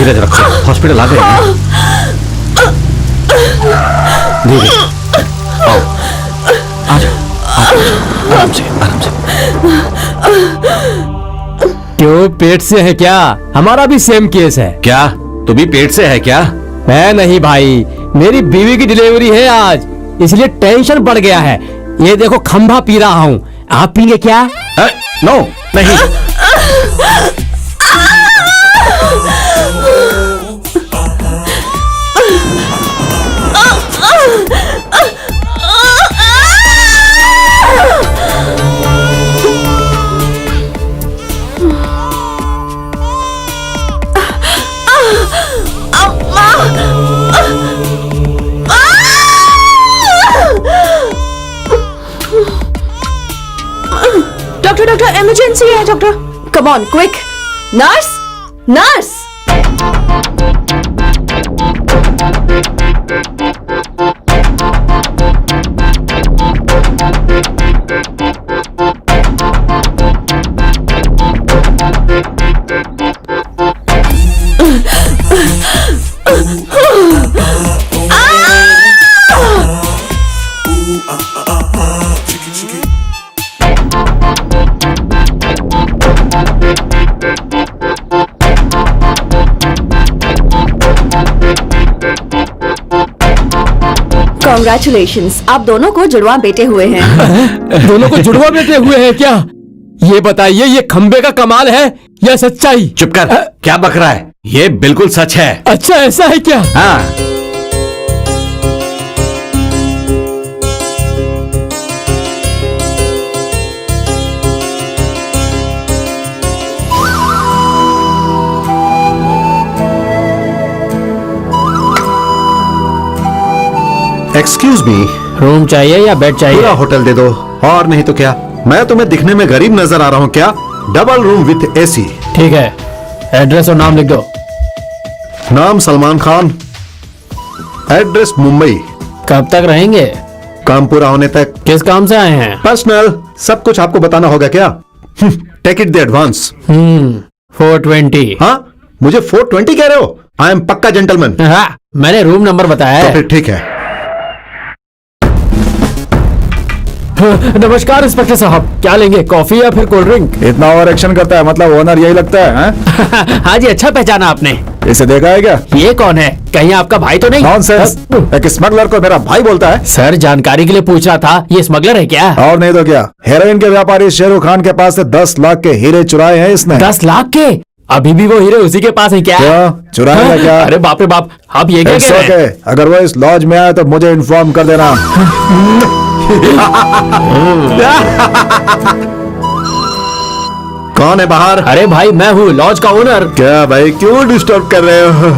धीरज रखो, हॉस्पिटल आ गए हैं। धीरे, आओ, आ जाओ, आराम से, आराम से। क्यों, पेट से है क्या? हमारा भी सेम केस है। क्या तू भी पेट से है क्या? मैं नहीं भाई, मेरी बीवी की डिलीवरी है आज, इसलिए टेंशन बढ़ गया है। ये देखो खंभा पी रहा हूँ, आप पीएंगे क्या? नो, नहीं। डॉक्टर, इमरजेंसी है doctor. Come on quick. Nurse, nurse. Congratulations, आप दोनों को जुड़वा बेटे हुए हैं। दोनों को जुड़वा बेटे हुए हैं क्या? ये बताइए, ये खंबे का कमाल है या सच्चाई? चुप कर, क्या बक रहा है? ये बिल्कुल सच है। अच्छा, ऐसा है क्या? हाँ। एक्सक्यूज मी, रूम चाहिए या बेड चाहिए? पूरा होटल दे दो, और नहीं तो क्या। मैं तुम्हें दिखने में गरीब नजर आ रहा हूँ क्या? Double room with AC. ठीक है, एड्रेस और नाम लिख दो। नाम सलमान खान, एड्रेस मुंबई। कब तक रहेंगे? काम पूरा होने तक। किस काम से आए हैं? पर्सनल, सब कुछ आपको बताना होगा क्या? Take it the advance. 420। हाँ, मुझे 420 कह रहे हो? आई एम पक्का जेंटलमैन। हाँ, मैंने रूम नंबर बताया तो फिर ठीक है। नमस्कार इंस्पेक्टर साहब, क्या लेंगे, कॉफी या फिर कोल्ड ड्रिंक? इतना ओवर एक्शन करता है, मतलब ओनर यही लगता है? हाँ जी, अच्छा पहचाना आपने। इसे देखा है क्या? ये कौन है? कहीं आपका भाई तो नहीं? नॉनसेंस, एक स्मगलर को मेरा भाई बोलता है? सर, जानकारी के लिए पूछ रहा था, ये स्मगलर है क्या? और नहीं तो क्या, हेरोइन के व्यापारी शेरूख खान के पास से 10 लाख के हीरे चुराए हैं इसने। 10 लाख के? अभी भी वो हीरे उसी के पास है क्या? चुराएगा क्या? अरे बाप रे बाप, आप ये क्या कह रहे हैं? अगर वो इस लॉज में आए तो मुझे इन्फॉर्म कर देना। कौन है बाहर? अरे भाई, मैं हूँ लॉज का ओनर। क्या भाई, क्यों डिस्टर्ब कर रहे हो?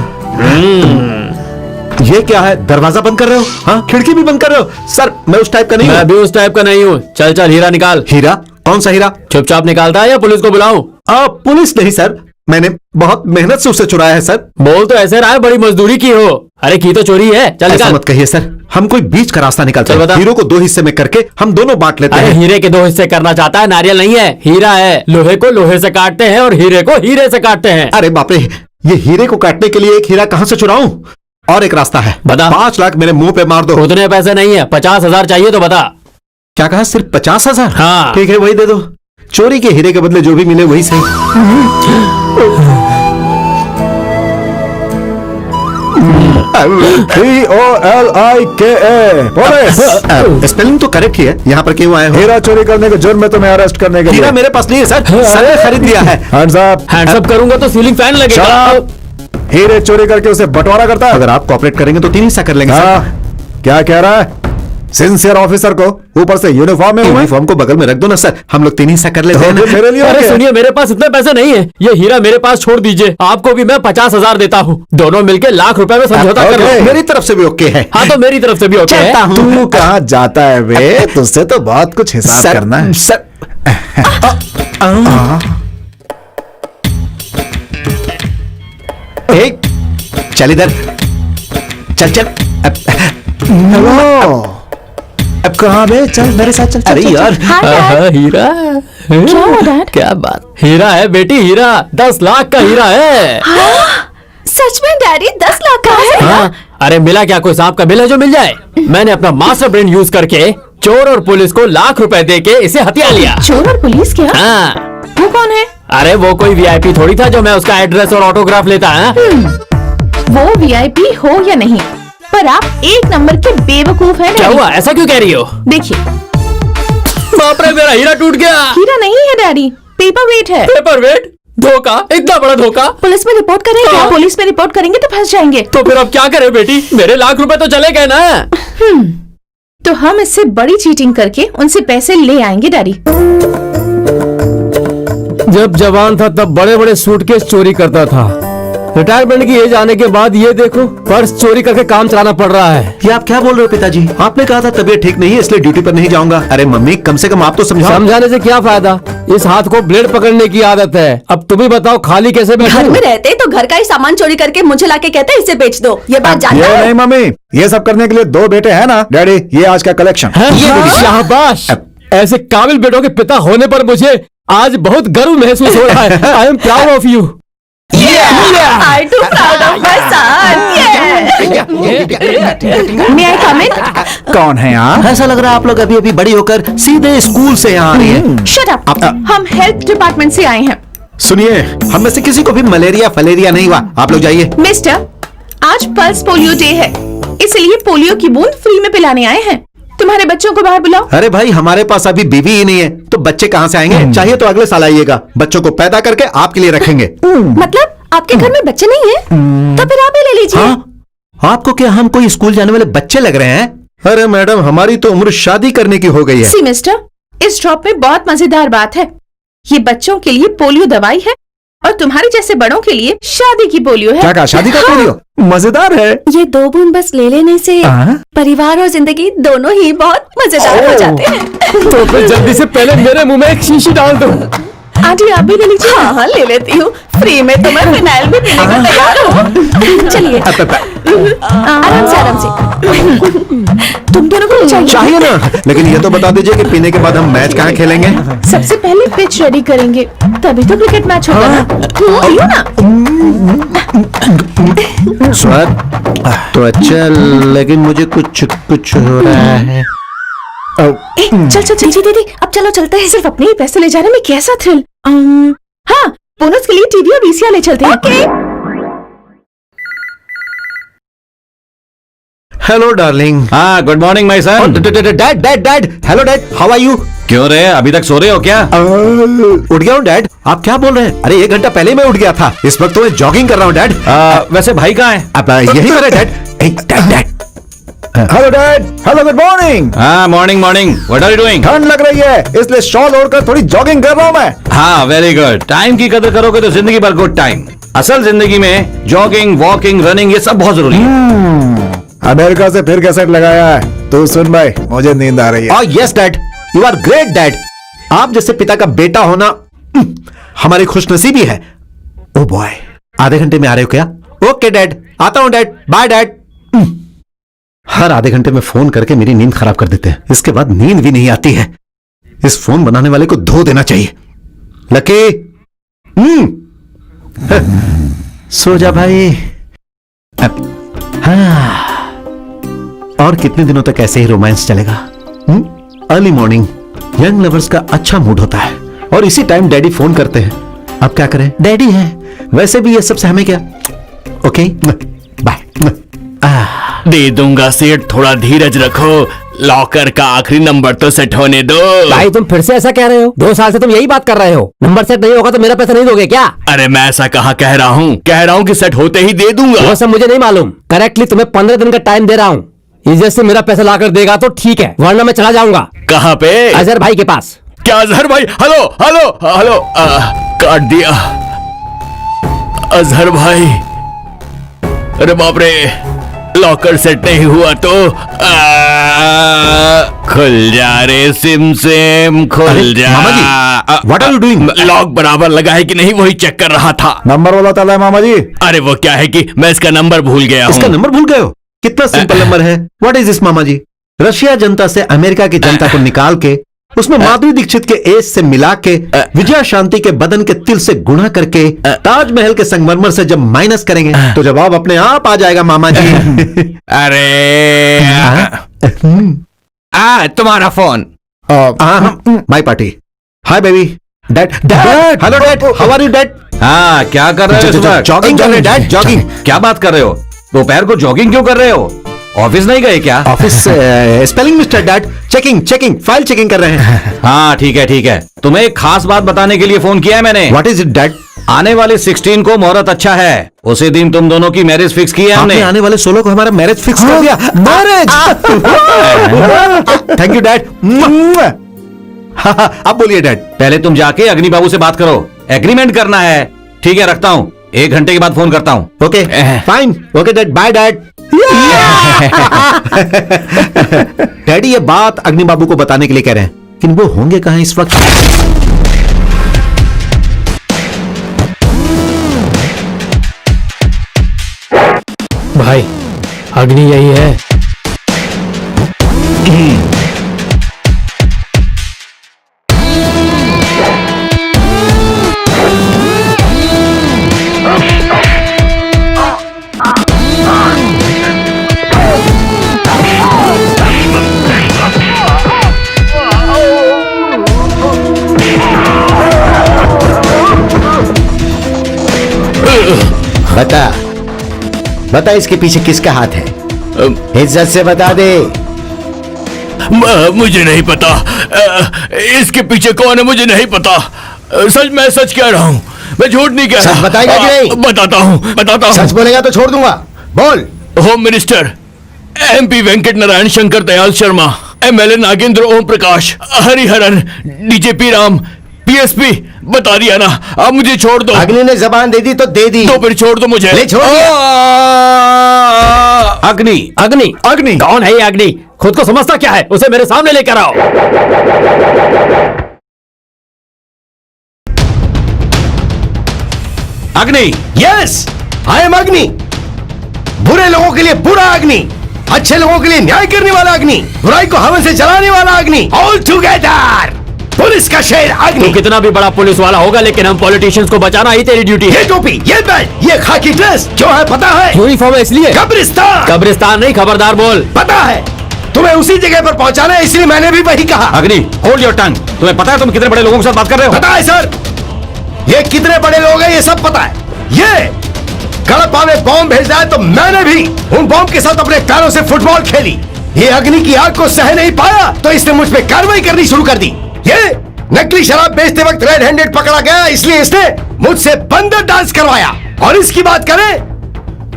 ये क्या है, दरवाजा बंद कर रहे हो? हाँ, खिड़की भी बंद कर रहे हो? सर, मैं उस टाइप का नहीं हूँ। मैं भी उस टाइप का नहीं हूँ। चल चल, हीरा निकाल। हीरा? कौन सा हीरा? चुपचाप निकालता है या पुलिस को बुलाऊं? पुलिस नहीं सर, मैंने बहुत मेहनत से उसे चुराया है सर। बोल तो ऐसे रहा है, बड़ी मजदूरी की हो। अरे की तो चोरी है। चल ऐसा निकाल। मत कहिए सर, हम कोई बीच का रास्ता निकालते चल हैं। बता। हीरो को 2 हिस्से में करके हम दोनों बांट लेते अरे हैं। हीरे के 2 हिस्से करना चाहता है, नारियल नहीं है, हीरा है। लोहे को लोहे से काटते हैं और हीरे को हीरे से काटते हैं। अरे बाप रे, ये हीरे को काटने के लिए एक हीरा कहाँ से चुराऊं? और एक रास्ता है, बता। 5 लाख मेरे मुंह पे मार दो। उतने पैसे नहीं है, 50,000 चाहिए तो बता। क्या कहा, सिर्फ 50,000? हाँ। ठीक है, वही दे दो। चोरी के हीरे के बदले जो भी मिले वही सही। POLIKA, police. स्पेलिंग तो करेक्ट ही है। यहाँ पर क्यों आए हो? हीरा चोरी करने के जुर्म में तुम्हें अरेस्ट करने के लिए। हीरा मेरे पास नहीं है सर, सर ने खरीद लिया है। Hands up. हैंड्सअप करूंगा तो सीलिंग फैन लगेगा। हीरे चोरी करके उसे बंटवारा करता है। अगर आप कॉपरेट करेंगे तो 3 हिस्सा कर लेंगे सर। क्या कह रहा है? सिंसियर ऑफिसर को ऊपर से यूनिफॉर्म में हुआ। यूनिफॉर्म को बगल में रख दो ना सर, हम लोग 3 हिस्सा कर लेते हैं ना। मेरे लिए अरे सुनिए, मेरे पास इतने पैसे नहीं है, ये हीरा मेरे पास छोड़ दीजिए। आपको भी मैं 50,000 देता हूँ, दोनों मिलके ₹1,00,000 में समझौता कर लो। मेरी तरफ से भी ओके है। हाँ, तो मेरी तरफ से भी ओके है। चलता हूँ। तू कहाँ जाता है बे? तुझसे तो बहुत कुछ हिसाब करना है। सर, एक चल इधर, चल चल। हेलो, अब कहाँ बे? चल मेरे साथ चल। अरे यार, हीरा क्या हुआ डैड? क्या बात, हीरा है बेटी, हीरा 10 लाख का हीरा है। सच में डैडी 10 लाख का है? हाँ? अरे मिला क्या, कोई सांप का बिल है जो मिल जाए? मैंने अपना मास्टर ब्रेन यूज करके चोर और पुलिस को लाख रुपए दे के इसे हथिया लिया। चोर और पुलिस क्या? हाँ। वो कौन है? अरे वो कोई वीआईपी थोड़ी था जो मैं उसका एड्रेस और ऑटोग्राफ लेता है। वो वीआईपी हो या नहीं, पर आप एक नंबर के बेवकूफ हैं। क्या हुआ, ऐसा क्यों कह रही हो? देखिए, बाप रे, मेरा हीरा टूट गया। हीरा नहीं है डैडी, पेपर वेट है। Paper weight? धोखा, इतना बड़ा धोखा। पुलिस में रिपोर्ट करें क्या? पुलिस में रिपोर्ट करेंगे तो फंस जाएंगे। तो फिर अब क्या करें बेटी, मेरे लाख रुपए तो चले गए ना। तो हम इससे बड़ी चीटिंग करके उनसे पैसे ले आएंगे डैडी। जब जवान था तब बड़े बड़े सूटकेस चोरी करता था। रिटायरमेंट की एज आने के बाद ये देखो, पर्स चोरी करके काम चलाना पड़ रहा है। ये आप क्या बोल रहे हो पिताजी? आपने कहा था तबीयत ठीक नहीं है इसलिए ड्यूटी पर नहीं जाऊंगा। अरे मम्मी, कम से कम आप तो समझाओ। समझाने से क्या फायदा, इस हाथ को ब्लेड पकड़ने की आदत है। अब तुम ही बताओ, खाली कैसे बैठूं? घर में रहते तो घर का ही सामान चोरी करके मुझे लाके कहते इसे बेच दो। ये बात जानते ये हो? नहीं मम्मी, ये सब करने के लिए 2 बेटे हैं ना डैडी, ये आज का कलेक्शन। शाबाश, ऐसे काबिल बेटों के पिता होने पर मुझे आज बहुत गर्व महसूस हो रहा है। I am proud of you. I too proud of my son. Yeah. May I come in? कौन है आप? ऐसा लग रहा है आप लोग अभी अभी बड़ी होकर सीधे स्कूल से यहाँ आ रही है। Shut up. हम हेल्थ डिपार्टमेंट से आए हैं। सुनिए, हम में से किसी को भी मलेरिया फलेरिया नहीं हुआ। आप लोग जाइए। मिस्टर, आज पल्स पोलियो डे है, इसलिए पोलियो की बूंद फ्री में पिलाने आए हैं। तुम्हारे बच्चों को बाहर बुलाओ। अरे भाई, हमारे पास अभी बीवी ही नहीं है तो बच्चे कहाँ से आएंगे? चाहिए तो अगले साल आइएगा, बच्चों को पैदा करके आपके लिए रखेंगे। मतलब आपके घर में बच्चे नहीं हैं? तो फिर आप ही ले लीजिए। हाँ? आपको क्या हम कोई स्कूल जाने वाले बच्चे लग रहे हैं? अरे मैडम, हमारी तो उम्र शादी करने की हो गई है। सी मिस्टर, इस ड्रॉप में बहुत मजेदार बात है। ये बच्चों के लिए पोलियो दवाई है और तुम्हारे जैसे बड़ों के लिए शादी की पोलियो है। क्या कहा, शादी का पोलियो? मजेदार है। ये 2 बूंद बस ले लेने से परिवार और जिंदगी दोनों ही बहुत मजेदार हो जाते हैं। तो फिर जल्दी से पहले मेरे मुंह में एक शीशी डाल दो। आंटी, आप भी ले लीजिए। हाँ, ले लेती हूँ। फ्री में तो मैं फिनाइल भी पीने को तैयार हूँ। चलिए, आराम से आराम से। तुम दोनों को चाहिए ना, लेकिन ये तो बता दीजिए कि पीने के बाद हम मैच कहाँ खेलेंगे? सबसे पहले पिच रेडी करेंगे, तभी तो क्रिकेट मैच होगा ना। पियो ना। स्वाद तो अच्छा, लेकिन मुझे कुछ हो रहा है। चल चल चल दीदी, अब चलो चलते हैं। सिर्फ अपने ही पैसे ले जाने में कैसा थ्रिल। हाँ, बोनस के लिए टीवी और वीसीआर ले चलते हैं। Hello darling. हाँ, good morning my son. Dad, hello dad, how are you? क्यों रे, अभी तक सो रहे हो क्या? उठ गया हूँ डैड। आप क्या बोल रहे हैं? अरे 1 घंटा पहले मैं उठ गया था। इस वक्त तो मैं जॉगिंग कर रहा हूँ डैड। वैसे भाई कहाँ है? अब यही मेरा dad. Dad, hello dad, hello good morning. हाँ, morning morning. What are you doing? ठंड लग रही है इसलिए शॉल ओढ़कर थोड़ी जॉगिंग कर रहा हूँ मैं। हाँ, वेरी गुड। टाइम की कदर करोगे तो जिंदगी भर गुड टाइम। असल जिंदगी में जॉगिंग, वॉकिंग, रनिंग ये सब बहुत जरूरी है। अमेरिका से फिर कैसेट लगाया है। तू सुन भाई, मुझे नींद आ रही है। Yes dad, you are great dad. आप जैसे पिता का बेटा होना हमारी खुशनसीबी है। ओ बॉय, आधे घंटे में आ रहे हो क्या? ओके डैड, आता हूं डैड, बाय डैड। हर आधे घंटे में फोन करके मेरी नींद खराब कर देते हैं। इसके बाद नींद भी नहीं आती है। इस फोन बनाने वाले को धो देना चाहिए। लकी, सो जा भाई। हाँ, और कितने दिनों तक ऐसे ही रोमांस चलेगा? अर्ली मॉर्निंग यंग लवर्स का अच्छा मूड होता है और इसी टाइम डैडी फोन करते हैं। अब क्या करें, डैडी है। वैसे भी ये सब से हमें क्या। Okay, bye. दे दूंगा सेठ, थोड़ा धीरज रखो। लॉकर का आखिरी नंबर तो सेट होने दो। भाई, तुम फिर से ऐसा कह रहे हो? 2 साल से तुम यही बात कर रहे हो। नंबर सेट नहीं होगा तो मेरा पैसा नहीं दोगे क्या? अरे मैं ऐसा कहाँ कह रहा हूँ कि सेट होते ही दे दूंगा। वो सब मुझे नहीं मालूम। करेक्टली तुम्हें 15 दिन का टाइम दे रहा हूँ। इज्जत से मेरा पैसा लाकर देगा तो ठीक है, वरना मैं चला जाऊंगा। कहाँ पे? अजहर भाई के पास। क्या अजहर भाई? Hello hello hello. काट दिया अजहर भाई। अरे बाप रे, लॉकर सेट नहीं हुआ तो खुल जा रे सिम सिम, खुल जा। मामा जी, what are you doing? Lock बराबर लगा है कि नहीं वही चेक कर रहा था। नंबर बोला था मामा जी। अरे वो क्या है कि मैं इसका नंबर भूल गया इसका हूँ। नंबर भूल गए हो? कितना सिंपल नंबर है। What is this mama ji? Russia जनता से अमेरिका की जनता को निकाल के उसमें माधुरी दीक्षित के एज से मिला के विजया शांति के बदन के तिल से गुणा करके ताजमहल के संगमरमर से जब माइनस करेंगे तो जवाब अपने आप आ जाएगा मामा जी। अरे तुम्हारा phone. My party. Hi baby. Dad dad hello dad, how are you dad? हाँ, क्या कर रहे हो इस वक्त? जॉगिंग कर रहे हैं डैड, जॉगिंग। क्या बात कर रहे हो? दोपहर को जॉगिंग क्यों कर रहे हो? ऑफिस नहीं गए क्या? Office spelling mister dad, checking file checking कर रहे हैं। हाँ ठीक है। तुम्हें एक खास बात बताने के लिए फोन किया है मैंने। What is it dad? आने वाले 16 को मुहूर्त अच्छा है, उसी दिन तुम दोनों की मैरिज फिक्स की है हमने। आने वाले 16 को हमारा मैरिज फिक्स कर दिया। मैरिज। Thank you dad. अब बोलिए डैड। पहले तुम जाके अग्नि बाबू से बात करो, एग्रीमेंट करना है। ठीक है, रखता हूँ, 1 घंटे के बाद फोन करता हूँ। Okay fine. Okay dad, bye dad. Daddy ये बात अग्नि बाबू को बताने के लिए कह रहे हैं, लेकिन वो होंगे कहां इस वक्त? भाई अग्नि यही है। बता इसके पीछे किसका हाथ है? इज्जत से बता दे। मुझे नहीं पता। इसके पीछे कौन है मुझे नहीं पता। मैं सच कह रहा हूँ, मैं झूठ नहीं कह रहा। सच बताएगा कि नहीं? बताता हूँ। सच बोलेगा तो छोड़ दूंगा। बोल। Home minister MP Venkat Narayan Shankar Dayal Sharma, MLA Nagendra Om Prakash, Hariharan, DJP Ram, PSP। बता दिया ना, अब मुझे छोड़ दो। अग्नि ने जबान दे दी तो दे दी, तो फिर छोड़ दो मुझे। ले छोड़ दिया। अग्नि कौन है ये अग्नि? खुद को समझता क्या है? उसे मेरे सामने लेकर आओ। अग्नि। यस, आई एम अग्नि। बुरे लोगों के लिए बुरा अग्नि, अच्छे लोगों के लिए न्याय करने वाला अग्नि, बुराई को हवन से जलाने वाला अग्नि, ऑल टुगेदर। पुलिस का शेर अग्नि। तू कितना भी बड़ा पुलिस वाला होगा, लेकिन हम पॉलिटिशियंस को बचाना ही तेरी ड्यूटी है। ये टोपी, ये बेल्ट, ये खाकी ड्रेस क्यों है पता है? यूनिफॉर्म है इसलिए। कब्रिस्तान नहीं, खबरदार बोल। पता है, तुम्हें उसी जगह पर पहुंचाना है, इसलिए मैंने भी वही कहा। अग्नि, होल्ड योर टंग। तुम्हें पता है तुम कितने बड़े लोगों के साथ बात कर रहे हो? पता है सर, ये कितने बड़े लोग हैं ये सब पता है। ये कड़पा में बॉम्ब भेजा है तो मैंने भी उन बॉम्ब के साथ अपने पैरों से फुटबॉल खेली। ये अग्नि की आग को सह नहीं पाया तो इसने मुझ पे कार्रवाई करनी शुरू कर दी। ये नकली शराब बेचते वक्त रेड हैंडेड पकड़ा गया, इसलिए इसने मुझसे बंदर डांस करवाया। और इसकी बात करें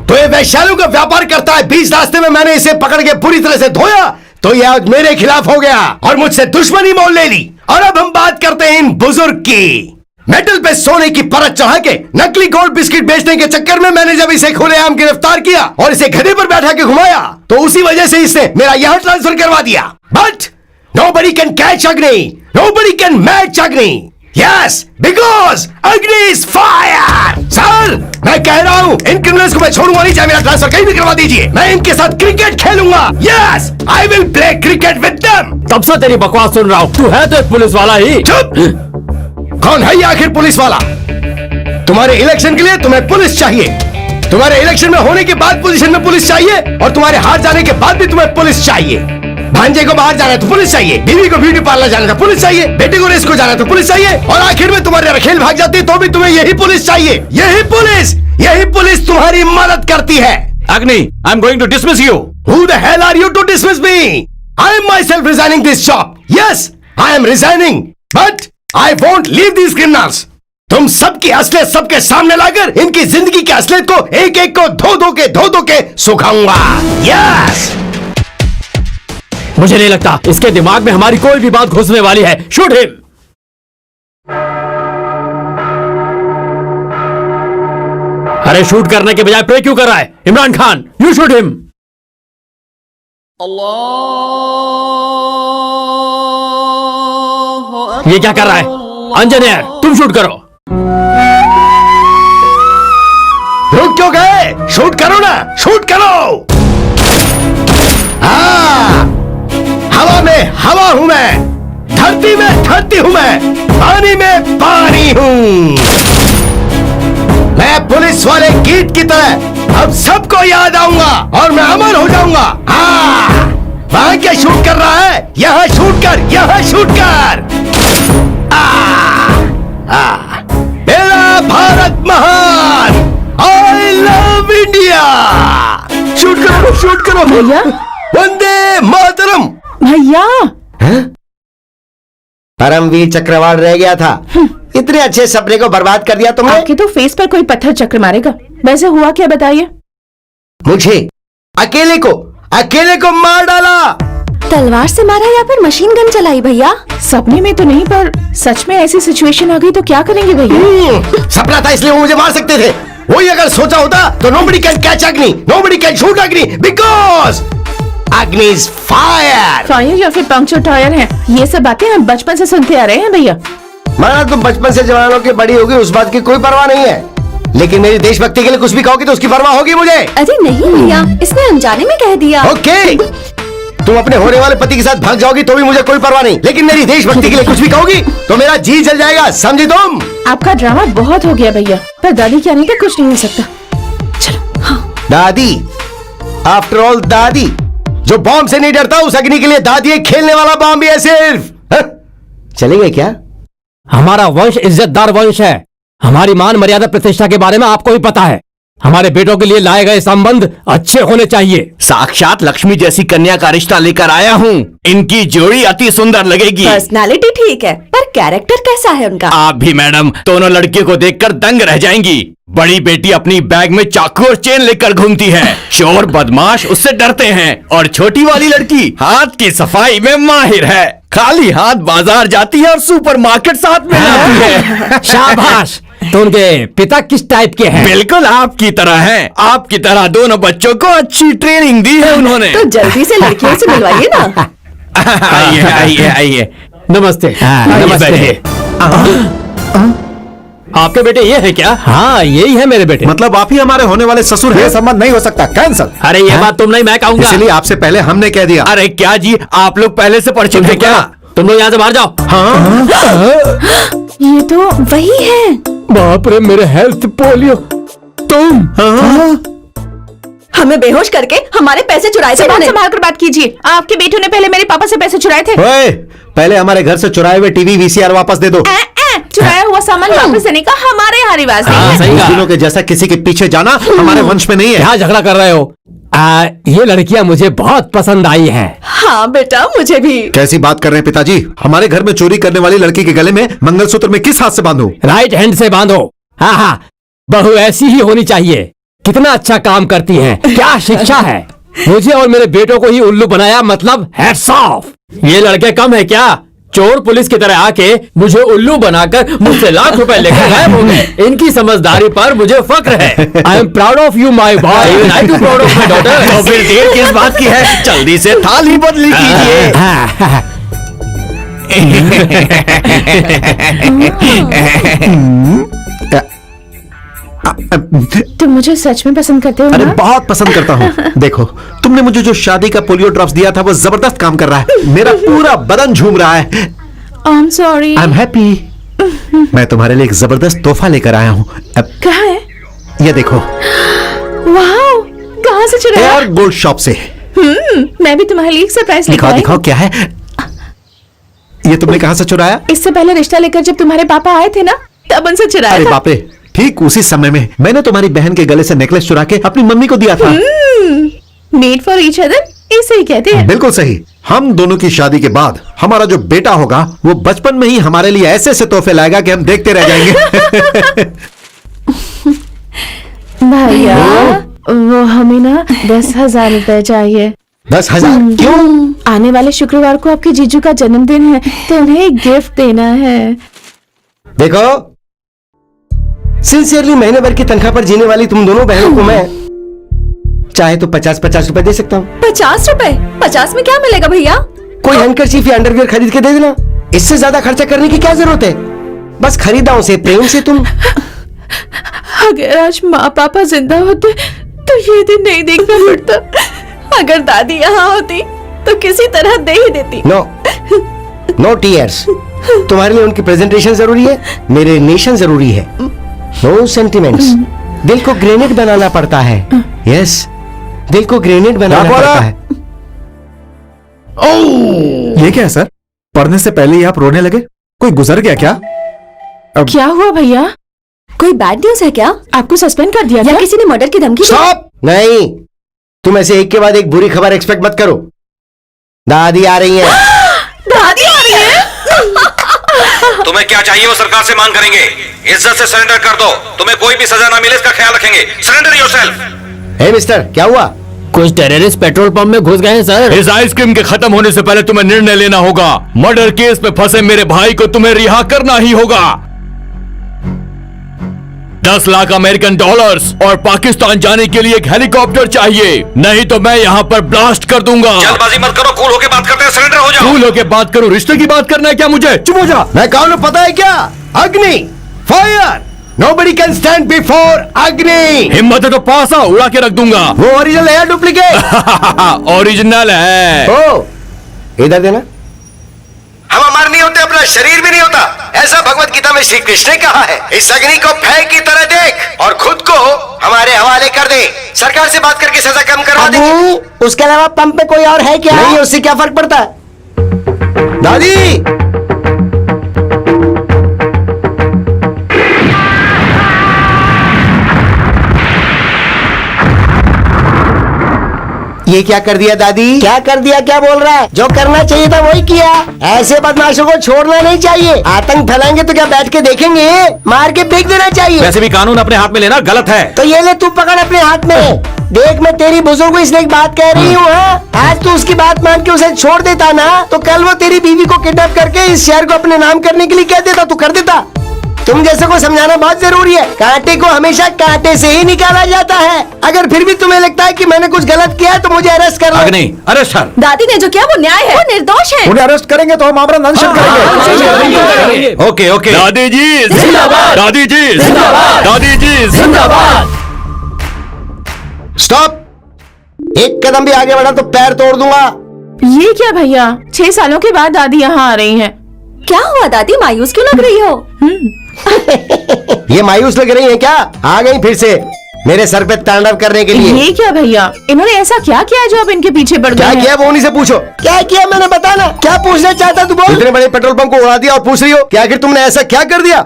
तो ये वैश्यालयों का व्यापार करता है। 20 रास्ते में मैंने इसे पकड़ के पूरी तरह से धोया तो ये आज मेरे खिलाफ हो गया और मुझसे दुश्मनी मोल ले ली। और अब हम बात करते हैं इन बुजुर्ग की। मेटल पे सोने की परत चढ़ा के नकली गोल्ड बिस्किट बेचने के चक्कर में मैंने जब इसे खुलेआम गिरफ्तार किया और इसे गधे पर बैठा के घुमाया तो उसी वजह से इसने मेरा यहां ट्रांसफर करवा दिया। But nobody can catch Agni, nobody can match Agni. Yes, because Agni is fire. Sir, मैं कह रहा हूँ इन क्रिमिनल्स को मैं छोड़ूंगा नहीं, चाहे मेरा ट्रांसफर कहीं भी करवा दीजिए। मैं इनके साथ क्रिकेट खेलूंगा। Yes, I will play cricket with them. तब से तेरी बकवास सुन रहा हूँ। तू है तो एक पुलिस वाला ही। चुप। कौन है ये आखिर पुलिस वाला? तुम्हारे इलेक्शन के लिए तुम्हें पुलिस चाहिए, तुम्हारे इलेक्शन में होने के बाद पोजीशन में पुलिस चाहिए, और तुम्हारे हार जाने के बाद भी तुम्हें पुलिस चाहिए। भांजे को बाहर जाना है तो पुलिस चाहिए, बीवी को ब्यूटी पार्लर जाना तो पुलिस चाहिए, बेटे को रेस को जाना तो पुलिस चाहिए, और आखिर में तुम्हारे रखेल भाग जाती है तो भी तुम्हें यही पुलिस चाहिए। यही पुलिस तुम्हारी मदद करती है। Agni, I am going to dismiss you. Who the hell are you to dismiss me? I am myself resigning this job. Yes, I am resigning, but I won't leave these criminals. तुम सबकी असलियत सबके सामने लाकर इनकी जिंदगी की असलियत को एक एक को धो धो के सुखाऊंगा। Yes. मुझे नहीं लगता इसके दिमाग में हमारी कोई भी बात घुसने वाली है। Shoot him. अरे शूट करने के बजाय प्रे क्यों कर रहा है? Imran Khan, you shoot him. ये क्या कर रहा है? अंजनेयर, तुम शूट करो। रुक क्यों गए? शूट करो ना, शूट करो। हाँ, हवा में हवा हूं मैं, धरती धरती में धरती हूं, मैं पानी में पानी हूं। मैं पुलिस वाले कीट की तरह अब सबको याद आऊंगा और मैं अमर हो जाऊंगा। हाँ, वहां क्या शूट कर रहा है? यहाँ शूट कर, यहाँ शूट कर। मेरा भारत महान, आई लव इंडिया। शूट करो भैया, वंदे मातरम। भैया परमवीर चक्रवाल रह गया था। इतने अच्छे सपने को बर्बाद कर दिया तुमने। आपके तो फेस पर कोई पत्थर चक्र मारेगा। वैसे हुआ क्या बताइए? मुझे अकेले को मार डाला। तलवार से मारा या फिर मशीन गन चलाई भैया? सपने में तो नहीं, पर सच में ऐसी सिचुएशन आ गई तो क्या करेंगे भैया? सपना था इसलिए वो मुझे मार सकते थे। वही अगर सोचा होता तो nobody can catch Agni, nobody can shoot Agni because Agni is fire। Fire या फिर पंक्चर टायर है, ये सब बातें हम बचपन से सुनते आ रहे हैं भैया। माना तुम बचपन से जवानों की बड़ी होगी, उस बात की कोई परवाह नहीं है, लेकिन मेरी देशभक्ति के लिए कुछ भी कहोगी तो उसकी परवाह होगी मुझे। अरे नहीं भैया, इसने अनजाने में कह दिया। ओके, तुम अपने होने वाले पति के साथ भाग जाओगी तो भी मुझे कोई परवाह नहीं, लेकिन मेरी देशभक्ति के लिए कुछ भी कहोगी तो मेरा जी जल जाएगा, समझी तुम? आपका ड्रामा बहुत हो गया भैया, पर दादी के आने का कुछ नहीं हो सकता। चलो। हाँ। दादी, आफ्टर ऑल दादी जो बॉम्ब से नहीं डरता, उस अग्नि के लिए दादी एक खेलने वाला बॉम्ब भी है सिर्फ। चले गए क्या? हमारा वंश इज्जतदार वंश है। हमारी मान मर्यादा प्रतिष्ठा के बारे में आपको भी पता है। हमारे बेटों के लिए लाए गए संबंध अच्छे होने चाहिए। साक्षात लक्ष्मी जैसी कन्या का रिश्ता लेकर आया हूँ। इनकी जोड़ी अति सुंदर लगेगी। पर्सनालिटी ठीक है, पर कैरेक्टर कैसा है उनका? आप भी मैडम दोनों लड़कियों को देखकर दंग रह जाएंगी। बड़ी बेटी अपनी बैग में चाकू और चेन लेकर घूमती है, चोर बदमाश उससे डरते हैं, और छोटी वाली लड़की हाथ की सफाई में माहिर है। खाली हाथ बाजार जाती है और सुपरमार्केट साथ में लाती है। शाबाश। तो उनके पिता किस टाइप के हैं? बिल्कुल आपकी तरह हैं। आपकी तरह दोनों बच्चों को अच्छी ट्रेनिंग दी है उन्होंने। तो जल्दी से लड़कियों से मिलवाइए ना। आइए आइए आइए। नमस्ते। नमस्ते। आपके बेटे ये है क्या? हाँ, यही है मेरे बेटे। मतलब आप ही हमारे होने वाले ससुर ये हैं? संबंध नहीं हो सकता, कैंसल। अरे ये बात तुम नहीं, मैं कहूंगा। इसलिए आपसे पहले हमने कह दिया। अरे क्या जी, आप लोग पहले से परिचित थे क्या? तुम लोग यहाँ से बाहर जाओ। ये तो वही है। बाप रे, मेरे हेल्थ पोलियो। तुम हमें बेहोश करके हमारे पैसे चुराए थे। संभाल कर बात कीजिए। आपके बेटों ने पहले मेरे पापा से पैसे चुराए थे। ओए, पहले हमारे घर से चुराए हुए टीवी VCR वापस दे दो। चुराया हुआ सामान वापस देने का हमारे यहाँ रिवाज नहीं है। सही उस कहा। दिनों के जैसा किसी के पीछे जाना हमारे वंश में नहीं है। क्या झगड़ा कर रहे हो? ये लड़कियां मुझे बहुत पसंद आई हैं। हाँ बेटा, मुझे भी। कैसी बात कर रहे हैं पिताजी? हमारे घर में चोरी करने वाली लड़की के गले में मंगलसूत्र में किस हाथ से बांधूं? राइट हैंड से बांधो। हाँ हाँ, बहू ऐसी ही होनी चाहिए। कितना अच्छा काम करती हैं, क्या शिक्षा है। मुझे और मेरे बेटों को ही उल्लू बनाया, मतलब हैट्स ऑफ। ये लड़के कम है क्या? चोर पुलिस की तरह आके मुझे उल्लू बनाकर मुझसे लाख रुपए लेकर गायब हो गए। इनकी समझदारी पर मुझे फक्र है। I am proud of you my boy. I too proud of my daughter. तो फिर देर किस बात की है? जल्दी से थाली बदली कीजिए। तुम मुझे सच में पसंद करते हो अरे ना? बहुत पसंद करता हूँ। देखो, तुमने मुझे जो शादी का पोलियो ड्रॉप्स दिया था वो जबरदस्त काम कर रहा है। मेरा पूरा बदन झूम रहा है। I am sorry. I am happy. मैं तुम्हारे लिए एक जबरदस्त तोहफा लेकर आया हूँ। अब कहाँ है? ये देखो, वाओ, कहाँ से चुराया? एयर गोल्ड शॉप से। मैं भी तुम्हारे लिए एक सरप्राइज लेकर दिखाओ आई। दिखाओ क्या है ये? तुमने कहाँ से चुराया? इससे पहले रिश्ता लेकर जब तुम्हारे पापा आए थे ना, तब उनसे चुराया अरे था। बाप रे, ठीक उसी समय में मैंने तुम्हारी बहन के गले से नेकलेस चुरा के अपनी मम्मी को दिया था। मेड फॉर ईच अदर, इसे ही कहते हैं। बिल्कुल सही। हम दोनों की शादी के बाद हमारा जो बेटा होगा वो बचपन में ही हमारे लिए ऐसे ऐसे तोहफे लाएगा कि हम देखते रह जाएंगे। भैया, वो हमें ना 10,000 रुपए चाहिए। 10,000 क्यों? आने वाले शुक्रवार को आपके जीजू का जन्मदिन है, तो उन्हें एक गिफ्ट देना है। देखो, सिंसियरली महीने भर की तनख्वाह पर जीने वाली तुम दोनों बहनों को मैं चाहे तो 50-50 रुपए दे सकता हूँ। 50 रुपए? 50 में क्या मिलेगा भैया? कोई हैंकरचीफ या अंडरवियर खरीद के दे देना। इससे ज्यादा खर्चा करने की क्या जरूरत है? बस खरीदाओं से प्रेम से तुम। अगर आज माँ पापा जिंदा होते तो ये दिन नहीं देखना पड़ता। अगर दादी यहाँ होती तो किसी तरह दे ही देती। No, no tears. तुम्हारे लिए उनकी प्रेजेंटेशन जरूरी है, मेरे नेशन जरूरी है। No sentiments. दिल को ग्रेनेड बनाना पड़ता है। यस, दिल को ग्रेनेड बनाना पड़ता है। ये क्या है सर? पढ़ने से पहले ही आप रोने लगे? कोई गुजर गया क्या? क्या हुआ भैया? कोई बैड न्यूज है क्या? आपको सस्पेंड कर दिया या किसी ने मर्डर की धमकी दी? स्टॉप! नहीं, तुम ऐसे एक के बाद एक बुरी खबर एक्सपेक्ट मत करो। दादी आ रही है। दादी आ रही है? तुम्हें क्या चाहिए वो सरकार से मांग करेंगे। इज्जत से सरेंडर कर दो, तुम्हें कोई भी सजा ना मिले इसका ख्याल रखेंगे। Surrender yourself. हे मिस्टर, क्या हुआ? कुछ टेररिस्ट पेट्रोल पंप में घुस गए हैं सर। इस आइसक्रीम के खत्म होने से पहले तुम्हें निर्णय लेना होगा। मर्डर केस में फंसे मेरे भाई को तुम्हें रिहा करना ही होगा। 10 लाख अमेरिकन डॉलर्स और पाकिस्तान जाने के लिए एक हेलीकॉप्टर चाहिए, नहीं तो मैं यहाँ पर ब्लास्ट कर दूंगा। जल्दबाजी मत करो, कूल होके बात करते हैं, सरेंडर हो जाओ। कूल होके बात करो, रिश्ते की बात करना है क्या मुझे? चुप हो जा। मैं कौन हूं पता है क्या? अग्नि, fire. Nobody can stand before अग्नि। हिम्मत है तो पास आ, उड़ा के रख दूंगा। वो ओरिजिनल है या डुप्लीकेट? ओरिजिनल है। ओ, इधर देना। हम अमर नहीं होते, अपना शरीर भी नहीं होता, ऐसा भगवत गीता में श्री कृष्ण ने कहा है। इस अग्नि को भय की तरह देख और खुद को हमारे हवाले कर दे। सरकार से बात करके सजा कम करवा देंगे। उसके अलावा पंप में कोई और है क्या? नहीं, उससे क्या फर्क पड़ता है? दादी, ये क्या कर दिया दादी? क्या कर दिया? क्या बोल रहा है? जो करना चाहिए था वही किया। ऐसे बदमाशों को छोड़ना नहीं चाहिए। आतंक फैलाएंगे तो क्या बैठ के देखेंगे? मार के फेंक देना चाहिए। वैसे भी कानून अपने हाथ में लेना गलत है। तो ये ले, तू पकड़ अपने हाथ में। देख, मैं तेरी बुजुर्ग को इसलिए एक बात कह रही हूँ। आज तू उसकी बात मान के उसे छोड़ देता ना, तो कल वो तेरी बीवी को किडनैप करके इस शहर को अपने नाम करने के लिए कह देता। तू कर देता। तुम जैसे को समझाना बहुत जरूरी है। कांटे को हमेशा कांटे से ही निकाला जाता है। अगर फिर भी तुम्हें लगता है कि मैंने कुछ गलत किया है तो मुझे अरेस्ट कर लो। अग्नि, अरेस्ट कर। दादी ने जो किया वो न्याय है, वो निर्दोष है। उन्हें अरेस्ट करेंगे तो हम आमरण अनशन करेंगे। Okay okay. दादी जी जिंदाबाद। दादी जी जिंदाबाद। दादी जी जिंदाबाद। स्टॉप! एक कदम भी आगे बढ़ा तो पैर तोड़ दूंगा। ये क्या भैया? 6 सालों के बाद दादी यहाँ आ रही हैं। क्या हुआ दादी, मायूस क्यों लग रही हो? ये मायूस लग रही है क्या? आ गई फिर से मेरे सर पे तांडव करने के लिए। ये क्या भैया, इन्होंने ऐसा क्या किया जो अब इनके पीछे पड़ गए क्या हैं? किया वो उन्हीं से पूछो। क्या किया मैंने, बताना। क्या पूछना चाहता तू बोल। इतने बड़े पेट्रोल पंप को उड़ा दिया और पूछ रही हो कि आखिर तुमने ऐसा क्या कर दिया?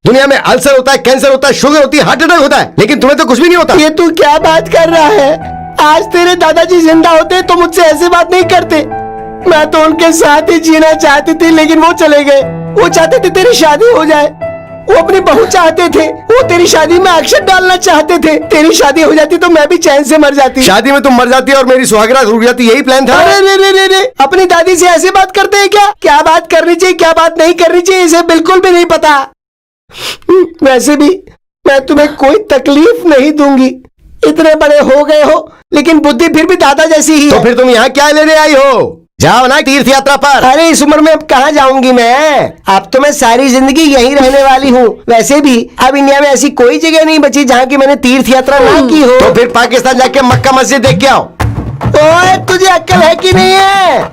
दुनिया में अल्सर होता है, कैंसर होता है, शुगर होती है, हार्ट अटैक होता है, लेकिन तुम्हें तो कुछ भी नहीं होता। ये तू क्या बात कर रहा है? आज तेरे दादाजी जिंदा होते तो मुझसे ऐसे बात नहीं करते। मैं तो उनके साथ ही जीना चाहती थी, लेकिन वो चले गए। वो चाहते थे तेरी शादी हो जाए, वो अपनी बहू चाहते थे, वो तेरी शादी में अक्षत डालना चाहते थे। तेरी शादी हो जाती तो मैं भी चैन से मर जाती। शादी में तुम मर जाती और मेरी सुहागरात रुक जाती, यही प्लान था। अरे रे रे रे, अपनी दादी से ऐसे बात करते हैं क्या? क्या बात करनी चाहिए, क्या बात नहीं करनी चाहिए, इसे बिल्कुल भी नहीं पता। वैसे भी मैं तुम्हें कोई तकलीफ नहीं दूंगी। इतने बड़े हो गए हो, लेकिन बुद्धि फिर भी दादा जैसी ही है। तो फिर तुम यहाँ क्या लेने आई हो? जाओ ना तीर्थ यात्रा पर। अरे इस उम्र में अब कहाँ जाऊंगी मैं? अब तो मैं सारी जिंदगी यहीं रहने वाली हूँ। वैसे भी अब इंडिया में ऐसी कोई जगह नहीं बची जहाँ की मैंने तीर्थ यात्रा ना की हो। तो फिर पाकिस्तान जाके मक्का मस्जिद देख के आओ। ओए, तुझे अक्ल है कि नहीं है?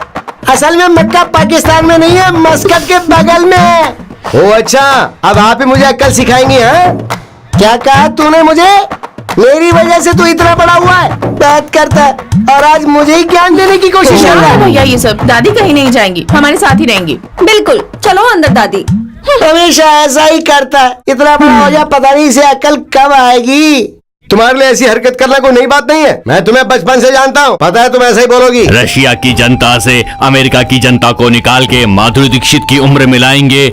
असल में मक्का पाकिस्तान में नहीं है, मस्कट के बगल में है। ओ अच्छा, अब आप ही मुझे अक्ल सिखाएंगी? हाँ, क्या कहा तूने मुझे? मेरी वजह से तू इतना बड़ा हुआ है, बात करता है, और आज मुझे ही ज्ञान देने की कोशिश कर रहा है। भैया ये सब, दादी कहीं नहीं जाएंगी, हमारे साथ ही रहेंगी। बिल्कुल, चलो अंदर दादी। हमेशा ऐसा ही करता है, इतना बड़ा हो जा, पता नहीं इसे अक्ल कब आएगी। तुम्हारे लिए ऐसी हरकत करना कोई नई बात नहीं है। मैं तुम्हें बचपन से जानता हूँ, पता है तुम ऐसा ही बोलोगी। रशिया की जनता से अमेरिका की जनता को निकाल के माधुरी दीक्षित की उम्र मिलाएंगे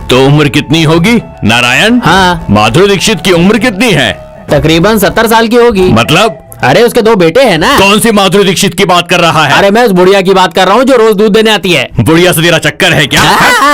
तो उम्र कितनी होगी नारायण? हाँ। माधुरी दीक्षित की उम्र कितनी है? तकरीबन 70 साल की होगी। मतलब? अरे उसके 2 बेटे हैं ना। कौन सी माधुरी दीक्षित की बात कर रहा है? अरे मैं उस बुढ़िया की बात कर रहा हूँ जो रोज दूध देने आती है। बुढ़िया से तेरा चक्कर है क्या?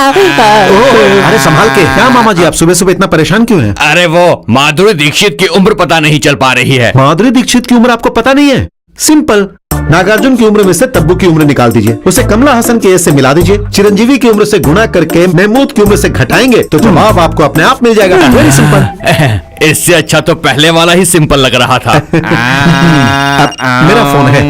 अरे संभाल के। क्या मामा जी, आप सुबह सुबह इतना परेशान क्यों हैं? अरे वो माधुरी दीक्षित की उम्र पता नहीं चल पा रही है। माधुरी दीक्षित की उम्र आपको पता नहीं है? सिंपल, नागार्जुन की उम्र में से तब्बू की उम्र निकाल दीजिए, उसे कमला हसन के एज से मिला दीजिए, चिरंजीवी की उम्र से गुणा करके महमूद की उम्र से घटाएंगे तो जवाब आपको अपने आप मिल जाएगा। Very simple. इससे अच्छा तो पहले वाला ही सिंपल लग रहा था। मेरा फोन है।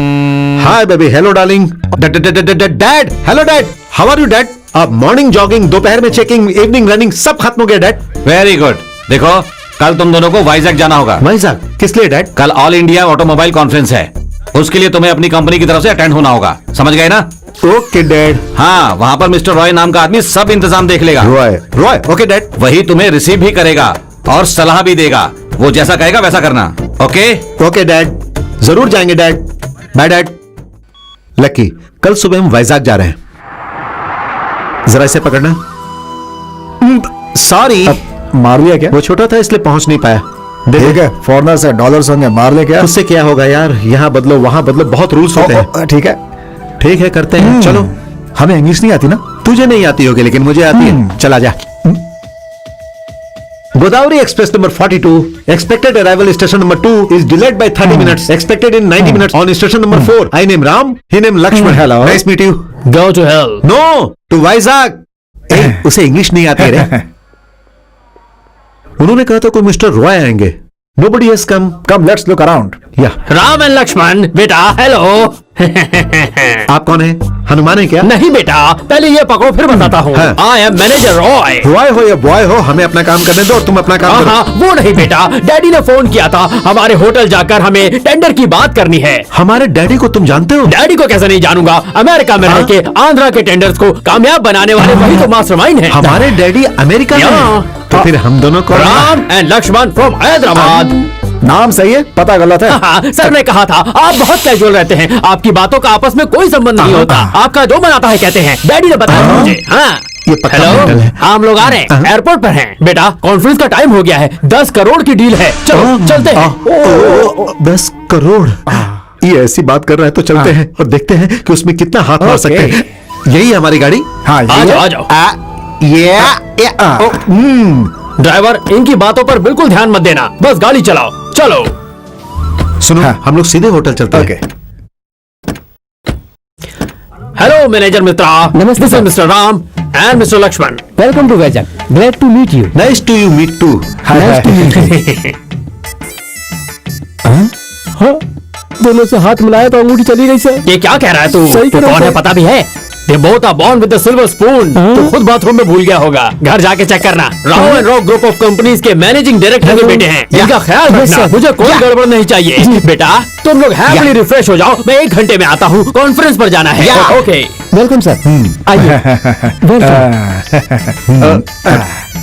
Hi baby, hello darling. Dad, hello dad, how are you dad? अब मॉर्निंग जॉगिंग, दोपहर में चेकिंग, इवनिंग रनिंग सब खत्म हो गया डैड। Very good. देखो कल तुम दोनों को वाइजैक जाना होगा। वाइजैक किस लिए डैड? कल ऑल इंडिया ऑटोमोबाइल कॉन्फ्रेंस है, उसके लिए तुम्हें अपनी कंपनी की तरफ से अटेंड होना होगा, समझ गए ना? Okay dad. हाँ, वहाँ पर मिस्टर रॉय नाम का आदमी सब इंतजाम देख लेगा। Roy okay dad. वही तुम्हें रिसीव भी करेगा और सलाह भी देगा, वो जैसा कहेगा वैसा करना। ओके ओके डैड, जरूर जाएंगे डैड। Bye dad. लकी, कल सुबह हम वाइजैक जा रहे हैं, जरा इसे पकड़ना। सॉरी, मार लिया क्या? वो छोटा था इसलिए पहुंच नहीं पाया। ठीक है, फॉरनर से डॉलर्स होंगे, मार ले क्या? उससे क्या होगा यार, यहाँ बदलो वहां बदलो, बहुत रूल्स होते हैं। ठीक है, ठीक है करते हैं, चलो। हमें इंग्लिश नहीं आती ना? तुझे नहीं आती होगी लेकिन मुझे आती है, चला जा। Godavari express number 42 expected arrival station number 2 is delayed by 30 minutes, expected in 90 minutes on station number 4. I name Ram, he name Lakshman. Hello. Nice meet you. Go to hell. No, to Vizag. उसे English नहीं आती रे। उन्होंने कहा था कोई mister Roy आएंगे। Nobody has come. Come, let's look around. Ram and Lakshman, बेटा हेलो। आप कौन है? हनुमान है क्या? नहीं बेटा, पहले ये पकड़ो फिर बताता हूँ। हाँ। I am manager Roy. Roy हो या बॉय हो, हमें अपना काम करने दो और तुम अपना काम करो। हाँ, वो नहीं बेटा, डैडी ने फोन किया था, हमारे होटल जाकर हमें टेंडर की बात करनी है। हमारे डैडी को तुम जानते हो? डैडी को कैसे नहीं जानूंगा, अमेरिका में रह के आंध्रा के टेंडर्स को कामयाब बनाने वाले वही तो मास्टरमाइंड हैं। हमारे डैडी अमेरिका में Yeah. हैं। तो फिर हम दोनों को राम एंड लक्ष्मण फ्रॉम हैदराबाद। नाम सही है, पता गलत है। हाँ, सर ने कहा था आप बहुत कैजुअल रहते हैं, आपकी बातों का आपस में कोई संबंध नहीं होता, आपका जो मन आता है कहते हैं, डैडी ने बताया मुझे। हाँ, ये पक्का मेंटल हेलो, है। हम लोग आ रहे हैं, एयरपोर्ट पर हैं। बेटा कॉन्फ्रेंस का टाइम हो गया है, 10 करोड़ की डील है, चलो चलते हैं। 10 करोड़, ये ऐसी बात कर रहा है तो चलते हैं और देखते हैं कि उसमें कितना हाथ मार सकते हैं। यही है हमारी गाड़ी। हाँ, आ जाओ आ जाओ। ड्राइवर, इनकी बातों पर बिल्कुल ध्यान मत देना, बस गाड़ी चलाओ, चलो। सुनो, हम लोग सीधे होटल चलते ओके। हैं। हेलो मैनेजर मित्रा, नमस्ते sir, mister Ram and mister Lakshman. Welcome to Vizag, glad to meet you. Nice to you meet too. दोनों से हाथ मिलाया तो अंगूठी चली गई सर। ये क्या कह रहा है तू? सही तू कह रहा कौन है सर। पता भी है? They both are born with a silver spoon। तो खुद बाथरूम में भूल गया होगा, घर जाके चेक करना। Rao and raw group of companies के मैनेजिंग डायरेक्टर के बेटे हैं, इनका ख्याल Yes, रखना, sir. मुझे कोई गड़बड़ नहीं चाहिए। बेटा तुम लोग हैप्पीली रिफ्रेश हो जाओ, मैं 1 घंटे में आता हूँ, कॉन्फ्रेंस पर जाना है। ओके वेलकम सर, आइए। वेलकम।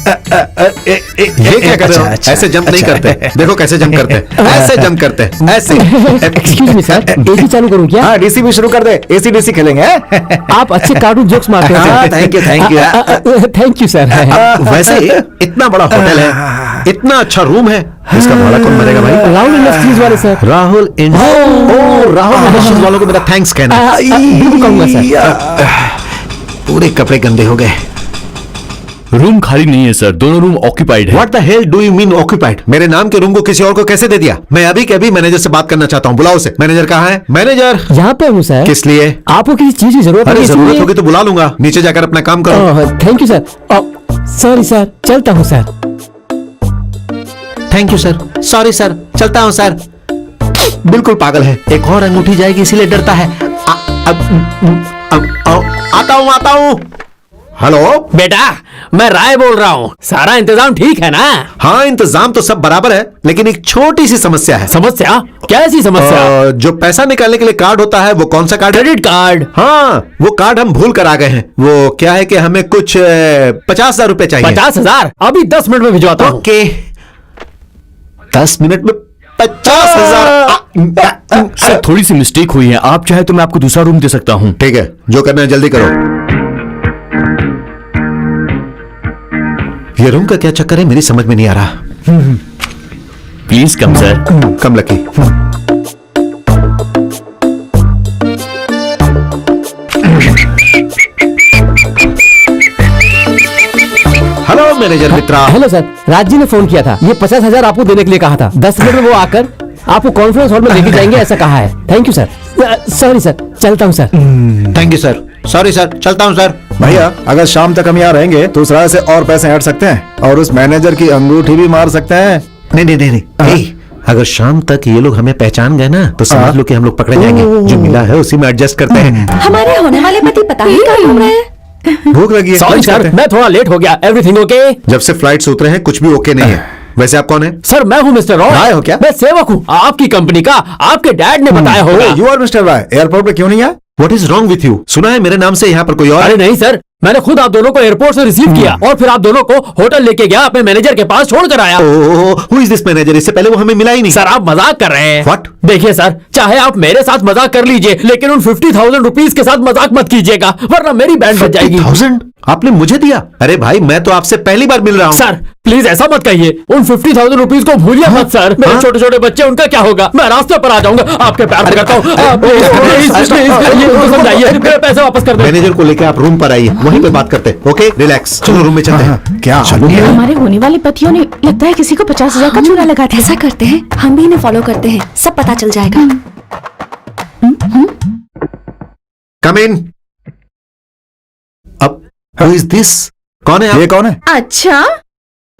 ये क्या कर रहे हो? ऐसे जंप नहीं करते, देखो कैसे जंप करते हैं, ऐसे जंप करते हैं, ऐसे। एक्सक्यूज मी सर, एसी चालू करूँ क्या? हाँ, डीसी भी शुरू कर दे, एसी डीसी खेलेंगे। आप अच्छे कार्टून जोक्स मारते हैं हाँ, sir. thank you, thank you। Thank you sir. वैसे इतना बड़ा होटल है, इतना अच्छा रूम है, इसका भाड़ा कौन मरेगा भाई? राहुल इंडस्ट्रीज वाले सर। राहुल राहुल इंडस्ट्रीज वालों को मेरा थैंक्स कहना। बिल्कुल कहूंगा सर। पूरे कपड़े गंदे हो गए। रूम खाली नहीं है सर, दोनों रूम ऑक्यूपाइड है। What the hell do you mean occupied? मेरे नाम के रूम को किसी और को कैसे दे दिया? मैं अभी के अभी मैनेजर से बात करना चाहता हूँ, बुलाओ उसे। मैनेजर कहाँ है? मैनेजर यहाँ पे हूँ सर। किस लिए? आपको किसी चीज की जरूरत अरे है जरूरत होगी तो बुला लूंगा, नीचे जाकर अपना काम करो। Thank you sir. Sorry sir, चलता हूँ sir. Thank you sir, sorry sir, चलता हूँ सर। बिल्कुल पागल है, एक और अंगूठी जाएगी इसीलिए डरता है। आता हूँ। हेलो बेटा, मैं राय बोल रहा हूँ, सारा इंतजाम ठीक है ना? हाँ, इंतजाम तो सब बराबर है, लेकिन एक छोटी सी समस्या है। समस्या? कैसी समस्या? जो पैसा निकालने के लिए कार्ड होता है, वो कौन सा कार्ड है? Credit card. हाँ, वो कार्ड हम भूल कर आ गए हैं। वो क्या है कि हमें कुछ 50,000 रुपए चाहिए। 50,000? अभी 10 मिनट में भिजवाता हूँ। ओके, 10 मिनट में 50,000। सर थोड़ी सी मिस्टेक हुई है, आप चाहे तो मैं आपको दूसरा रूम दे सकता हूँ। ठीक है, जो करना है जल्दी करो। ये रूम का क्या चक्कर है, मेरी समझ में नहीं आ रहा। Please come sir. Come Lucky. Hello manager Mitra. Hello sir, Raj ji ने फोन किया था, ये 50,000 आपको देने के लिए कहा था। 10 मिनट में वो आकर आपको कॉन्फ्रेंस हॉल में लेके जाएंगे ऐसा कहा है। Thank you sir. Sorry sir, चलता हूँ sir. Thank you sir, sorry sir, चलता हूँ सर। भैया, अगर शाम तक हम यहाँ रहेंगे तो उस राय से और पैसे हट सकते हैं और उस मैनेजर की अंगूठी भी मार सकते हैं। नहीं, अगर शाम तक ये लोग हमें पहचान गए ना तो समझ लो कि हम लोग पकड़े जाएंगे। जो मिला है उसी में एडजस्ट करते हैं। हमारे होने वाले पति पता नहीं कहाँ घूम रहे हैं। भूख लगी है, सॉरी lunch सर, करते हैं। मैं थोड़ा लेट हो गया। Everything okay? जब से फ्लाइट से उतरे हैं कुछ भी ओके नहीं है। वैसे आप कौन है? सर मैं हूँ मिस्टर रॉय। राय हो क्या? मैं सेवक हूँ आपकी कंपनी का। आपके डैड ने बताया होगा। You are mister Rai, airport पे क्यों नहीं आए? What is wrong with you? सुना है मेरे नाम से यहाँ पर कोई और? अरे नहीं सर, मैंने खुद आप दोनों को एयरपोर्ट से रिसीव किया और फिर आप दोनों को होटल लेके गया, अपने मैनेजर के पास छोड़ कर आया। Who is this manager? इससे पहले वो हमें मिला ही नहीं। सर आप मजाक कर रहे हैं। What? देखिए सर, चाहे आप मेरे साथ मजाक कर लीजिए, लेकिन उन 50,000 रुपीज के साथ मजाक मत कीजिएगा, वरना मेरी बैंड बच जाएगी। 50,000 आपने मुझे दिया? अरे भाई मैं तो आपसे पहली बार मिल रहा हूँ। सर प्लीज ऐसा मत कहिए, उन 50,000 रुपीज को भूलिए मत सर। मेरे छोटे छोटे बच्चे, उनका क्या होगा? मैं रास्ते पर आ जाऊंगा, आपके पैर पकड़ता हूँ। प्लीज उनको समझाइए, मेरे पैसे वापस कर दो। मैनेजर को लेकर आप रूम पर आइए, वहीं पे बात करते हैं। ओके रिलैक्स, चलो रूम में चलते हैं। क्या चलो हमारे होने वाले पतियों ने लगता है किसी को 50,000 का चूना लगा था। ऐसा करते हैं, हम भी इन्हें फॉलो करते हैं, सब पता चल जाएगा। कम इन। अब हु इज दिस? कौन है आप? ये कौन है? अच्छा,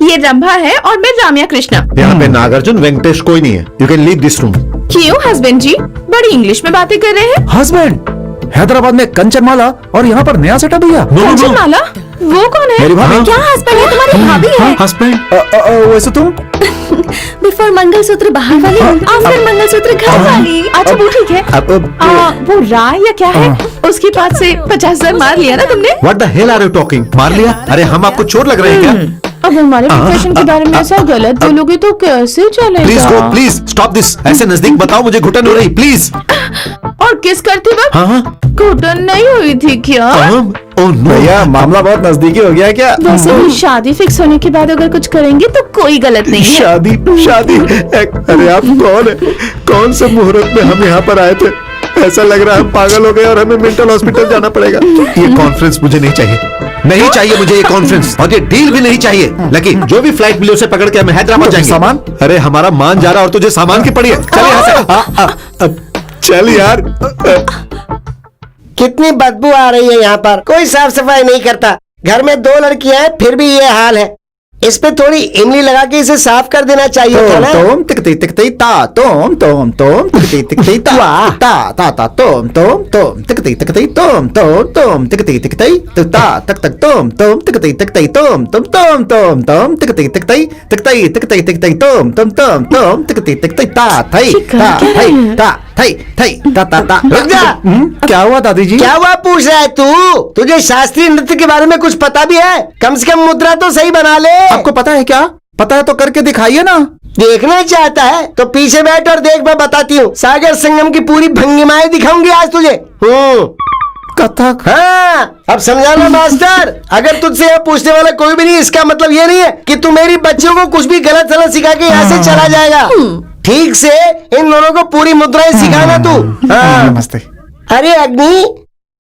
ये रंभा है और मैं राम्या कृष्णा। यहाँ पे नागार्जुन वेंकटेश कोई नहीं है। You can leave this room. क्यों हस्बैंड जी, बड़ी इंग्लिश में बातें कर रहे हैं? हस्बैंड? हैदराबाद में कंचनमाला और यहाँ पर नया सेटअप भैया। कंचनमाला? वो कौन है? मेरी भाभी। क्या हस्बैंड है? तुम्हारी भाभी है? हस्बैंड? वैसे तुम? बिफोर मंगलसूत्र बाहर वाली, आफ्टर मंगलसूत्र घर वाली। अच्छा वो ठीक है। वो राय या क्या है, उसके पास से 50,000 मार लिया ना तुमने? What the hell are you talking? मार लिया? अरे हम आपको चोर लग रहे हैं क्या? अब हमारे प्रोफेशन के बारे में ऐसा गलत बोलोगे तो कैसे चलेगा? Please go, please stop this. ऐसे नजदीक बताओ, मुझे घुटन हो रही, प्लीज। और किस करते वक्त हाँ हाँ घुटन नहीं हुई थी क्या? ओह नो भैया मामला बहुत नजदीकी हो गया है क्या? वैसे भी शादी फिक्स होने के बाद अगर कुछ करेंगे तो कोई गलत नहीं है। शादी शादी। अरे आप कौन है? कौन से मुहूर्त में हम यहाँ पर आए थे? ऐसा लग रहा है हम पागल हो गए और हमें मेंटल हॉस्पिटल जाना पड़ेगा। ये कॉन्फ्रेंस मुझे नहीं चाहिए, नहीं चाहिए मुझे ये कॉन्फ्रेंस, और ये डील भी नहीं चाहिए। लेकिन जो भी फ्लाइट मिले उसे पकड़ के हमें हैदराबाद जाएंगे। सामान? अरे हमारा मान जा रहा और तुझे सामान की पड़ी है। चल यहाँ से। चल यार। कितनी बदबू आ रही है यहाँ पर, कोई साफ सफाई नहीं करता। घर में 2 लड़कियां हैं फिर भी ये हाल है। इस पे थोड़ी इमली लगा के इसे साफ कर देना चाहिए था ना। तोम तिकती तिकती ता तोम तोम तोम तिकती तिकती ता ता ता ता तोम तोम तोम तिकती तिकती तोम तोम तोम तिकती तिकती तो ता तक तक तोम तोम तिकती तिकती तोम तोम तोम तोम तोम तिकती तिकती तिकती तिकती तिकती तोम तोम तोम तोम तिकती तिकती ता थई ता थई ता थई थई ता ता ता। रुक जा। क्या हुआ दादी जी? क्या हुआ पूछ रहा है तू? तुझे शास्त्रीय नृत्य के बारे में कुछ पता भी है? कम से कम मुद्रा तो सही बना ले। आपको पता है क्या? पता है तो करके दिखाइए ना। देखना चाहता है तो पीछे बैठ और देख, मैं बताती हूँ। सागर संगम की पूरी भंगिमाएं दिखाऊंगी आज तुझे। कथक? हाँ, अब समझाना मास्टर। अगर तुझसे यह पूछने वाला कोई भी नहीं, इसका मतलब ये नहीं है कि तू मेरी बच्चियों को कुछ भी गलत सलत सिखा के यहाँ से चला जाएगा। ठीक से इन दोनों को पूरी मुद्राएं सिखाना तू। हाँ। नमस्ते। अरे अग्नि,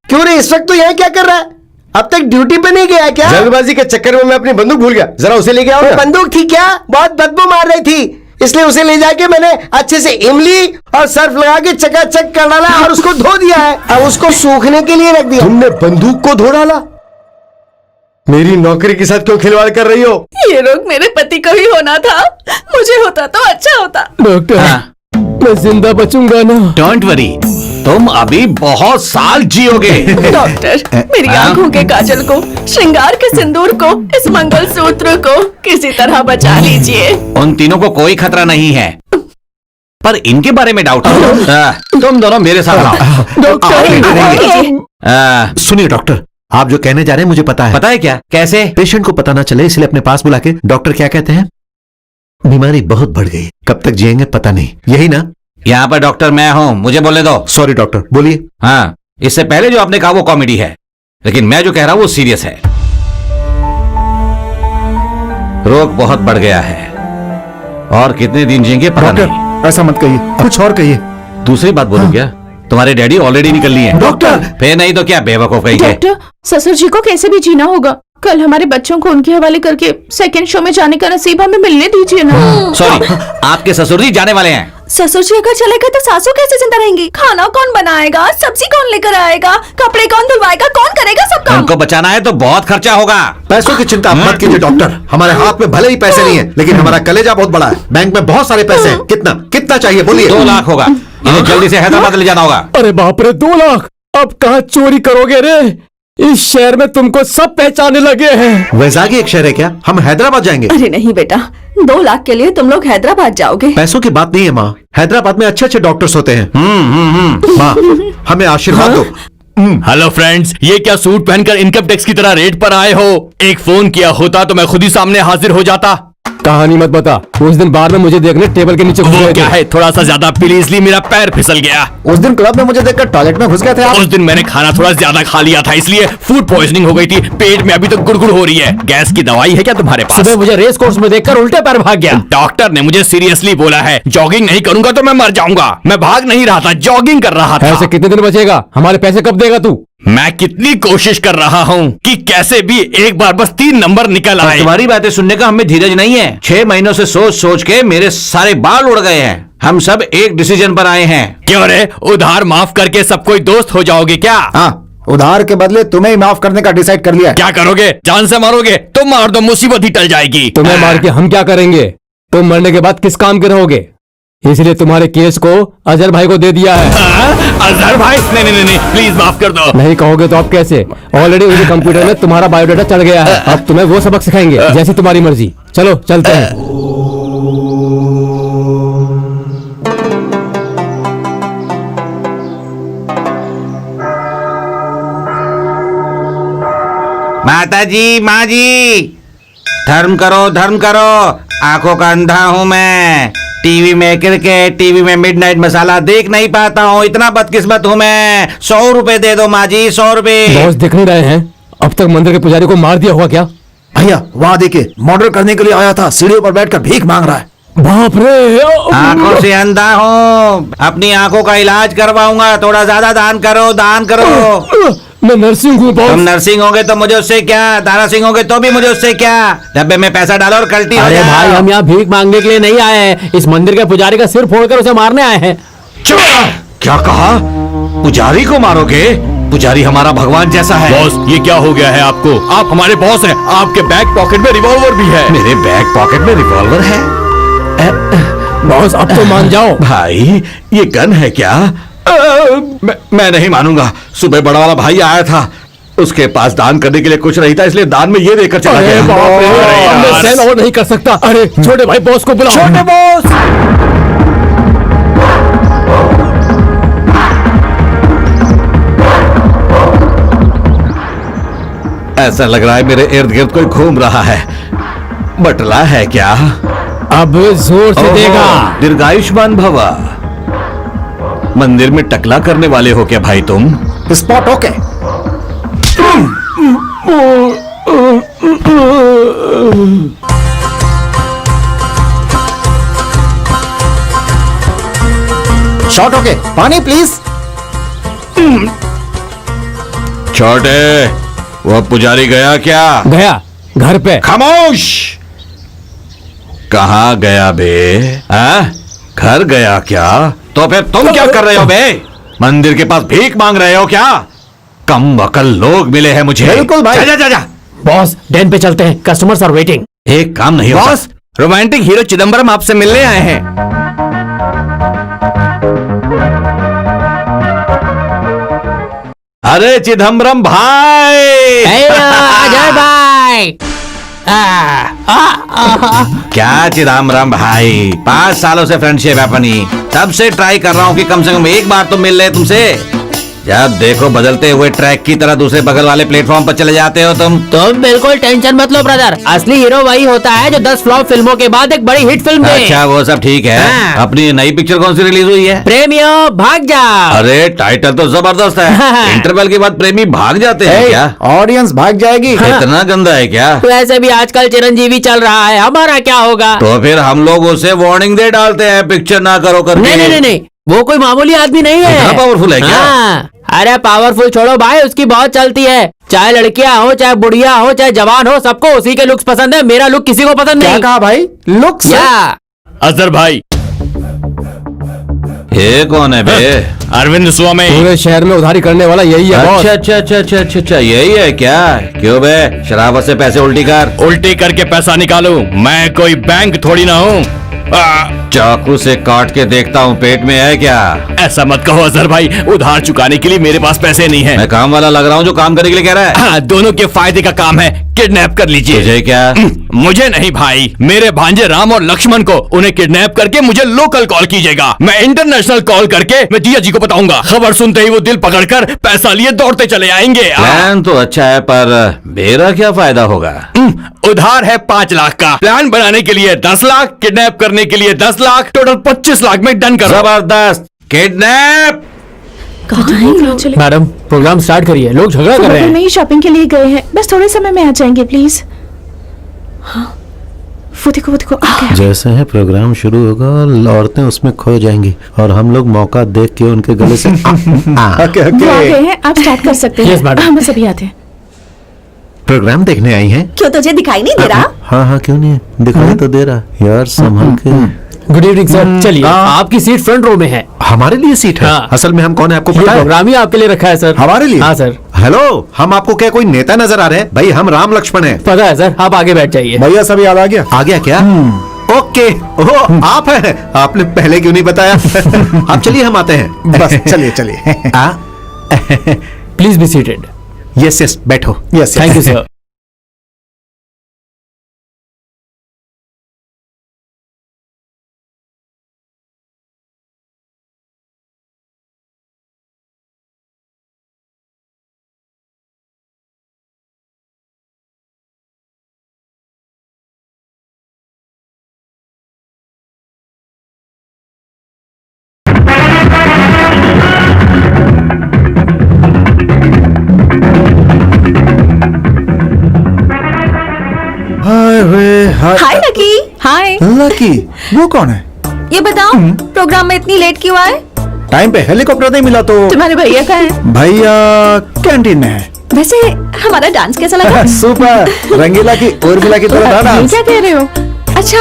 क्यों रे इस वक्त तू यहाँ क्या कर रहा है? अब तक ड्यूटी पे नहीं गया क्या? जल्दबाजी के चक्कर में मैं अपनी बंदूक भूल गया, जरा उसे लेके आओ वो ना। बंदूक थी क्या? बहुत बदबू मार रही थी, इसलिए उसे ले जाके मैंने अच्छे से इमली और सर्फ लगा के चकाचक कर डाला और उसको धो दिया है। अब उसको सूखने के लिए रख दिया। तुमने बंदूक को धो डाला? मेरी नौकरी के साथ क्यों खिलवाड़ कर रही हो? ये रोग मेरे पति को ही होना था, मुझे होता तो अच्छा होता। डॉक्टर मैं जिंदा बचूंगा ना? डोंट वरी, तुम अभी बहुत साल जियोगे। डॉक्टर मेरी आंखों के काजल को, श्रृंगार के सिंदूर को, इस मंगलसूत्र को किसी तरह बचा लीजिए। उन तीनों को कोई खतरा नहीं है, पर इनके बारे में डाउट है। तुम दोनों मेरे साथ आओ। डॉक्टर सुनिए डॉक्टर, आप जो कहने जा रहे हैं मुझे पता है। पता है क्या? कैसे? पेशेंट को पता ना चले इसलिए अपने पास बुला के डॉक्टर क्या कहते हैं? बीमारी बहुत बढ़ गई, कब तक जिएंगे पता नहीं, यही ना? यहाँ पर डॉक्टर मैं हूँ, मुझे बोलने दो। सॉरी डॉक्टर, बोलिए। हाँ, इससे पहले जो आपने कहा वो कॉमेडी है, लेकिन मैं जो कह रहा हूँ वो सीरियस है। रोग बहुत बढ़ गया है और कितने दिन जिएंगे पता नहीं। डॉक्टर ऐसा मत कहिए, कुछ और कहिए। दूसरी बात बोलूं क्या? तुम्हारे डैडी ऑलरेडी निकल लिए हैं। डॉक्टर! फिर नहीं तो क्या बेवकूफ कहीं के। डॉक्टर, ससुर जी को कैसे भी जीना होगा। कल हमारे बच्चों को उनके हवाले करके सेकंड शो में जाने का नसीब हमें मिलने दीजिए ना। सॉरी, आपके ससुर जी जाने वाले हैं। ससुर जी अगर चले गए तो सासू कैसे जिंदा रहेंगी? खाना कौन बनाएगा? सब्जी कौन लेकर आएगा? कपड़े कौन धुलवाएगा? कौन करेगा सब काम? उनको बचाना है तो बहुत खर्चा होगा। पैसों की चिंता मत कीजिए डॉक्टर, हमारे हाथ में भले ही पैसे नहीं है, लेकिन हमारा कलेजा बहुत बड़ा है। बैंक में बहुत सारे पैसे हैं। कितना कितना चाहिए बोलिए? 2 लाख होगा। इन्हें जल्दी से हैदराबाद ले जाना होगा। अरे बाप रे, 2 लाख! अब कहाँ चोरी करोगे रे? इस शहर में तुमको सब पहचानने लगे हैं। वैजागी एक शहर है क्या? हम हैदराबाद जाएंगे। अरे नहीं बेटा, 2 लाख के लिए तुम लोग हैदराबाद जाओगे? पैसों की बात नहीं है माँ, हैदराबाद में अच्छे अच्छे डॉक्टर्स होते हैं। माँ, हमें आशीर्वाद दो। हेलो फ्रेंड्स, ये क्या सूट पहनकर इनकम टैक्स की तरह रेड पर आए हो? एक फोन किया होता तो मैं खुद ही सामने हाजिर हो जाता। कहानी मत बता। उस दिन बार में मुझे देखने टेबल के नीचे घुस वो गए क्या थे। है, थोड़ा सा ज्यादा पी ली इसलिए मेरा पैर फिसल गया। उस दिन क्लब में मुझे देखकर टॉयलेट में घुस गए थे आप। उस दिन मैंने खाना थोड़ा ज्यादा खा लिया था इसलिए फूड पॉइजनिंग हो गई थी। पेट में अभी तक गुड़गुड़ हो रही है। गैस की दवाई है क्या तुम्हारे पास? सुबह मुझे रेस कोर्स में देखकर उल्टे पैर भाग गया। डॉक्टर ने मुझे सीरियसली बोला है जॉगिंग नहीं करूंगा तो मैं मर जाऊंगा। मैं भाग नहीं रहा था, जॉगिंग कर रहा था। ऐसे कितने दिन बचेगा? हमारे पैसे कब देगा तू? मैं कितनी कोशिश कर रहा हूँ कि कैसे भी एक बार बस 3 नंबर निकल आए। तुम्हारी बातें सुनने का हमें धीरज नहीं है। 6 महीनों से सोच सोच के मेरे सारे बाल उड़ गए हैं। हम सब एक डिसीजन पर आए हैं। क्यों रे, उधार माफ करके सब कोई दोस्त हो जाओगे क्या? हाँ, उधार के बदले तुम्हें ही माफ करने का डिसाइड कर लिया है। क्या करोगे? जान से मारोगे? तुम मार दो, मुसीबत ही टल जाएगी। तुम्हें मार के हम क्या करेंगे? तुम मरने के बाद किस काम के रहोगे? इसलिए तुम्हारे केस को अजहर भाई को दे दिया है। अजहर भाई? नहीं, प्लीज माफ कर दो। नहीं कहोगे तो अब कैसे? ऑलरेडी उनके कंप्यूटर में तुम्हारा बायोडाटा चढ़ गया है। अब तुम्हें वो सबक सिखाएंगे, जैसी तुम्हारी मर्जी। चलो चलते हैं। माता जी, माँ जी, धर्म करो, धर्म करो। आंखों का अंधा हूँ मैं। टीवी में क्रिकेट, टीवी में मिडनाइट मसाला देख नहीं पाता हूँ। इतना बदकिस्मत हूँ मैं। 100 रुपए दे दो माँ जी, 100 रुपए। बॉस दिख नहीं रहे हैं? अब तक मंदिर के पुजारी को मार दिया हुआ क्या? भैया वहाँ देखिए, मर्डर करने के लिए आया था, सीढ़ियों पर बैठकर भीख मांग रहा है। बाप रे! आंखों से अंधा हूँ, अपनी आंखों का इलाज करवाऊंगा। थोड़ा ज्यादा दान करो, दान करो। मैं नर्सिंग हूँ बॉस। तुम नर्सिंग होगे तो मुझे उससे क्या, तारा सिंह होगे तो भी मुझे उससे क्या। डब्बे में पैसा डालो और कल्टी हो अरे जाओ। भाई, हम यहाँ भीख मांगने के लिए नहीं आए हैं। इस मंदिर के पुजारी का सिर फोड़कर उसे मारने आए हैं। चुप! क्या कहा? पुजारी को मारोगे? पुजारी हमारा भगवान जैसा है। बॉस, ये क्या हो गया है आपको? आप हमारे बॉस हैं। आपके बैक पॉकेट में रिवॉल्वर भी है। मेरे बैक पॉकेट में रिवॉल्वर है? बॉस अब तो मान जाओ। भाई, ये गन है क्या? मैं नहीं मानूंगा। सुबह बड़ा वाला भाई आया था, उसके पास दान करने के लिए कुछ नहीं था, इसलिए दान में ये देकर चला अरे गया। बाप रे! अब मैं सहन और नहीं कर सकता। अरे छोटे भाई, बॉस को बुलाओ। छोटे बॉस! ऐसा लग रहा है मेरे इर्द गिर्द कोई घूम रहा है। बटला है क्या? अब जोर से देगा। दीर्घायुष्मान भवा। मंदिर में टकला करने वाले हो क्या भाई तुम? Spot okay. Shot okay. पानी प्लीज। छोटे, वो पुजारी गया क्या? गया घर पे। खामोश! कहाँ गया बे? घर गया क्या? तो फिर तुम क्या कर रहे हो बे? मंदिर के पास भीख मांग रहे हो क्या? कम अकल लोग मिले हैं मुझे। बिल्कुल भाई। जा जा जा। बॉस, डैन पे चलते हैं। Customers are waiting. एक काम नहीं होता। बॉस, रोमांटिक हीरो चिदम्बरम आपसे मिलने आए हैं। अरे चिदम्बरम भाई! अजय भाई! क्या चिदम्बरम भाई, 5 सालों से फ्रेंडशिप है अपनी। तब से ट्राई कर रहा हूँ कि कम से कम एक बार तो मिल ले तुमसे। जब देखो बदलते हुए ट्रैक की तरह दूसरे बगल वाले प्लेटफॉर्म पर चले जाते हो तुम। तुम बिल्कुल टेंशन मत लो ब्रदर। असली हीरो वही होता है जो 10 फ्लॉप फिल्मों के बाद एक बड़ी हिट फिल्म दे। अच्छा, वो सब ठीक है। हाँ। अपनी नई पिक्चर कौन सी रिलीज हुई है? प्रेमियों भाग जाओ। अरे टाइटल तो जबरदस्त है। इंटरवल के बाद प्रेमी भाग जाते हैं क्या? ऑडियंस भाग जाएगी। इतना गंदा है क्या? वैसे भी आजकल चिरंजीवी चल रहा है, हमारा क्या होगा? तो फिर हम लोग उसे वार्निंग दे डालते हैं पिक्चर ना करो करके। नहीं नहीं नहीं नहीं, वो कोई मामूली आदमी नहीं है। इतना पावरफुल है क्या? हाँ। अरे पावरफुल छोड़ो भाई, उसकी बहुत चलती है। चाहे लड़कियां हो, चाहे बुढ़िया हो, चाहे जवान हो, सबको उसी के लुक्स पसंद है। मेरा लुक किसी को पसंद क्या नहीं। कहा भाई? लुक्स? या अजहर भाई, ये कौन है बे? अरविंद स्वामी। पूरे शहर में उधारी करने वाला यही है बॉस। अच्छा, यही है क्या? क्यों बे, शराबत से पैसे उल्टी कर। उल्टी करके पैसा निकालूं? मैं कोई बैंक थोड़ी ना हूँ। चाकू से काट के देखता हूँ पेट में है क्या। ऐसा मत कहो अजहर भाई, उधार चुकाने के लिए मेरे पास पैसे नहीं है। मैं काम वाला लग रहा हूँ जो काम करने के लिए कह रहा है। हाँ, दोनों के फायदे का काम है। किडनैप कर लीजिए। तुझे क्या? मुझे नहीं भाई, मेरे भांजे राम और लक्ष्मण को। उन्हें किडनैप करके मुझे लोकल कॉल कीजिएगा, मैं इंटरनेशनल कॉल करके मैं जिया जी को बताऊंगा। खबर सुनते ही वो दिल पकड़कर पैसा लिए दौड़ते चले आएंगे। प्लान तो अच्छा है पर मेरा क्या फायदा होगा? उधार है 5 लाख का, प्लान बनाने के लिए 10 लाख, किडनैप करने के लिए 10 लाख, टोटल 25 लाख में डन करो। जबरदस्त। किडनैप। मैडम प्रोग्राम स्टार्ट करिए, लोग झगड़ा कर रहे हैं। नहीं, शॉपिंग के लिए गए हैं, बस थोड़े समय में आ जाएंगे प्लीज। हाँ, वो देखो आ गया। जैसे ही प्रोग्राम शुरू होगा औरतें उसमें खो जाएंगी और हम लोग मौका देख के उनके गले से वो आ गए हैं, आप स्टार्ट कर सकते हैं। Yes, madam. हम सभी आते हैं। प्रोग्राम देखने आई हैं? क्यों तुझे दिखाई नहीं दे रहा? हाँ क्यों नहीं, दिखाई तो दे रहा यार, संभल के। गुड इवनिंग सर, चलिए आपकी सीट फ्रंट रो में है। हमारे लिए सीट है? हाँ। असल में हम कौन है आपको ये पता है? प्रोग्राम ही आपके लिए रखा है सर। हमारे लिए? हाँ सर। हेलो, हम आपको क्या कोई नेता नजर आ रहे हैं? भाई हम राम लक्ष्मण हैं। पता है सर, आप आगे बैठ जाइए। भैया सब याद आ गया? आ गया क्या? ओके, ओह आप हैं, आपने पहले क्यों नहीं बताया? आप चलिए हम आते हैं। बस चलिए। Please be seated. यस बैठो। Yes thank you sir. Hi lucky. Hi. Lucky, वो कौन है? ये बताओ प्रोग्राम में इतनी लेट क्यों आए? टाइम पे हेलीकॉप्टर नहीं मिला तो। तुम्हारे भैया का है? भैया कैंटीन में है। वैसे हमारा डांस कैसा लगा? सुपर। रंगीला की उर्मिला की तरह ये डांस। क्या कह रहे हो? अच्छा,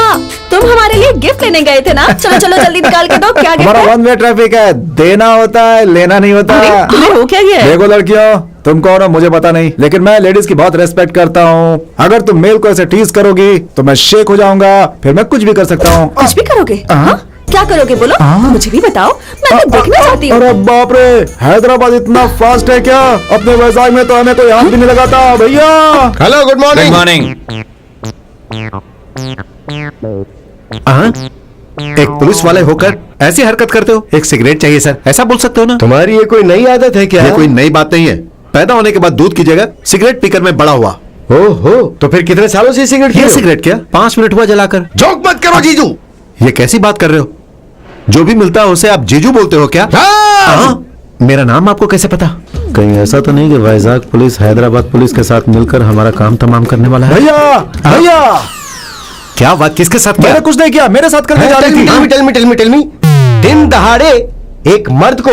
तुम हमारे लिए गिफ्ट लेने गए थे ना? चलो जल्दी निकाल के दो। क्या गिफ्ट हमारा है? 1 वे ट्रैफिक है, देना होता है लेना नहीं होता। तुम्हें हो क्या ये? देखो लड़कियों, तुम कौन हो मुझे पता नहीं, लेकिन मैं लेडीज की बहुत रेस्पेक्ट करता हूँ। अगर तुम मेल को ऐसे टीज करोगी तो मैं शेक हो जाऊंगा, फिर मैं कुछ भी कर सकता हूँ। कुछ भी करोगे? हाँ? क्या करोगे बोलो, मुझे भी बताओ, मैं भी देखना चाहती हूँ। अरे बाप रे, हैदराबाद इतना फास्ट है क्या? अपने वैजाग में तो हमें कोई हाथ भी नहीं लगाता भैया। Hello, good good morning. Morning. एक पुलिस वाले होकर ऐसी हरकत करते हो? एक सिगरेट चाहिए सर, ऐसा बोल सकते हो ना? तुम्हारी ये कोई नई आदत है क्या? ये कोई नई बात नहीं है, पैदा होने के बाद दूध की जगह सिगरेट पीकर मैं बड़ा हुआ। ओहो, तो फिर कितने सालों से सिगरेट ये पी? सिगरेट क्या 5 मिनट हुआ जलाकर। जोक मत करो जीजू। ये कैसी बात कर रहे हो? जो भी मिलता है उसे आप जीजू बोलते हो क्या? हाँ? मेरा नाम आपको कैसे पता? कहीं ऐसा तो नहीं कि वैजाग पुलिस हैदराबाद पुलिस के साथ मिलकर हमारा काम तमाम करने वाला है? भैया क्या बात, किसके साथ? मैंने कुछ नहीं किया, मेरे साथ करके जा रही थी। Tell me. दिन दहाड़े एक मर्द को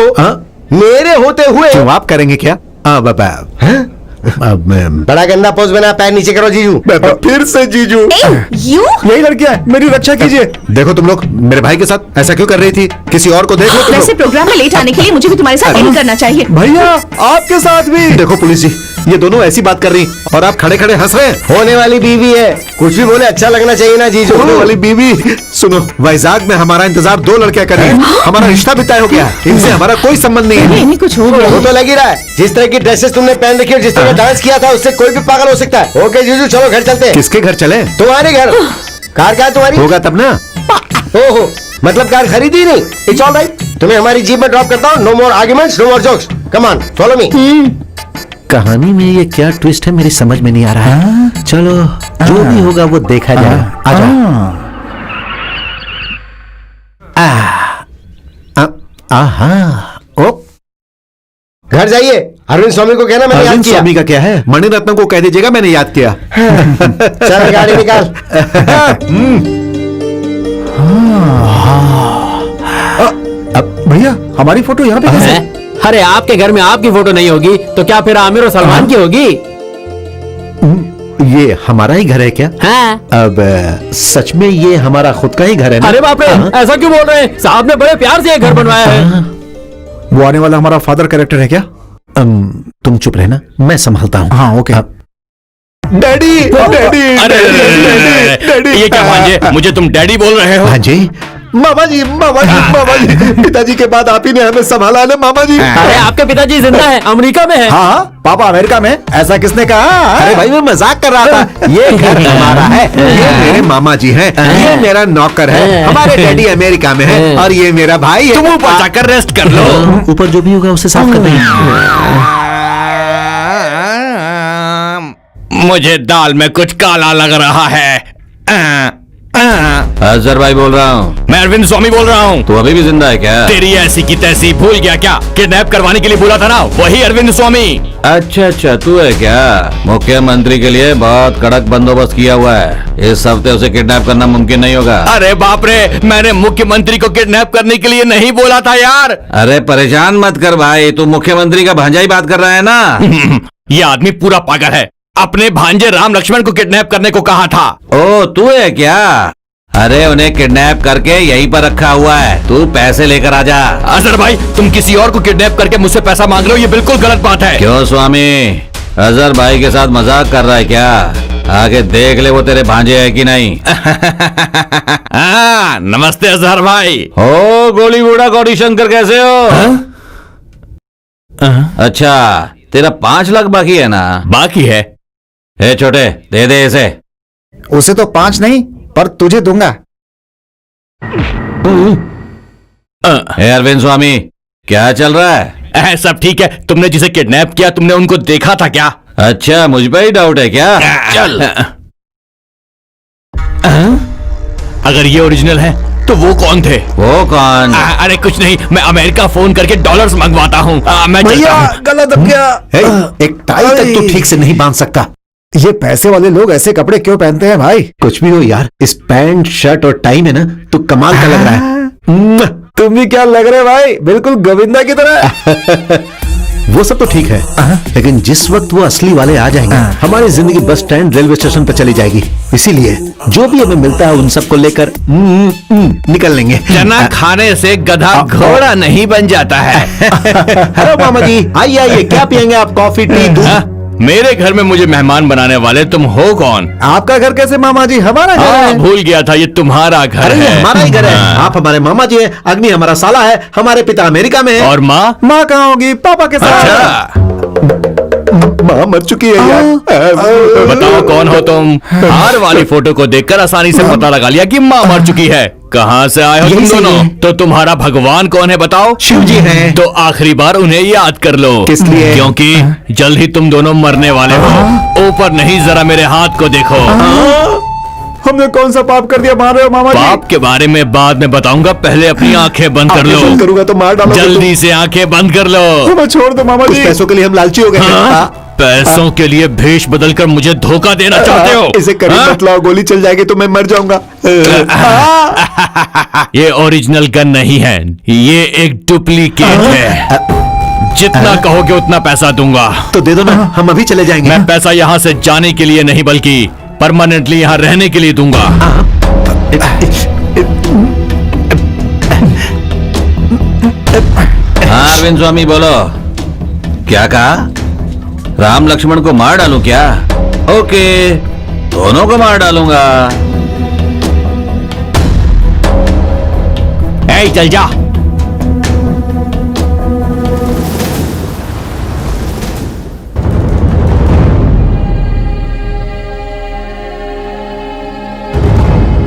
मेरे होते हुए क्यों आप करेंगे क्या? अब मैं बड़ा गंदा पोज बना, पैर नीचे करो जीजू। फिर से जीजू। यू यही लड़कियां है, मेरी रक्षा कीजिए। देखो तुम लोग मेरे भाई के साथ ऐसा क्यों कर रही थी? किसी और को देख लो तुम वैसे लोग। प्रोग्राम में लेट आने के लिए मुझे भी तुम्हारे साथ नहीं करना चाहिए। भैया आपके साथ भी। देखो पुलिस जी, ये दोनों ऐसी बात कर रही और आप खड़े खड़े हंस रहे हैं। होने वाली बीवी है, कुछ भी बोले अच्छा लगना चाहिए ना जीजू। होने वाली बीवी। सुनो, वैजाग में हमारा इंतजार 2 लड़कियां कर रही हैं। हमारा रिश्ता भी तय हो गया है, इनसे हमारा कोई संबंध नहीं है। नहीं कुछ हो गया। वो तो लग ही रहा है, जिस तरह की ड्रेसेस तुमने पहन रखी और जिस तरह डांस किया था उससे कोई भी पागल हो सकता है। ओके जीजू, चलो घर चलते हैं। किसके घर चले? तुम्हारे घर। कार क्या है तुम्हारी? होगा तब ना। ओहो, मतलब कार खरीदी नहीं? इट्स ऑल राइट, तुम्हें हमारी जीप में ड्रॉप करता हूँ। No more arguments, no more jokes, come on follow me. कहानी में ये क्या ट्विस्ट है मेरी समझ में नहीं आ रहा है। चलो जो भी होगा वो देखा जाएगा। आ जाओ। ओ घर जाइए, अरविंद स्वामी को कहना मैंने याद अरविंद किया। स्वामी का क्या है? मणिरत्न को कह दीजिएगा मैंने याद किया। चल गाड़ी निकाल। भैया हमारी फोटो यहाँ पे कैसे? अरे आपके घर में आपकी फोटो नहीं होगी तो क्या फिर आमिर और सलमान की होगी? ये हमारा ही घर है क्या? हाँ। अब सच में ये हमारा खुद का ही घर है ना? अरे बाप रे, ऐसा क्यों बोल रहे हैं? साहब ने बड़े प्यार से ये घर बनवाया है। वो आने वाला हमारा फादर कैरेक्टर है क्या? तुम चुप रहना, मैं संभालता हूँ। हाँ ओके। डैडी, डैडी, अरे ये क्या भांजे, मुझे तुम डैडी बोल रहे हो? हाँ जी, मामा जी, मामा जी, मामा जी, पिताजी के बाद आप ही ने हमें संभाला ना मामा जी। अरे आपके पिताजी जिंदा है, अमेरिका में है। हाँ पापा अमेरिका में, ऐसा किसने कहा? अरे भाई मैं मजाक कर रहा था। ये घर हमारा है, ये मेरे मामा जी हैं, ये मेरा नौकर है, हमारे डैडी अमेरिका में है और ये मेरा भाई है। तुम ऊपर जाकर रेस्ट कर लो। ऊपर जो भी होगा उसे साफ कर देंगे। मुझे दाल में कुछ काला लग रहा है। अजहर भाई बोल रहा हूँ। मैं अरविंद स्वामी बोल रहा हूँ। तू अभी भी जिंदा है क्या? तेरी ऐसी की तैसी भूल गया क्या? किडनैप करवाने के लिए बोला था ना, वही अरविंद स्वामी। अच्छा तू है क्या? मुख्यमंत्री के लिए बहुत कड़क बंदोबस्त किया हुआ है, इस हफ्ते उसे किडनैप करना मुमकिन नहीं होगा। अरे बाप रे, मैंने मुख्यमंत्री को किडनैप करने के लिए नहीं बोला था यार। अरे परेशान मत कर भाई, तू मुख्यमंत्री का भांजा ही बात कर रहा है ना। ये आदमी पूरा पागल है, अपने भांजे राम लक्ष्मण को किडनैप करने को कहा था। ओ तू है क्या? अरे उन्हें किडनैप करके यहीं पर रखा हुआ है, तू पैसे लेकर आ जा। अजहर भाई, तुम किसी और को किडनैप करके मुझसे पैसा मांग रहे हो, ये बिल्कुल गलत बात है। क्यों स्वामी, अजहर भाई के साथ मजाक कर रहा है क्या? आगे देख ले वो तेरे भांजे है कि नहीं। नमस्ते अजहर भाई। ओ गोली बूढ़ा गौरी शंकर, कैसे हो? अच्छा तेरा 5 लाख बाकी है ना? बाकी है। ए छोटे, दे दे इसे। उसे तो 5 नहीं पर तुझे दूंगा। ए अरविंद स्वामी, क्या चल रहा है? सब ठीक है। तुमने जिसे किडनैप किया, तुमने उनको देखा था क्या? अच्छा मुझ पे ही डाउट है क्या? चल। अगर ये ओरिजिनल है तो वो कौन थे? वो कौन? अरे कुछ नहीं, मैं अमेरिका फोन करके डॉलर्स मंगवाता हूँ। मैं चलता हूँ। गला दब गया। एक टाई तक तो ठीक से नहीं बांध सकता। ये पैसे वाले लोग ऐसे कपड़े क्यों पहनते हैं भाई? कुछ भी हो यार, इस पैंट शर्ट और टाई में ना तो कमाल का लग रहा है। तुम भी क्या लग रहे भाई, बिल्कुल गोविंदा की तरह। वो सब तो ठीक है, लेकिन जिस वक्त वो असली वाले आ जाएंगे, हमारी जिंदगी बस स्टैंड रेलवे स्टेशन पर चली जाएगी। इसीलिए जो भी हमें मिलता है उन सबको लेकर निकल लेंगे। चना खाने से गधा घोड़ा नहीं बन जाता है। हेलो मामा जी, आइए आइए, क्या पियेंगे आप? कॉफी, टी, दूध? मेरे घर में मुझे मेहमान बनाने वाले तुम हो कौन? आपका घर कैसे मामा जी? हमारा घर है। भूल गया था, ये तुम्हारा घर अरे ये है। हमारा ही घर है। आप हमारे मामा जी हैं, अग्नि हमारा साला है, हमारे पिता अमेरिका में है। और माँ? माँ कहाँ होगी? पापा के साथ। अच्छा, माँ मर चुकी है यार। बताओ कौन हो तुम? हार वाली फोटो को देखकर आसानी से पता लगा लिया कि माँ मर चुकी है। कहाँ से आए हो तुम यही से दोनों? है। तो तुम्हारा भगवान कौन है बताओ? शिव जी हैं। तो आखिरी बार उन्हें याद कर लो। किस लिए? क्योंकि जल्द ही तुम दोनों मरने वाले हो। ऊपर नहीं, जरा मेरे हाथ को देखो। हमने कौन सा पाप कर दिया मान रहे हो मामा जी? पाप के बारे में बाद में बताऊंगा, पहले अपनी आंखें बंद कर लो। बंद करूंगा तो मार डालोगे। जल्दी से आंखें बंद कर लो। हमें छोड़ दो मामा कुछ जी। पैसों के लिए हम लालची हो गए हैं। पैसों के लिए भेष बदलकर मुझे धोखा देना चाहते हो? इसे करीब हाँ? मत लाओ, गोली चल जाएगी तो मैं मर जाऊंगा। ये ओरिजिनल गन नहीं है, ये एक डुप्लीकेट है। जितना कहोगे उतना पैसा दूंगा। तो दे दो ना, हम अभी चले जाएंगे। मैं पैसा यहाँ से जाने के लिए नहीं, बल्कि परमानेंटली यहाँ रहने के लिए दूंगा। हाँ अरविंद स्वामी बोलो, क्या कहा? राम लक्ष्मण को मार डालूं क्या? ओके, दोनों को मार डालूंगा। ए, चल जा।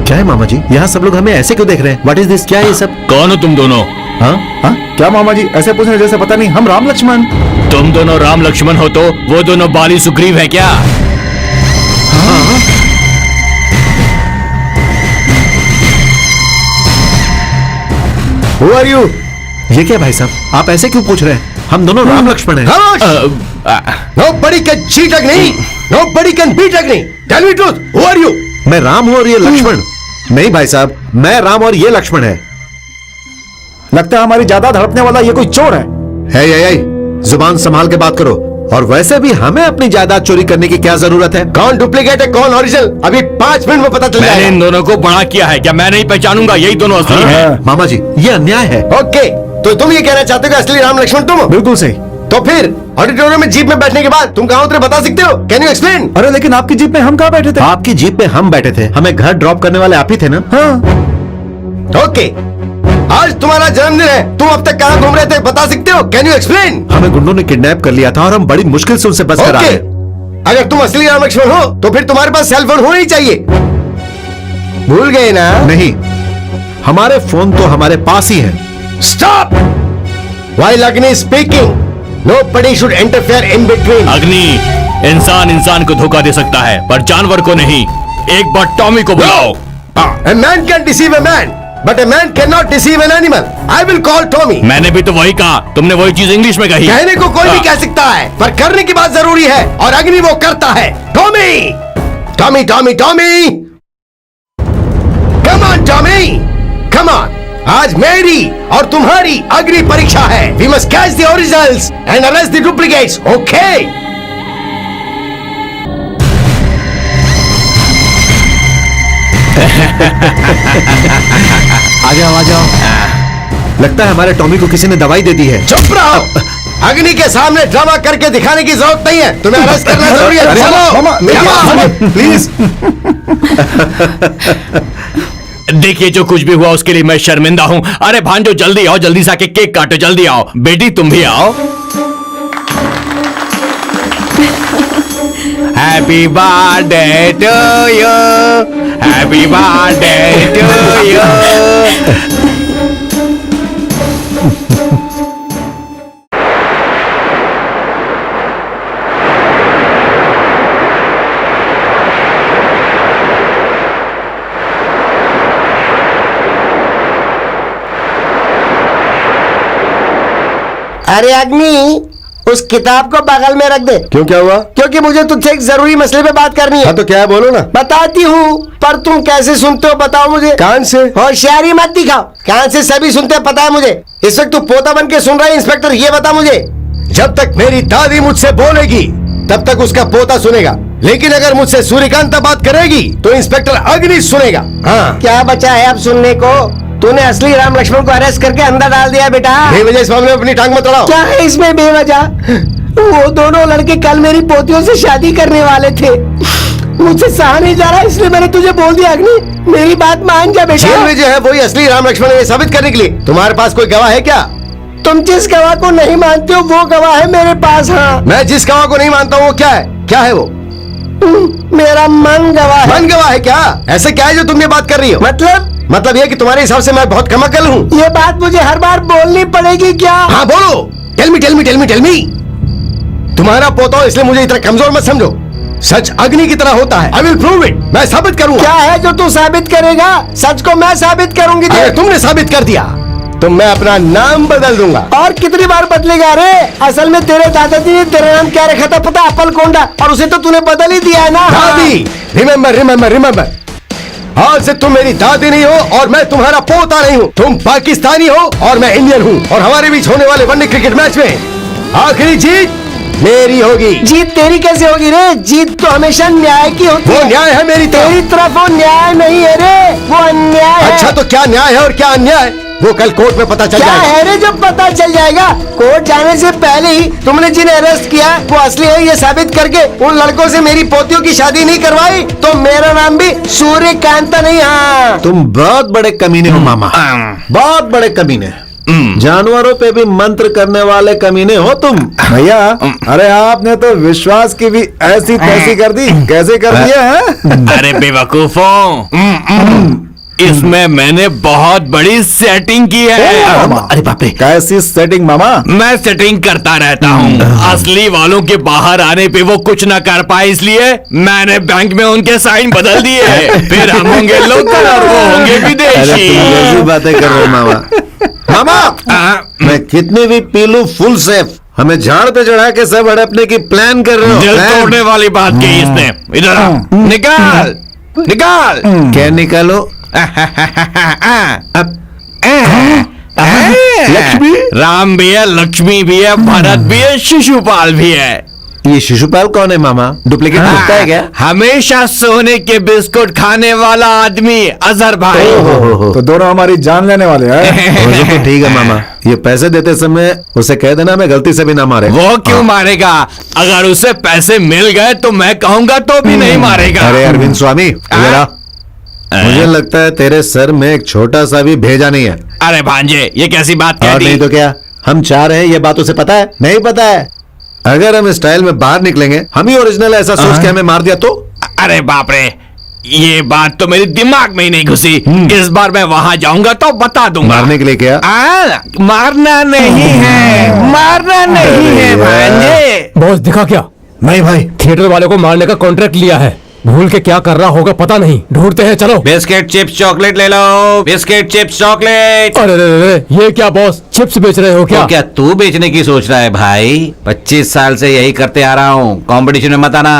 क्या है मामा जी, यहाँ सब लोग हमें ऐसे क्यों देख रहे हैं? What is this? क्या है ये सब? कौन हो तुम दोनों? हाँ हाँ? क्या मामा जी ऐसे पूछ रहे जैसे पता नहीं? हम राम लक्ष्मण। तुम दोनों राम लक्ष्मण हो तो वो दोनों बाली सुग्रीव है क्या? Who are you? ये क्या भाई साहब, आप ऐसे क्यों पूछ रहे हैं? हम दोनों राम लक्ष्मण हैं। Nobody can cheat Agni. Nobody can beat Agni. Tell me truth. Who are you? मैं राम हूँ और ये लक्ष्मण। नहीं भाई साहब, मैं राम और ये लक्ष्मण है। लगता है हमारी जायदाद हड़पने वाला ये कोई चोर है। है, जुबान संभाल के बात करो। और वैसे भी हमें अपनी जायदाद चोरी करने की क्या जरूरत है? कौन डुप्लीकेट है कौन ओरिजिनल? अभी 5 मिनट में पता चल मैंने जाएगा। इन दोनों को बड़ा किया है, क्या मैं नहीं पहचानूंगा? यही दोनों असली हैं। मामा जी, ये अन्याय है। ओके, तो तुम ये कहना चाहते हो कि असली राम लक्ष्मण तुम हो? बिल्कुल सही। तो फिर ऑडिटोरियम में जीप में बैठने के बाद तुम कहाँ उतरे बता सकते हो? Can you explain? अरे लेकिन आपकी जीप में हम कहाँ बैठे थे? आपकी जीप पे हम बैठे थे, हमें घर ड्रॉप करने वाले आप ही थे ना? हाँ। ओके, आज तुम्हारा जन्मदिन है, तुम अब तक कहाँ घूम रहे थे बता सकते हो? Can you explain? हमें गुंडों ने किडनैप कर लिया था और हम बड़ी मुश्किल से उनसे बच कर आए। अगर तुम असली राम लक्ष्मण हो तो फिर तुम्हारे पास सेल फोन होना ही चाहिए। भूल गए ना? नहीं, हमारे फोन तो हमारे पास ही है। स्टॉप! व्हाइल अग्नि speaking, nobody should interfere in between. अग्नि, इंसान को धोखा दे सकता है पर जानवर को नहीं। एक बार टॉमी को बुलाओ। A man can deceive a man, but a man cannot deceive an animal. I will call Tommy. मैंने भी तो वही कहा, तुमने वही चीज इंग्लिश में कही। कहने को कोई भी कह सकता है, पर करने की बात जरूरी है, और अग्नि वो करता है। Tommy, Tommy, Tommy, Tommy, come on Tommy, come on. आज मेरी और तुम्हारी अग्नि परीक्षा है। We must catch the originals and arrest the duplicates. Okay? आ जाओ। लगता है हमारे टॉमी को किसी ने दवाई दे दी है। चुप रहो। अग्नि के सामने ड्रामा करके दिखाने की जरूरत नहीं है। तुम्हें अरेस्ट करना जरूरी है। चलो, प्लीज। देखिए, जो कुछ भी हुआ उसके लिए मैं शर्मिंदा हूँ। अरे भांजो, जल्दी आओ, जल्दी से आके केक काटो, जल्दी आओ। बेटी तुम भी आओ। Happy birthday to you, happy birthday to you. अरे अग्नि, उस किताब को बगल में रख दे। क्यों, क्या हुआ? क्योंकि मुझे तुझसे एक जरूरी मसले पे बात करनी है। हाँ तो क्या है, बोलो ना। बताती हूँ, पर तुम कैसे सुनते हो बताओ मुझे। कान से। होशियारी मत दिखाओ। कान से सभी सुनते हैं, पता है मुझे। इस वक्त तू पोता बन के सुन रहा है। इंस्पेक्टर ये बता मुझे, जब तक मेरी दादी मुझसे बोलेगी तब तक उसका पोता सुनेगा, लेकिन अगर मुझसे सूर्यकांता बात करेगी तो इंस्पेक्टर अग्नि सुनेगा। हाँ, क्या बचा है अब सुनने को? तूने असली राम लक्ष्मण को अरेस्ट करके अंदर डाल दिया बेटा। बेवजह इस मामले में अपनी टांग मत अड़ाओ। क्या है इसमें बेवजह? वो दोनों लड़के कल मेरी पोतियों से शादी करने वाले थे। मुझसे सहा नहीं जा रहा, इसलिए मैंने तुझे बोल दिया। अग्नि, मेरी बात मान जा बेटा। जेल में जो है वही असली राम लक्ष्मण है, ये साबित करने के लिए तुम्हारे पास कोई गवाह है क्या? तुम जिस गवाह को नहीं मानते हो वो गवाह है मेरे पास। हाँ, मैं जिस गवाह को नहीं मानता हूँ वो क्या है? क्या है वो? मेरा मन गवाह है। मन गवाह है क्या? ऐसे क्या है जो तुम ये बात कर रही हो? मतलब ये कि तुम्हारे हिसाब से मैं बहुत कमअकल हूँ। ये बात मुझे हर बार बोलनी पड़ेगी क्या? हाँ बोलो। Tell me. तुम्हारा पोता हो इसलिए मुझे इतना कमजोर मत समझो। सच अग्नि की तरह होता है। I will prove it. मैं साबित करूंगा। क्या है जो तू साबित करेगा? सच को मैं साबित करूंगी। अगर तुमने साबित कर दिया तो मैं अपना नाम बदल दूंगा। और कितनी बार बदलेगा रे? असल में तेरे दादाजी ने तेरा नाम क्या रखा था पता? अपल कोंडा। और उसे तो तूने बदल ही दिया है ना। दादी, रिमेम्बर। आज से तुम मेरी दादी नहीं हो और मैं तुम्हारा पोता नहीं हूँ। तुम पाकिस्तानी हो और मैं इंडियन हूँ, और हमारे बीच होने वाले वनडे क्रिकेट मैच में आखिरी जीत मेरी होगी। जीत तेरी कैसे होगी रे? जीत तो हमेशा न्याय की होती है। वो न्याय है मेरी तेरी तरफ। वो न्याय नहीं है रे, वो अन्याय है। अच्छा तो क्या न्याय है और क्या अन्याय वो कल कोर्ट में पता चल क्या जाएगा। है रे जो पता चल जाएगा? कोर्ट जाने से पहले ही तुमने जिन्हें अरेस्ट किया वो असली है ये साबित करके उन लड़कों से मेरी पोतियों की शादी नहीं करवाई तो मेरा नाम भी सूर्यकांता नहीं। हाँ, तुम बहुत बड़े कमीने हो मामा, बहुत बड़े कमीने। जानवरों पे भी मंत्र करने वाले कमीने हो तुम। भैया, अरे आपने तो विश्वास की भी ऐसी तैसी कर दी। कैसे कर दिया है? अरे बेवकूफों, इसमें मैंने बहुत बड़ी सेटिंग की है। अरे बाप रे, कैसी सेटिंग मामा? मैं सेटिंग करता रहता हूँ। असली वालों के बाहर आने पे वो कुछ ना कर पाए, इसलिए मैंने बैंक में उनके साइन बदल दिए। फिर हम होंगे लोकल और वो होंगे विदेशी। कैसी बातें कर रहे हो मामा? मैं कितने भी पी लूं फुल सेफ, हमें झाड़ पे चढ़ा के सब हड़पने की प्लान कर रहे हो। दिल तोड़ने वाली बात की इसने। इधर आ, निकाल। क्या निकालो? लक्ष्मी, राम भी है, लक्ष्मी भी है, भरत भी है, शिशुपाल भी है। ये शिशुपाल कौन है मामा? डुप्लीकेट लगता है क्या? हमेशा सोने के बिस्कुट खाने वाला आदमी अजहर भाई। तो दोनों हमारी जान लेने वाले हैं। तो ठीक है मामा, ये पैसे देते समय उसे कह देना मैं गलती से भी ना मारे। वो क्यों मारेगा? अगर उसे पैसे मिल गए तो मैं कहूंगा तो भी नहीं मारेगा। अरे अरविंद स्वामी, मुझे लगता है तेरे सर में एक छोटा सा भी भेजा नहीं है। अरे भांजे, ये कैसी बात कह और दी? नहीं तो क्या, हम चाह रहे हैं, ये बात उसे पता है? नहीं पता है। अगर हम स्टाइल में बाहर निकलेंगे, हम ही ओरिजिनल ऐसा सोच के हमें मार दिया तो? अरे बाप रे, ये बात तो मेरे दिमाग में ही नहीं घुसी। इस बार मैं वहां जाऊंगा तो बता दूंगा। मारने के लिए क्या? मारना नहीं है, मारना नहीं है भांजे। बॉस दिखा क्या? नहीं भाई, थिएटर वाले को मारने का कॉन्ट्रैक्ट लिया है। भूल के क्या कर रहा होगा पता नहीं, ढूंढते हैं, चलो। बिस्किट चिप्स चॉकलेट ले लो, बिस्किट चिप्स चॉकलेट। अरे रे रे, ये क्या बॉस, चिप्स बेच रहे हो क्या? तो क्या तू बेचने की सोच रहा है भाई? 25 साल से यही करते आ रहा हूँ, कंपटीशन में मत आना।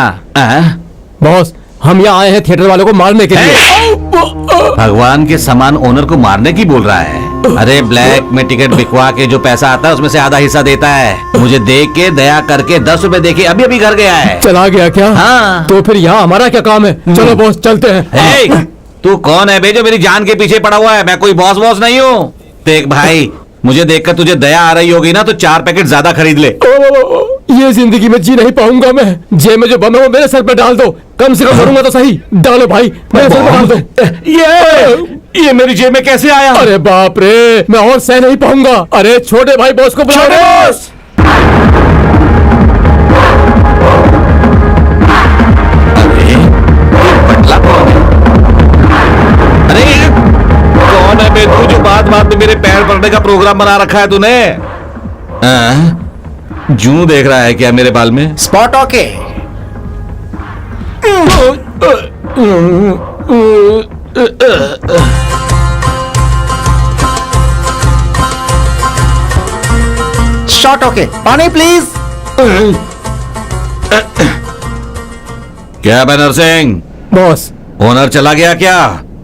बॉस, हम यहाँ आए हैं थिएटर वाले को मारने के लिए। भगवान के समान ओनर को मारने की बोल रहा है? अरे ब्लैक में टिकट बिकवा के जो पैसा आता है उसमें से आधा हिस्सा देता है। मुझे देख के दया करके 10 रुपए देके अभी अभी घर गया है। चला गया क्या? हाँ। तो फिर यहाँ हमारा क्या काम है? चलो बॉस, चलते हैं। ए, तू कौन है बे जो मेरी जान के पीछे पड़ा हुआ है? मैं कोई बॉस वॉस नहीं हूँ। देख भाई, मुझे देखकर तुझे दया आ रही होगी ना तो 4 पैकेट ज्यादा खरीद ले। ये जिंदगी में जी नहीं पाऊंगा मैं। जेब में जो बम है वो मेरे सर पे डाल दो, कम से कम मरूंगा तो सही। डालो भाई, मेरे सर पे डाल दो। ये मेरी जेब में कैसे आया? अरे बाप रे, मैं और सह नहीं पाऊंगा। अरे छोटे भाई, बॉस को बुलाओ। बॉस, पटला कौन है? अरे कौन है बे तू जो बात में मेरे पैर पड़ने का प्रोग्राम बना रखा है तूने? जूं देख रहा है क्या मेरे बाल में? Spot okay. Shot okay. पानी प्लीज। क्या बैनर सिंह, बॉस ओनर चला गया क्या?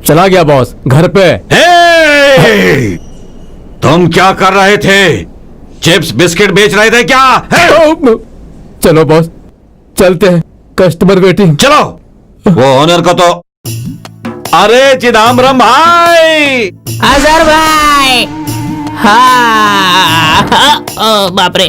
चला गया बॉस, घर पे। हे! तुम क्या कर रहे थे? चिप्स बिस्किट बेच रहे थे क्या? हे! चलो बॉस, चलते हैं, कस्टमर वेटिंग। चलो। वो ओनर को तो, अरे चिदम्बरम भाई। अजहर भाई। हाँ। बाप रे।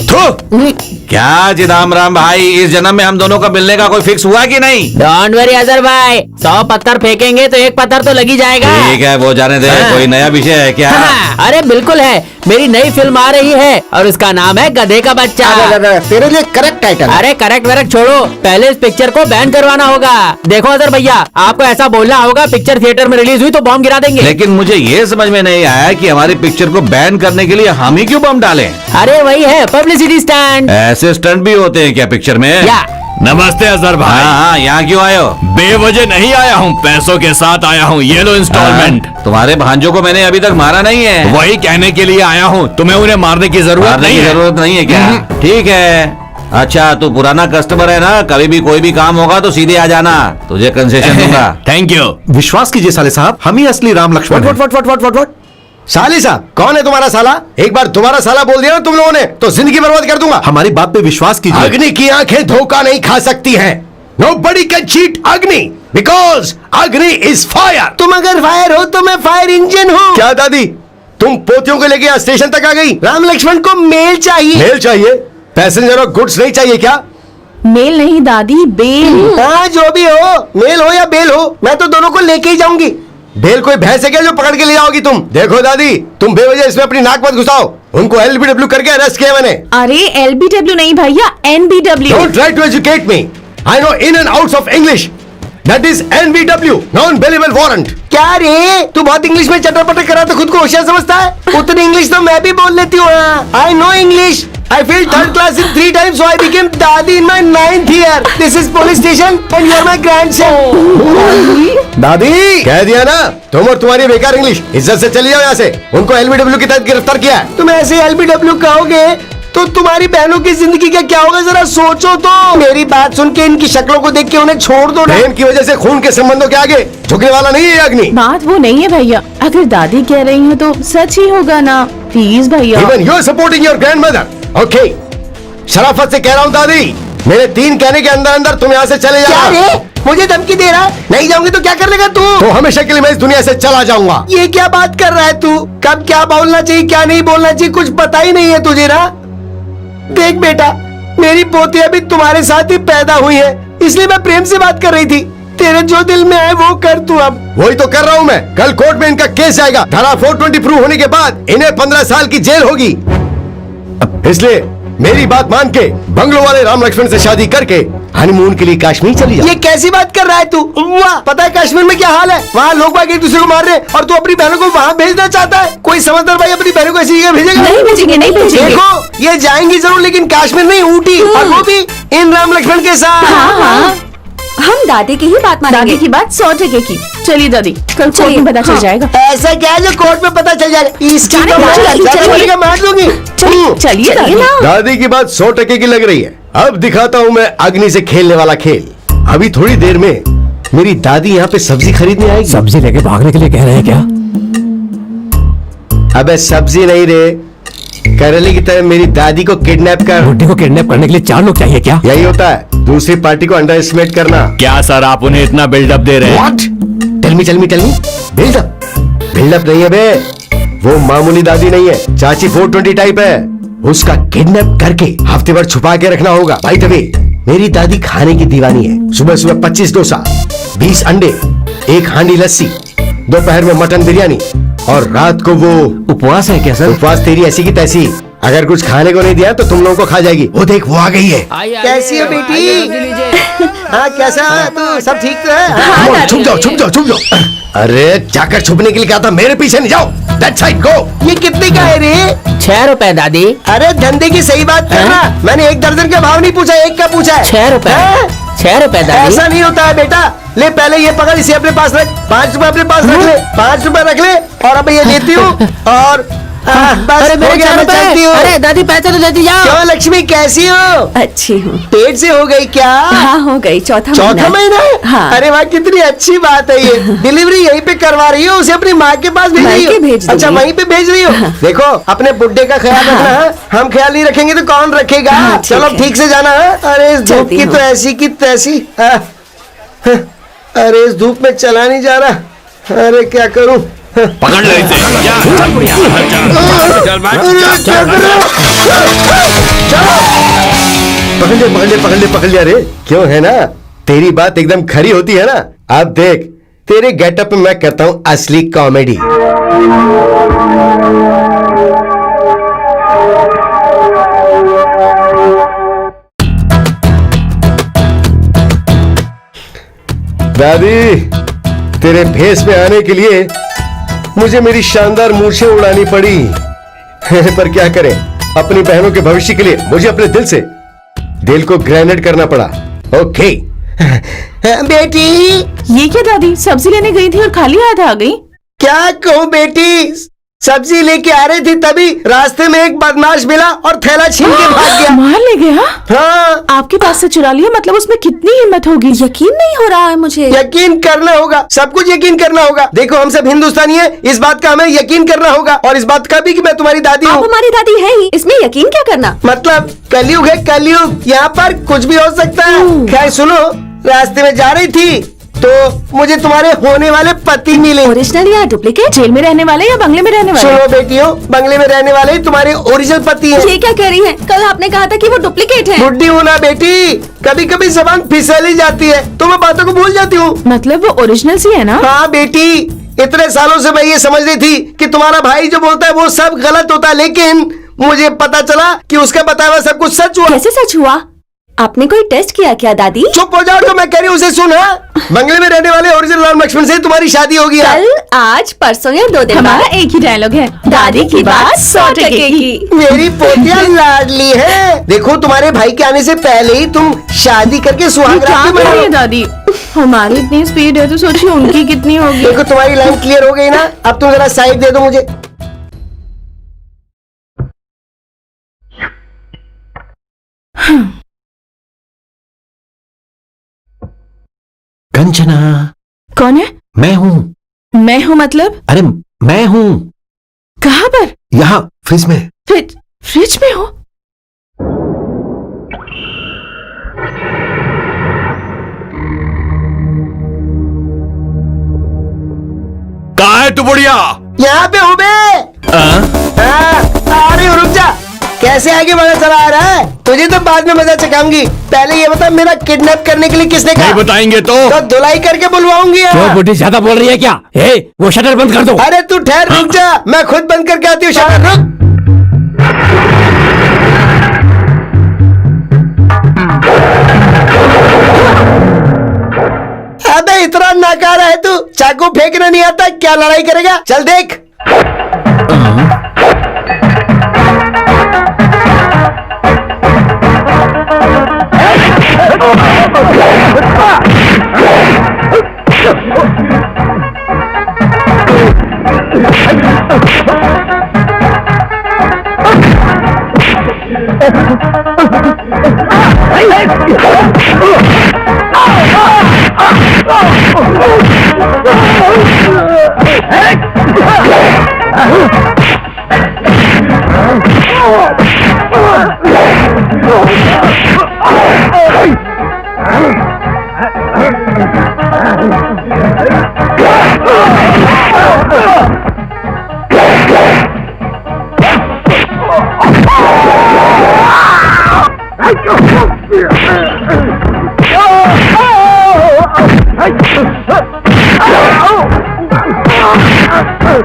क्या चिदम्बरम भाई, इस जन्म में हम दोनों का मिलने का कोई फिक्स हुआ कि नहीं? डोंट वरी अजहर भाई, 100 पत्थर फेंकेंगे तो 1 पत्थर तो लगी जाएगा। ठीक है, वो जाने दे। कोई नया विषय है क्या? हाँ, अरे बिल्कुल है, मेरी नई फिल्म आ रही है और उसका नाम है गधे का बच्चा। तेरे लिए करेक्ट टाइटल। अरे करेक्ट वरेक्ट छोड़ो, पहले इस पिक्चर को बैन करवाना होगा। देखो अजहर भैया, आपको ऐसा बोलना होगा पिक्चर थिएटर में रिलीज हुई तो बॉम्ब गिरा देंगे। लेकिन मुझे ये समझ में नहीं आया कि हमारी पिक्चर को बैन करने के लिए हम ही क्यों बम डालें? अरे वही है पब्लिसिटी स्टैंड। ऐसे स्टंट भी होते हैं क्या पिक्चर में? या नमस्ते अजहर भाई। हाँ, यहाँ क्यों आए हो? बेवजह नहीं आया हूँ, पैसों के साथ आया हूँ। ये लो इंस्टॉलमेंट। तुम्हारे भांजों को मैंने अभी तक मारा नहीं है। वही कहने के लिए आया हूँ, तुम्हें उन्हें मारने की जरूरत मारने नहीं की है। जरूरत नहीं है क्या? ठीक है। अच्छा, तू पुराना कस्टमर है ना, कभी भी कोई भी काम होगा तो सीधे आ जाना, तुझे कंसेशन दूंगा। Thank you. विश्वास कीजिए साले साहब, हम ही असली राम लक्ष्मण हैं। वट साली साहब, कौन है तुम्हारा साला? एक बार तुम्हारा साला बोल दिया ना तुम लोगों ने तो जिंदगी बर्बाद कर दूंगा। हमारी बात पे विश्वास कीजिए। अग्नि की आंखें धोखा नहीं खा सकती हैं। Nobody can cheat अग्नि because अग्नि is fire। तुम अगर फायर हो तो मैं फायर इंजन हूँ। क्या दादी, तुम पोतियों को लेके यहाँ स्टेशन तक आ गई? राम लक्ष्मण को मेल चाहिए। मेल चाहिए? पैसेंजर और गुड्स नहीं चाहिए क्या? मेल नहीं दादी, बेल। हाँ जो भी हो, मेल हो या बेल हो, मैं तो दोनों को लेके ही जाऊंगी। बेल कोई भैंस है क्या जो पकड़ के ले आओगी तुम? देखो दादी, तुम बेवजह इसमें अपनी नाक मत घुसाओ। उनको LBW करके अरेस्ट किया मैंने। अरे LBW नहीं भैया, NBW। Don't try to educate me. I know in and outs of English. That is NBW, non-bailable warrant. क्या रे, तू बहुत इंग्लिश में चटर पटर करा तो खुद को होशियार समझता है? उतनी इंग्लिश तो मैं भी बोल लेती हूँ। I know English. I failed 3rd class in 3 times, so I became दादी in my 9th year. This is police station and you are my grandson. दादी, कह दिया ना, तुम और तुम्हारी बेकार इंग्लिश। इज्जत से चली जाओ यहाँ से। उनको LBW के तहत गिरफ्तार किया है। तुम ऐसे LBW कहोगे तो तुम्हारी बहनों की जिंदगी का क्या होगा, जरा सोचो तो। मेरी बात सुन के, इनकी शक्लों को देख के उन्हें छोड़ दो ना। प्रेम की वजह से खून के संबंधों के आगे झुकने वाला नहीं है अग्नि। बात वो नहीं है भैया, अगर दादी कह रही है तो सच ही होगा ना। प्लीज भैया। Even you are supporting your grandmother. Okay. शराफत से कह रहा हूँ दादी, मेरे 3 कहने के अंदर अंदर तुम यहाँ से चले क्या जाओ। रे, मुझे धमकी दे रहा है? नहीं जाऊंगी तो क्या कर लेगा तू? तो हमेशा के लिए मैं इस दुनिया से चला जाऊंगा। ये क्या बात कर रहा है तू? कब क्या बोलना चाहिए क्या नहीं बोलना चाहिए कुछ पता ही नहीं है तुझे ना। देख बेटा, मेरी पोती अभी तुम्हारे साथ ही पैदा हुई है, इसलिए मैं प्रेम से बात कर रही थी। तेरे जो दिल में है वो कर तू अब। वही तो कर रहा हूँ मैं। कल कोर्ट में इनका केस आएगा। धारा 420 प्रूव होने के बाद इन्हें 15 साल की जेल होगी। इसलिए मेरी बात मान के बंगलो वाले राम लक्ष्मण से शादी करके हनीमून के लिए कश्मीर चली जा। ये कैसी बात कर रहा है तू? वाह, पता है कश्मीर में क्या हाल है? वहाँ लोग बाग एक दूसरे को मार रहे हैं और तू अपनी बहनों को वहाँ भेजना चाहता है? कोई समझदार भाई अपनी बहनों को ऐसी जगह भेजेगा? नहीं भेजेंगे, नहीं भेजेंगे। देखो ये जाएंगी जरूर, लेकिन कश्मीर नहीं, ऊटी, और वो भी इन राम लक्ष्मण के साथ। हाँ, हम दादी की ही बात मानेंगे। दादी की बात 100% की। चलिए दादी, कल कोर्ट में पता चल जाएगा। ऐसा क्या है जो कोर्ट में पता चल जाएगा? इसकी जाने तो दो, मैं चलिए, ज्यादा चलिए। बोलेगा, मार दूंगी। चलिए ना। दादी की बात 100% की लग रही है। अब दिखाता हूँ मैं अग्नि से खेलने वाला खेल। अभी थोड़ी देर में मेरी दादी यहाँ पे सब्जी खरीदने आएगी। सब्जी लेके भागने के लिए कह रहे हैं क्या? अबे सब्जी नहीं रे, करेले की तरह मेरी दादी को किडनैप कर। बुड्ढे को किडनैप करने के लिए 4 लोग चाहिए क्या? यही होता है दूसरी पार्टी को अंडर एस्टिमेट करना। क्या सर आप उन्हें इतना बिल्डअप दे रहे हैं? What? टेल मी बिल्डअप नहीं है बे, वो मामूली दादी नहीं है, चाची 420 टाइप है। उसका किडनैप करके हफ्ते भर छुपा के रखना होगा। भाई तभी मेरी दादी खाने की दीवानी है। सुबह सुबह 25 डोसा, 20 अंडे, 1 हांडी लस्सी, दोपहर में मटन बिरयानी, और रात को वो उपवास है क्या सर? उपवास तेरी ऐसी की तैसी। अगर कुछ खाने को नहीं दिया तो तुम लोगों को खा जाएगी। वो देख वो आ गई है। कैसी हो बेटी? हाँ कैसा है तू? सब ठीक तो है? Come on, छुप जाओ। अरे जाकर छुपने के लिए कहा था, मेरे पीछे नहीं जाओ। That side go। ये कितने का है रे? 6 रुपए दादी। अरे धंधे की सही बात करना। मैंने 1 दर्जन का भाव नहीं पूछा, 1 का पूछा है। 6 रुपए। हाँ? 6 रुपए दादी। ऐसा नहीं होता है बेटा। ले पहले ये पकड़, इसे अपने पास रख। 5 रुपए अपने पास रख ले, 5 रुपए रख ले, और अब ये लेती हूँ और बस अरे हो मेरे गया, 4 मैं रुपए। चलती हूँ। अरे दादी पैसे तो देती जाओ। क्यों लक्ष्मी, कैसी हो? अच्छी हूँ। पेट से हो गई क्या? हाँ हो गई, चौथा महीना? हाँ। अरे वाह, कितनी अच्छी बात है ये। डिलीवरी यहीं पे करवा रही हो? उसे अपनी माँ के पास भेज रही मायके हो? भेज दूंगी। अच्छा वहीं पे भेज रही हो। देखो अपने बुड्ढे का ख्याल रखना है। हम ख्याल नहीं रखेंगे तो कौन रखेगा? हाँ, ठीक चलो है। ठीक से जाना है। अरे इस धूप चलती की हूँ। तो ऐसी की तैसी। अरे इस धूप में चला नहीं जा रहा। अरे क्या करूं? पकड़ ले इसे। पकड़ लिया रे। क्यों है ना, तेरी बात एकदम खरी होती है ना। अब देख तेरे गेटअप में मैं करता हूँ असली कॉमेडी। दादी तेरे भेस में आने के लिए मुझे मेरी शानदार मूछें उड़ानी पड़ी। पर क्या करें, अपनी बहनों के भविष्य के लिए मुझे अपने दिल को ग्रेनेड करना पड़ा। ओके बेटी, ये क्या दादी, सब्जी लेने गई थी और खाली हाथ आ गई? क्या कहूँ बेटी, सब्जी लेके आ रही थी तभी रास्ते में एक बदमाश मिला और थैला छीन के भाग गया। मार ले गया? हाँ, आपके पास से चुरा लिया, मतलब उसमें कितनी हिम्मत होगी। यकीन नहीं हो रहा है मुझे। यकीन करना होगा, सब कुछ यकीन करना होगा। देखो हम सब हिंदुस्तानी हैं, इस बात का हमें यकीन करना होगा, और इस बात का भी कि मैं तुम्हारी दादी आप हूँ। हमारी दादी है ही, इसमें यकीन क्या करना। मतलब कलयुग है कलयुग, यहाँ पर कुछ भी हो सकता है। खैर सुनो, रास्ते में जा रही थी तो मुझे तुम्हारे होने वाले पति मिले। ओरिजिनल या डुप्लीकेट? जेल में रहने वाले या बंगले में रहने वाले? सुनो बेटियों, बंगले में रहने वाले तुम्हारे ओरिजिनल पति हैं। ये क्या कह रही हैं? कल आपने कहा था कि वो डुप्लीकेट है। बुढ़ी हूँ ना बेटी, कभी कभी जबान फिसल ही जाती है तो मैं बातों को भूल जाती हूँ। मतलब वो ओरिजिनल सी है ना? हाँ बेटी, इतने सालों से मैं ये समझ रही थी कि तुम्हारा भाई जो बोलता है वो सब गलत होता है, लेकिन मुझे पता चला कि उसका बताया हुआ सब कुछ सच हुआ। कैसे सच हुआ? आपने कोई टेस्ट किया क्या दादी? चुप हो जाओ, तो मैं कह रही हूँ उसे सुन। बंगले में रहने वाले ओरिजिनल राम लक्ष्मण से तुम्हारी शादी होगी। कल, आज, परसों या 2 दिन हमारा बाद। एक ही डायलॉग है, दादी की बात 100% की। मेरी पोतिया लाडली है। देखो तुम्हारे भाई के आने से पहले ही तुम शादी करके सुहाग क्या रात कर रही है में। दादी? हमारी इतनी स्पीड है तो सोचिए उनकी कितनी होगी। देखो तुम्हारी लाइन क्लियर हो गई ना, अब तुम जरा साइड दे दो मुझे। कंचना, कौन है? मैं हूँ। मैं हूँ मतलब? अरे मैं हूँ, कहाँ पर? यहाँ फ्रिज में। फ्रिज में हो? कहाँ है तू बुढ़िया? यहाँ पे हूँ बे। हाँ? हाँ, आ रही हूँ, रुक जा। कैसे आगे बढ़ा चला आ रहा है? तुझे तो बाद में मजा चखाऊंगी, पहले ये बता मेरा किडनैप करने के लिए किसने कहा? नहीं बताएंगे तो धुलाई करके बुलवाऊंगी। क्यों बुढ़ी ज्यादा बोल रही है क्या? वो शटर बंद कर दो। अरे तू ठहर, रुक जा, मैं खुद बंद करके आती हूँ। शटर रुक। अबे इतना नाकारा है तू, चाकू फेंकना नहीं आता क्या? लड़ाई करेगा? चल देख।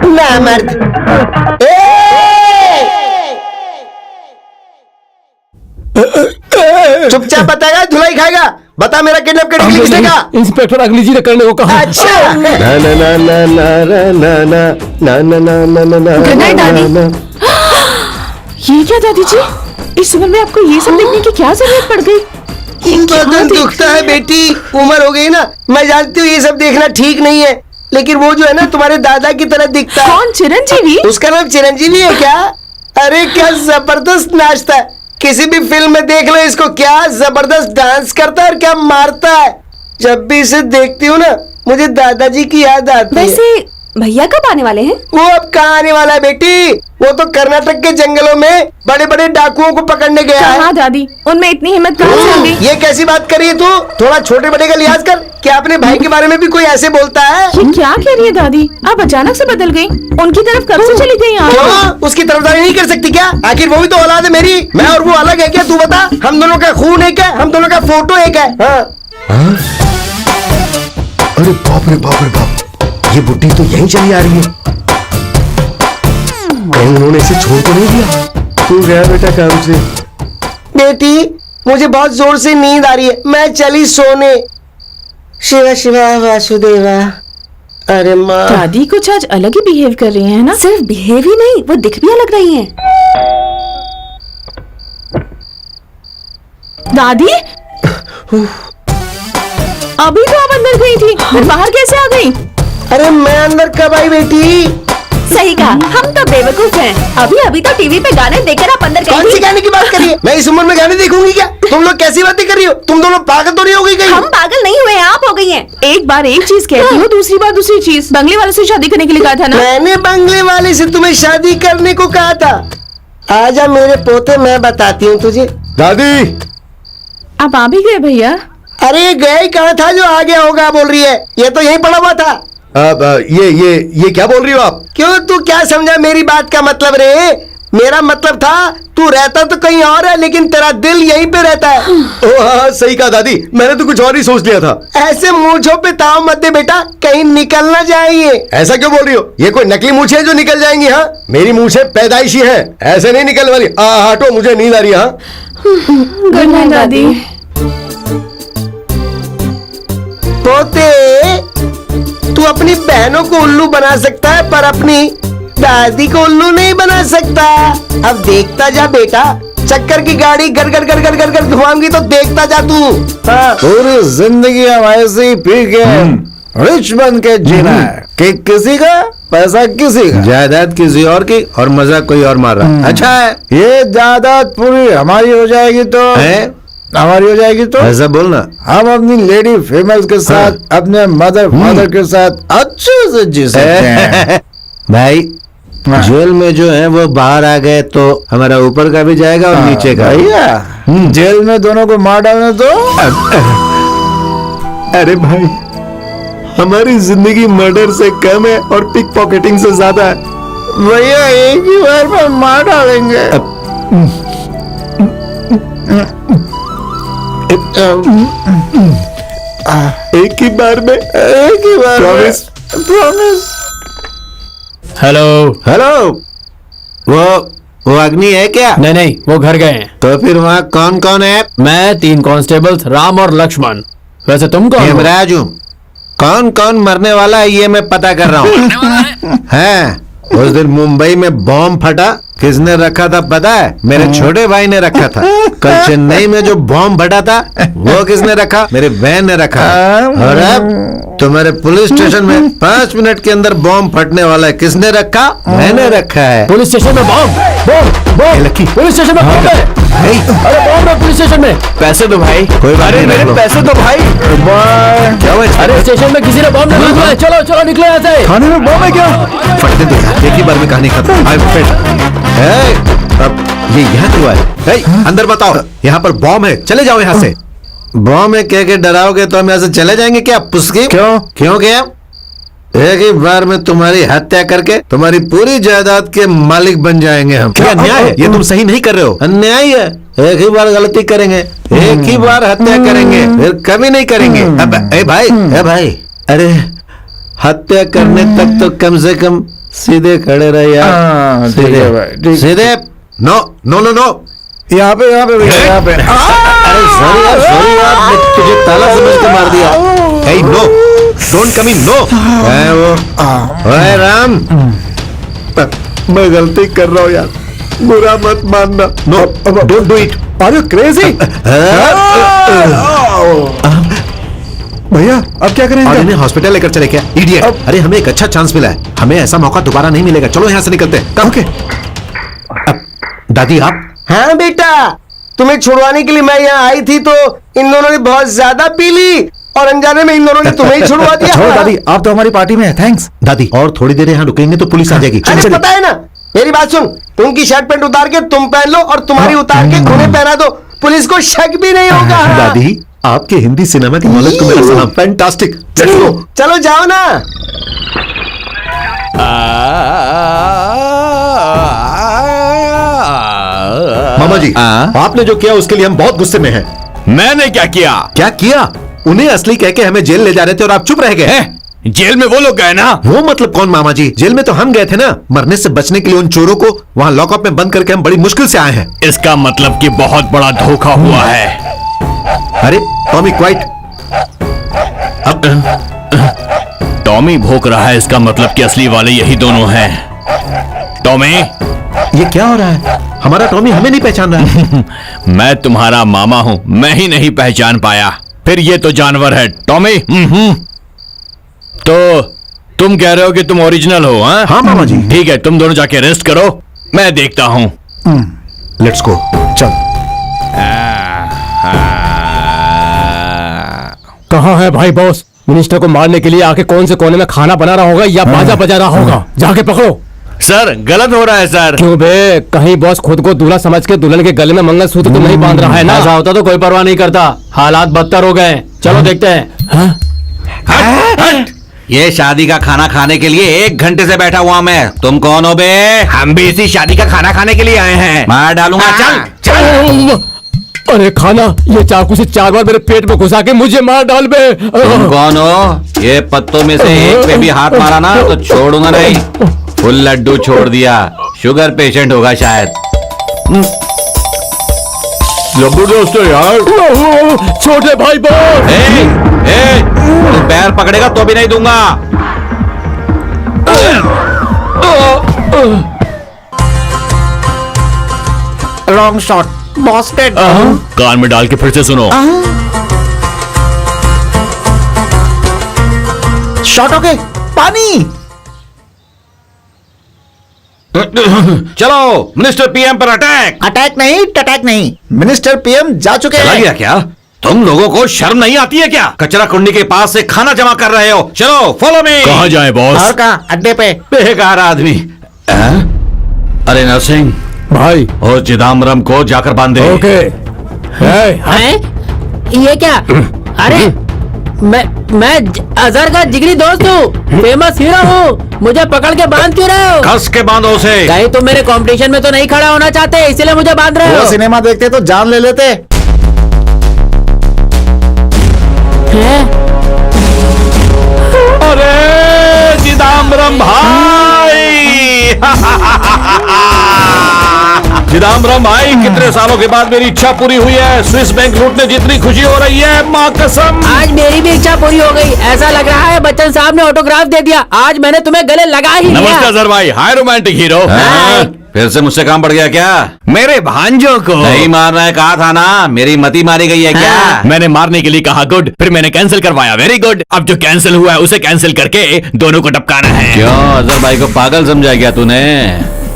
ना मर्द। चुपचाप बताएगा धुलाई खाएगा? बता मेरा किडनैप करने के लिए किसने कहा? इंस्पेक्टर अगली जी ने करने को कहा। अच्छा गुड नाइट दादी। ये क्या दादी जी, इस उम्र में आपको ये सब देखने की क्या जरूरत पड़ गई? बदन दुखता है बेटी, उम्र हो गई ना। मैं जानती हूँ ये सब देखना ठीक नहीं है, लेकिन वो जो है ना तुम्हारे दादा की तरह दिखता है। कौन? चिरंजीवी? उसका नाम चिरंजीवी है क्या? अरे क्या जबरदस्त नाचता है, किसी भी फिल्म में देख लो इसको, क्या जबरदस्त डांस करता है और क्या मारता है। जब भी इसे देखती हूँ ना मुझे दादाजी की याद आती है। वैसे भैया कब आने वाले हैं? वो अब कहाँ आने वाला है बेटी? वो तो कर्नाटक के जंगलों में बड़े बड़े डाकुओं को पकड़ने गया है। कहाँ दादी, उनमें इतनी हिम्मत कहाँ से आ गई? ये कैसी बात कर रही है तू? थोड़ा छोटे बड़े का लिहाज कर। क्या अपने भाई के बारे में भी कोई ऐसे बोलता है? ये क्या कह रही है दादी? आप अचानक से बदल गई, उनकी तरफ कब से चली गई आप? क्यों? उसकी तरफदारी नहीं कर सकती क्या? आखिर वो भी तो औलाद है मेरी। मैं और वो अलग है क्या? तू बता, हम दोनों का खून एक है, हम दोनों का फोटो एक है। हाँ? अरे बाप रे बाप रे बाप, ये बुड्ढी तो यहीं चली आ रही है। कहीं उन्होंने इसे छोड़ तो नहीं दिया? तू गया बेटा काम से? बेटी मुझे बहुत जोर से नींद आ रही है, मैं चली सोने। शिवा शिवा वासुदेवा। अरे माँ, दादी कुछ आज अलग ही बिहेव कर रही है ना? सिर्फ बिहेव ही नहीं, वो दिख भी अलग रही हैं। दादी अभी तो आप अंदर गई थी, फिर बाहर कैसे आ गई? अरे मैं अंदर कब आई बेटी? सही कहा, हम तो बेवकूफ हैं। अभी तो टीवी पे गाने देखकर आप अंदर कौन गई सी थी। गाने की बात कर रही है? मैं इस उम्र में गाने देखूंगी क्या? तुम लोग कैसी बातें कर रही हो? तुम दोनों पागल तो नहीं हो गई कहीं? हम पागल नहीं हुए, आप हो गई हैं। एक बार एक चीज कहती हो, दूसरी बार दूसरी चीज। बंगले वाले से शादी करने के लिए कहा था ना? मैंने बंगले वाले से तुम्हें शादी करने को कहा था। आजा मेरे पोते, मैं बताती हूँ तुझे। दादी, आप आ भी गए भैया? अरे गए कहा था जो आ गया होगा बोल रही है, ये तो यहीं पड़ा हुआ था। ये क्या बोल रही हो आप? क्यों, तू क्या समझा मेरी बात का मतलब रे? मेरा मतलब था तू रहता तो कहीं और है, लेकिन तेरा दिल यहीं पे रहता है। ओह हाँ, सही कहा दादी, मैंने तो कुछ और ही सोच लिया था। ऐसे मूंछों पे ताव मत दे बेटा, कहीं निकल ना जाएंगे। ऐसा क्यों बोल रही हो? ये कोई नकली मूछें हैं जो निकल जाएंगी? हाँ, मेरी मूछें पैदाइशी हैं, ऐसे नहीं निकलने वाली। हटो, मुझे नींद आ रही है। हाँ, गुड नाइट दादी। पोते, तू अपनी बहनों को उल्लू बना सकता है पर अपनी दादी को उल्लू नहीं बना सकता। अब देखता जा बेटा, चक्कर की गाड़ी गर गर गर गर गर गर घुमाऊंगी तो देखता जा तू। हाँ। पूरी जिंदगी हमारे से पी के रिच बन के जीना है कि किसी का पैसा किसी का, जायदाद किसी और की और मजा कोई और मार रहा है। अच्छा है, ये जायदाद पूरी हमारी हो जाएगी तो हमारी हो जाएगी तो ऐसा बोलना। हम अपनी लेडी फीमेल के साथ अपने मदर फादर के साथ अच्छे से जी सकते हैं। भाई जेल में जो है वो बाहर आ गए तो हमारा ऊपर का भी जाएगा और नीचे का। भैया जेल में दोनों को मार डालने तो। अरे भाई, हमारी जिंदगी मर्डर से कम है और पिक पॉकेटिंग से ज्यादा है। भैया एक ही बार में मार डालेंगे। एक ही बार में प्रॉमिस। हेलो। हेलो, वो अग्नि है क्या? नहीं नहीं, वो घर गए हैं। तो फिर वहाँ कौन कौन है? मैं 3 कांस्टेबल्स, राम और लक्ष्मण। वैसे तुम कौन हो? हेमराज हूँ। कौन कौन मरने वाला है ये मैं पता कर रहा हूँ। है, उस दिन मुंबई में बॉम्ब फटा, किसने रखा था पता है? मेरे छोटे भाई ने रखा था। कल चेन्नई में जो बॉम्ब फटा था वो किसने रखा? मेरे बहन ने रखा। और अब तुम्हारे पुलिस स्टेशन में 5 मिनट के अंदर बॉम्ब फटने वाला है, किसने रखा? मैंने रखा है। पुलिस स्टेशन में बॉम्ब? लकी, पुलिस स्टेशन में बॉम्ब है? अरे बॉम्ब है पुलिस स्टेशन में। पैसे दो भाई। कोई बात नहीं, रख लो। पैसे दो भाई। क्या हुआ? अरे स्टेशन में किसी ने बॉम्ब नहीं रखा है। चलो चलो निकलो यहाँ से। खाने में बॉम्ब है क्या? फटने दो यार, एक ही बार में कहानी खत्म। अब ये यहाँ क्यों आए? अंदर बताओ, यहाँ पर बॉम्ब है, चले जाओ यहाँ से। बॉम्ब है कह के डराओगे तो हम यहाँ से चले जाएंगे क्या? पुस्की क्यों क्या? एक ही बार में तुम्हारी हत्या करके तुम्हारी पूरी जायदाद के मालिक बन जाएंगे हम। क्या अन्याय है? ये तुम सही नहीं कर रहे हो। अन्याय है, एक ही बार गलती करेंगे, एक ही बार हत्या करेंगे, फिर कभी नहीं करेंगे। अब ए भाई, अरे हत्या करने तक तो कम से कम सीधे खड़े रहे यार। सीधे। नो नो नो नो, यहाँ पे अरे सॉरी यार, मैं तुझे ताला समझ के मार दिया। Hey no, don't come in, no. ओए राम, मैं गलती कर रहा हूँ यार, बुरा मत मानना। No, don't do it. Are you crazy? भैया अब क्या करेंगे? और इन्हें हॉस्पिटल लेकर चले क्या? इडियट। अरे हमें एक अच्छा चांस मिला है, हमें ऐसा मौका दोबारा नहीं मिलेगा। चलो यहाँ से निकलते हैं। ओके। दादी आप? हाँ बेटा, तुम्हें छुड़वाने के लिए मैं यहाँ आई थी तो इन दोनों ने बहुत ज्यादा पी ली और अनजाने में इन दोनों ने तुम्हें ही छुड़वा दिया। छोड़ो दादी, आप तो हमारी पार्टी में है। थैंक्स दादी, और थोड़ी देर यहाँ रुकेंगे तो पुलिस आ जाएगी। अरे पता है ना, मेरी बात सुन, उनकी शर्ट पैंट उतार के तुम पहन लो और तुम्हारी उतार के उन्हें पहना दो, पुलिस को शक भी नहीं होगा। दादी, आपके हिंदी सिनेमा की नॉलेज को मेरा सलाम। फैंटास्टिक। चलो जाओ ना। मामा जी, आपने जो किया उसके लिए हम बहुत गुस्से में हैं। मैंने क्या किया? क्या किया? उन्हें असली कह के हमें जेल ले जा रहे थे और आप चुप रह गए। जेल में वो लोग गए ना? वो मतलब कौन मामा जी? जेल में तो हम गए थे ना। मरने से बचने के लिए उन चोरों को वहाँ लॉकअप में बंद करके हम बड़ी मुश्किल से आए हैं। इसका मतलब कि बहुत बड़ा धोखा हुआ है। अरे टॉमी क्वाइट। टॉमी भोंक रहा है, इसका मतलब कि असली वाले यही दोनों हैं। टॉमी, ये क्या हो रहा है? हमारा टॉमी हमें नहीं पहचान रहा है। मैं तुम्हारा मामा हूं, मैं ही नहीं पहचान पाया, फिर ये तो जानवर है। टॉमी, तो तुम कह रहे हो कि तुम ओरिजिनल हो? हाँ मामा जी। ठीक है, तुम दोनों जाके रेस्ट करो, मैं देखता हूं। लेट्स गो, चल। कहाँ है भाई बॉस? मिनिस्टर को मारने के लिए आके कौन से कोने में खाना बना रहा होगा या बाजा बजा रहा होगा। जाके पकड़ो। सर, गलत हो रहा है सर। क्यों बे? कहीं बॉस खुद को दूल्हा समझ के दुल्हन के गले में मंगलसूत्र तो नहीं बांध रहा है ना? ऐसा होता तो कोई परवाह नहीं करता। हालात बदतर हो गए। चलो देखते हैं। ये शादी का खाना खाने के लिए 1 घंटे से बैठा हुआ मैं। तुम कौन हो बे? हम भी इसी शादी का खाना खाने के लिए आए हैं। मार डालूंगा। चल। अरे खाना, ये चाकू से 4 बार मेरे पेट में घुसा के मुझे मार डाल बे। तुम कौन हो? ये पत्तों में से एक पे भी हाथ मारा ना तो छोड़ूंगा नहीं। फुल लड्डू छोड़ दिया, शुगर पेशेंट होगा शायद। जबरदस्त है यार। छोटे भाई बॉस। तू पैर पकड़ेगा तो भी नहीं दूंगा। Wrong shot, बॉस्टेड। कान में डाल के फिर से सुनो। शॉट हो गए। पानी। चलो, मिनिस्टर पीएम पर अटैक। अटैक नहीं, टटैक नहीं, मिनिस्टर पीएम जा चुके चला हैं। गया क्या? तुम लोगों को शर्म नहीं आती है क्या? कचरा कुंडी के पास से खाना जमा कर रहे हो। चलो फॉलो मी। कहाँ जाए बॉस? और कहाँ? अड्डे पे। बेकार आदमी। अरे नरसिंह भाई, और चिदम्बरम को जाकर बांधे। ओके। ये क्या? अरे मैं अजहर का जिगरी दोस्त हूँ, फेमस हीरो हूँ। मुझे पकड़ के बांध क्यों रहे हो? कस के बांधो उसे। कहीं तुम मेरे कंपटीशन में तो नहीं खड़ा होना चाहते, इसलिए मुझे बांध रहे वो हो? सिनेमा देखते तो जान ले लेते। हैं? अरे चिदम्बरम भाई चिदम्बरम भाई, कितने सालों के बाद मेरी इच्छा पूरी हुई है। स्विस बैंक लूटने जितनी खुशी हो रही है, माँ कसम। आज मेरी भी इच्छा पूरी हो गई। ऐसा लग रहा है बच्चन साहब ने ऑटोग्राफ दे दिया। आज मैंने तुम्हें गले लगा ही लिया। नमस्ते अजहर भाई, हाय रोमांटिक हीरो। हाँ, फिर से मुझसे काम बढ़ गया क्या? मेरे भांजों को नहीं मारना है कहा था ना, मेरी मती मारी गई है क्या? मैंने मारने के लिए कहा गुड, फिर मैंने कैंसिल करवाया वेरी गुड। अब जो कैंसिल हुआ है उसे कैंसिल करके दोनों को टपकाना है। क्यों अजहर भाई को पागल समझा क्या तूने?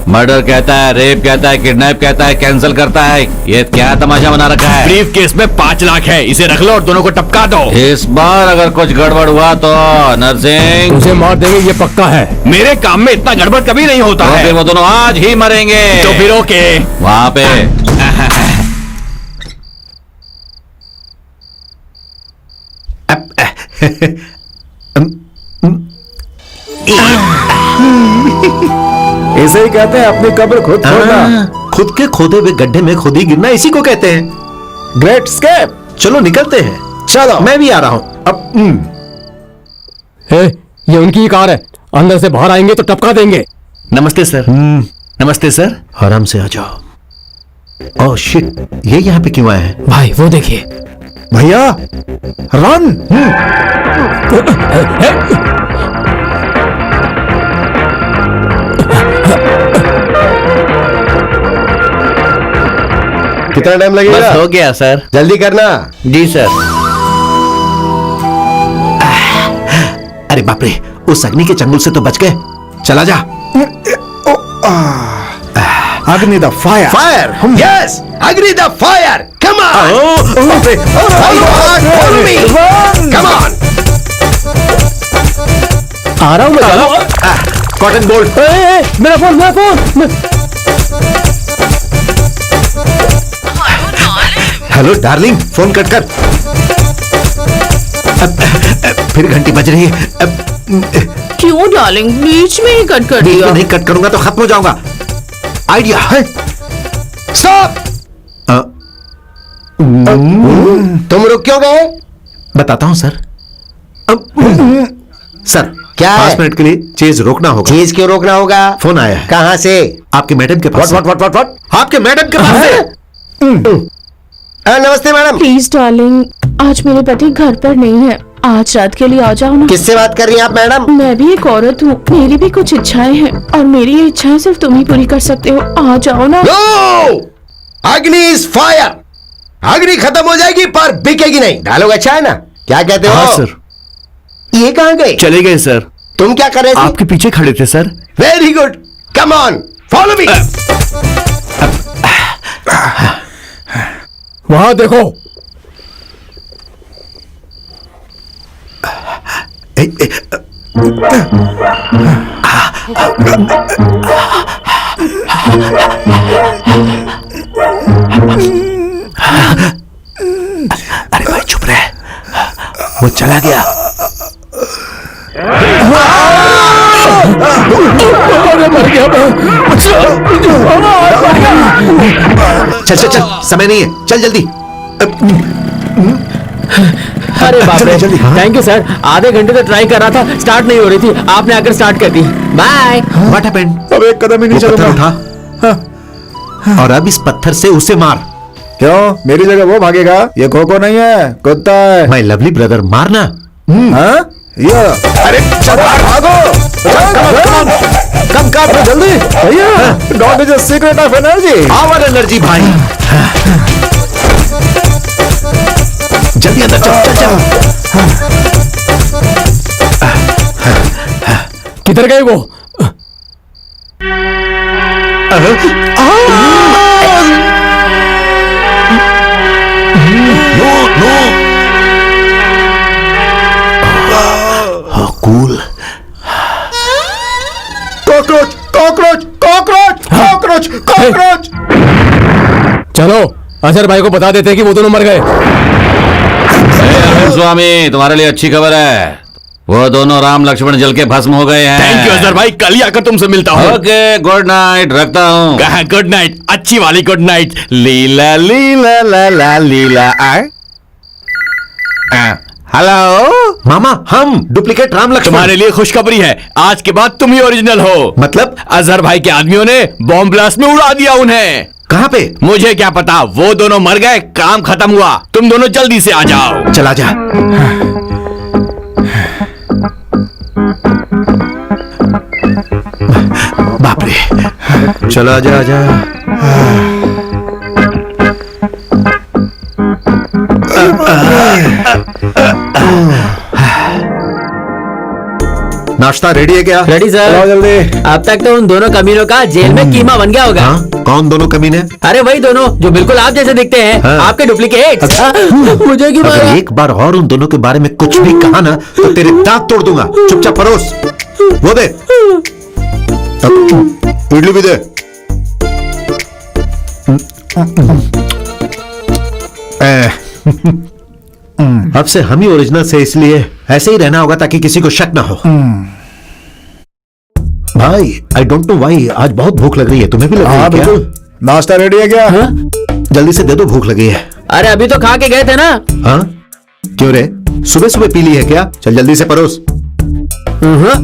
मर्डर कहता है, रेप कहता है, किडनैप कहता है, कैंसिल करता है। ये क्या तमाशा बना रखा है? ब्रीफ केस में 5 लाख है, इसे रख लो और दोनों को टपका दो। इस बार अगर कुछ गड़बड़ हुआ तो नरसिंह उसे मार देंगे, ये पक्का है। मेरे काम में इतना गड़बड़ कभी नहीं होता तो है। फिर वो दोनों आज ही मरेंगे। तो फिर ओके। वहाँ पे इसे ही कहते हैं अपनी कब्र खुद खोदना। खुद के खोदे हुए गड्ढे में खुद ही गिरना, इसी को कहते हैं ग्रेट स्केप। चलो निकलते हैं। चलो मैं भी आ रहा हूं अब। हे, ये उनकी ही कार है, अंदर से बाहर आएंगे तो टपका देंगे। नमस्ते सर। नमस्ते सर। आराम से आ जाओ। ओह शिट, ये यहाँ पे क्यों आए हैं? भाई वो देखिए। भैया रन। कितना टाइम लगेगा? बस हो गया सर। जल्दी करना। जी सर। अरे बाप रे, उस अग्नि के चंगुल से तो बच गए। चला जा। Agni the fire. Fire, yes, Agni the fire, come on, come on. आ रहा हूँ मैं। Cotton bolt. मेरा फोन, मेरा phone. Hello darling, phone cut कर। फिर घंटी बज रही है। क्यों डार्लिंग, बीच में ही कट कर बीच दिया? में नहीं कट करूंगा तो खत्म हो जाऊंगा। आइडिया है। स्टॉप। तुम रुक क्यों गए? बताता हूं सर। सर क्या है? 5 मिनट के लिए चेज रोकना होगा। चीज क्यों रोकना होगा? फोन आया है। कहाँ से? आपके मैडम के पास। व्हाट? आपके मैडम के पास से। नमस्ते मैडम। प्लीज डार्लिंग, आज मेरे पति घर पर नहीं है, आज रात के लिए आ जाओ ना। किससे बात कर रही हैं आप मैडम? मैं भी एक औरत हूँ, मेरी भी कुछ इच्छाएं हैं और मेरी ये इच्छाएं सिर्फ तुम ही पूरी कर सकते हो। आ जाओ ना। नो, अग्नि इज फायर। अग्नि खत्म हो जाएगी पर बिकेगी नहीं। डायलॉग अच्छा है ना? क्या कहते हो? हाँ सर। ये कहाँ गए? चले गए सर। तुम क्या कर रहे थे? आपके पीछे खड़े थे sir. Very good, come on, follow मी। वहां देखो। अरे भाई चुप रहे, वो चला गया। चल चल चल, समय नहीं है, चल जल्दी। अरे बाप रे, थैंक यू सर। आधे घंटे से ट्राई कर रहा था, स्टार्ट नहीं हो रही थी, आपने आकर स्टार्ट कर दी। बाय। What happened? अब एक कदम ही नहीं वो पत्थर चलूंगा। उठा और अब इस पत्थर से उसे मार। क्यों? मेरी जगह वो भागेगा? ये खोखो नहीं है, कुत्ता है। माय लवली ब्रदर, मारना। हाँ? ये अरे चल भागो। कम काट लो जल्दी। भैया, dog is a secret of energy. Our energy भाई। जल्दी अंदर चल चल चल। किधर गए वो? No no. Cool. Cockroach cockroach cockroach cockroach cockroach. चलो अजहर भाई को बता देते हैं कि वो दोनों मर गए। स्वामी, तुम्हारे लिए अच्छी खबर है। वो दोनों राम लक्ष्मण जल के भस्म हो गए हैं। थैंक यू अजहर भाई, कल ही आकर तुमसे मिलता हूँ। ओके, गुड नाइट, रखता हूँ। गुड नाइट, अच्छी वाली गुड नाइट। लीला लीला ला ला लीला। हेलो मामा, हम डुप्लीकेट राम लक्ष्मण। तुम्हारे लिए खुशखबरी है, आज के बाद तुम ही ओरिजिनल हो। मतलब? अजहर भाई के आदमियों ने बॉम्ब ब्लास्ट में उड़ा दिया उन्हें। कहाँ पे? मुझे क्या पता, वो दोनों मर गए, काम खत्म हुआ। तुम दोनों जल्दी से आ जाओ। चला जा। बाप रे, चलो आजा आजा। नाश्ता रेडी है क्या? Ready sir. जल्दी। अब तक तो उन दोनों कमीनों का जेल में कीमा बन गया होगा। हाँ? कौन दोनों कमीने? अरे वही दोनों जो बिल्कुल आप जैसे दिखते हैं। हाँ। आपके डुप्लीकेट। मुझे क्यों अगर मारा? एक बार और उन दोनों के बारे में कुछ भी कहा ना तो तेरे दांत तोड़ दूंगा। चुपचाप परोस। वो दे, इडली भी दे। अब से हम ही ओरिजिनल से, इसलिए ऐसे ही रहना होगा ताकि किसी को शक ना हो। भाई, आई डोंट नो व्हाई, आज बहुत भूख लग रही है। तुम्हें भी लग रही है क्या? नाश्ता रेडी है क्या? जल्दी से दे दो, भूख लगी है। अरे अभी तो खा के गए थे ना। हाँ? क्यों रे, सुबह सुबह पी ली है क्या? चल जल्दी से परोस। हाँ।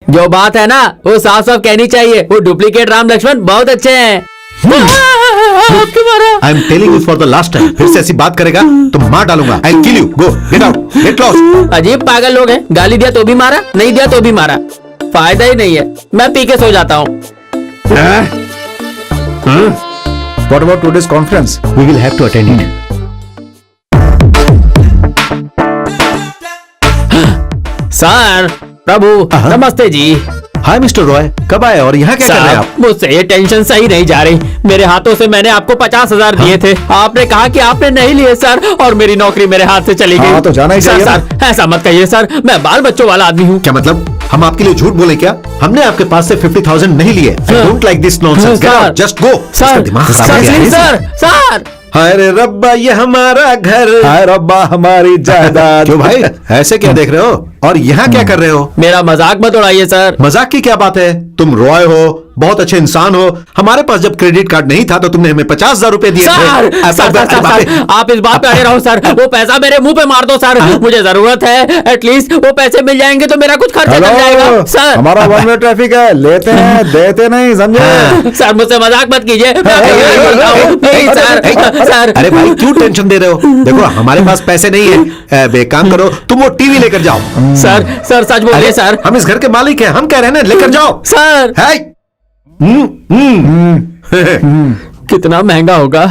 जो बात है ना वो साफ साफ कहनी चाहिए। वो डुप्लीकेट राम लक्ष्मण बहुत अच्छे हैं। I am telling you for the last time, फिर से ऐसी बात करेगा तो मार डालूंगा। I kill you. Go, get out, get lost. अजीब पागल लोग हैं, गाली दिया तो भी मारा, नहीं दिया तो भी मारा। फायदा ही नहीं है, मैं पी के सो जाता हूँ। What about today's conference? We will have to attend it. Sir, Prabhu, नमस्ते जी। हाय मिस्टर रॉय, कब आए और यहाँ क्या कर रहे हैं आप? मुझसे ये टेंशन सही नहीं जा रही। मेरे हाथों से मैंने आपको 50,000 दिए थे। आपने कहा कि आपने नहीं लिए सर, और मेरी नौकरी मेरे हाथ से चली गई। हाँ, तो जाना ही चाहिए ना। सर, ऐसा मत कहिए सर, मैं बाल बच्चों वाला आदमी हूँ। क्या मतलब? हम आपके लिए झूठ बोले क्या? हमने आपके पास से 50,000 नहीं लिए। I don't like this nonsense. Get out, just go. Sir, दिमाग खराब है सर, क्या? Sir, sir. हाय रे रब्बा, ये हमारा घर। हाय रब्बा, हमारी जायदाद। क्यों भाई, ऐसे क्या देख रहे हो? और यहाँ क्या कर रहे हो? मेरा मजाक मत उड़ाइए सर। मजाक की क्या बात है? तुम रॉय हो, बहुत अच्छे इंसान हो। हमारे पास जब क्रेडिट कार्ड नहीं था तो तुमने हमें 50,000 रुपए दिए सर, थे। सर, आप इस बात पे अड़े रहो सर। वो पैसा मेरे मुंह पे मार दो सर, मुझे जरूरत है। एटलीस्ट वो पैसे मिल जाएंगे तो मेरा कुछ खर्चा चल जाएगा सर। हमारा वन वे ट्रैफिक है, लेते हैं देते नहीं, समझे? सर मुझसे मजाक मत कीजिए, मैं आपको यही बोलता हूँ। Please sir, sir. अरे भाई, क्यों टेंशन दे रहे हो? देखो, हमारे पास पैसे नहीं है। एक काम करो, तुम वो टीवी लेकर जाओ। सर, सर सच बोलिए सर। हम इस घर के मालिक हैं, हम कह रहे हैं ना, लेकर जाओ सर। है। कितना महंगा होगा?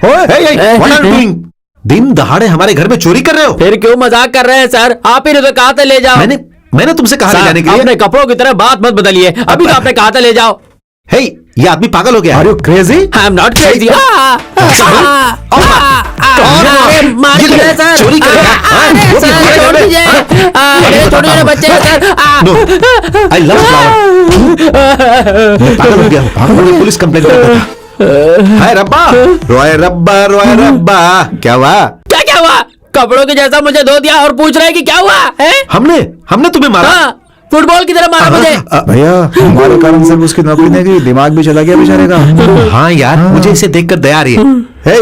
What are you doing? दिन दहाड़े हमारे घर में चोरी कर रहे हो? फिर क्यों मजाक कर रहे हैं सर? आप ही ने तो कहा था ले जाओ। मैंने तुमसे कहा ले जाने के लिए। अपने कपड़ों की तरह बात मत बदलिए। अभी तो आपने कहा था ले जाओ। हे, ये आदमी पागल हो गया। Are you crazy? I am not crazy. चोरी करेगा? छोटे बच्चे सर। आई लव पागल हो गया हूँ। पागल हो गया, पुलिस कंप्लेंट करता था। हाय रब्बा, रॉय रब्बा, रॉय रब्बा। क्या हुआ? क्या हुआ? कपड़ों के जैसा मुझे धो दिया और पूछ रहे हैं कि क्या हुआ है? हमने तुम्हें मारा? हाँ, फुटबॉल की तरह मारा मुझे। भैया, हमारे कारण से उसकी नौकरी नहीं गई, दिमाग भी चला गया बेचारे का। हाँ यार, मुझे इसे देखकर दया आ रही है। हे,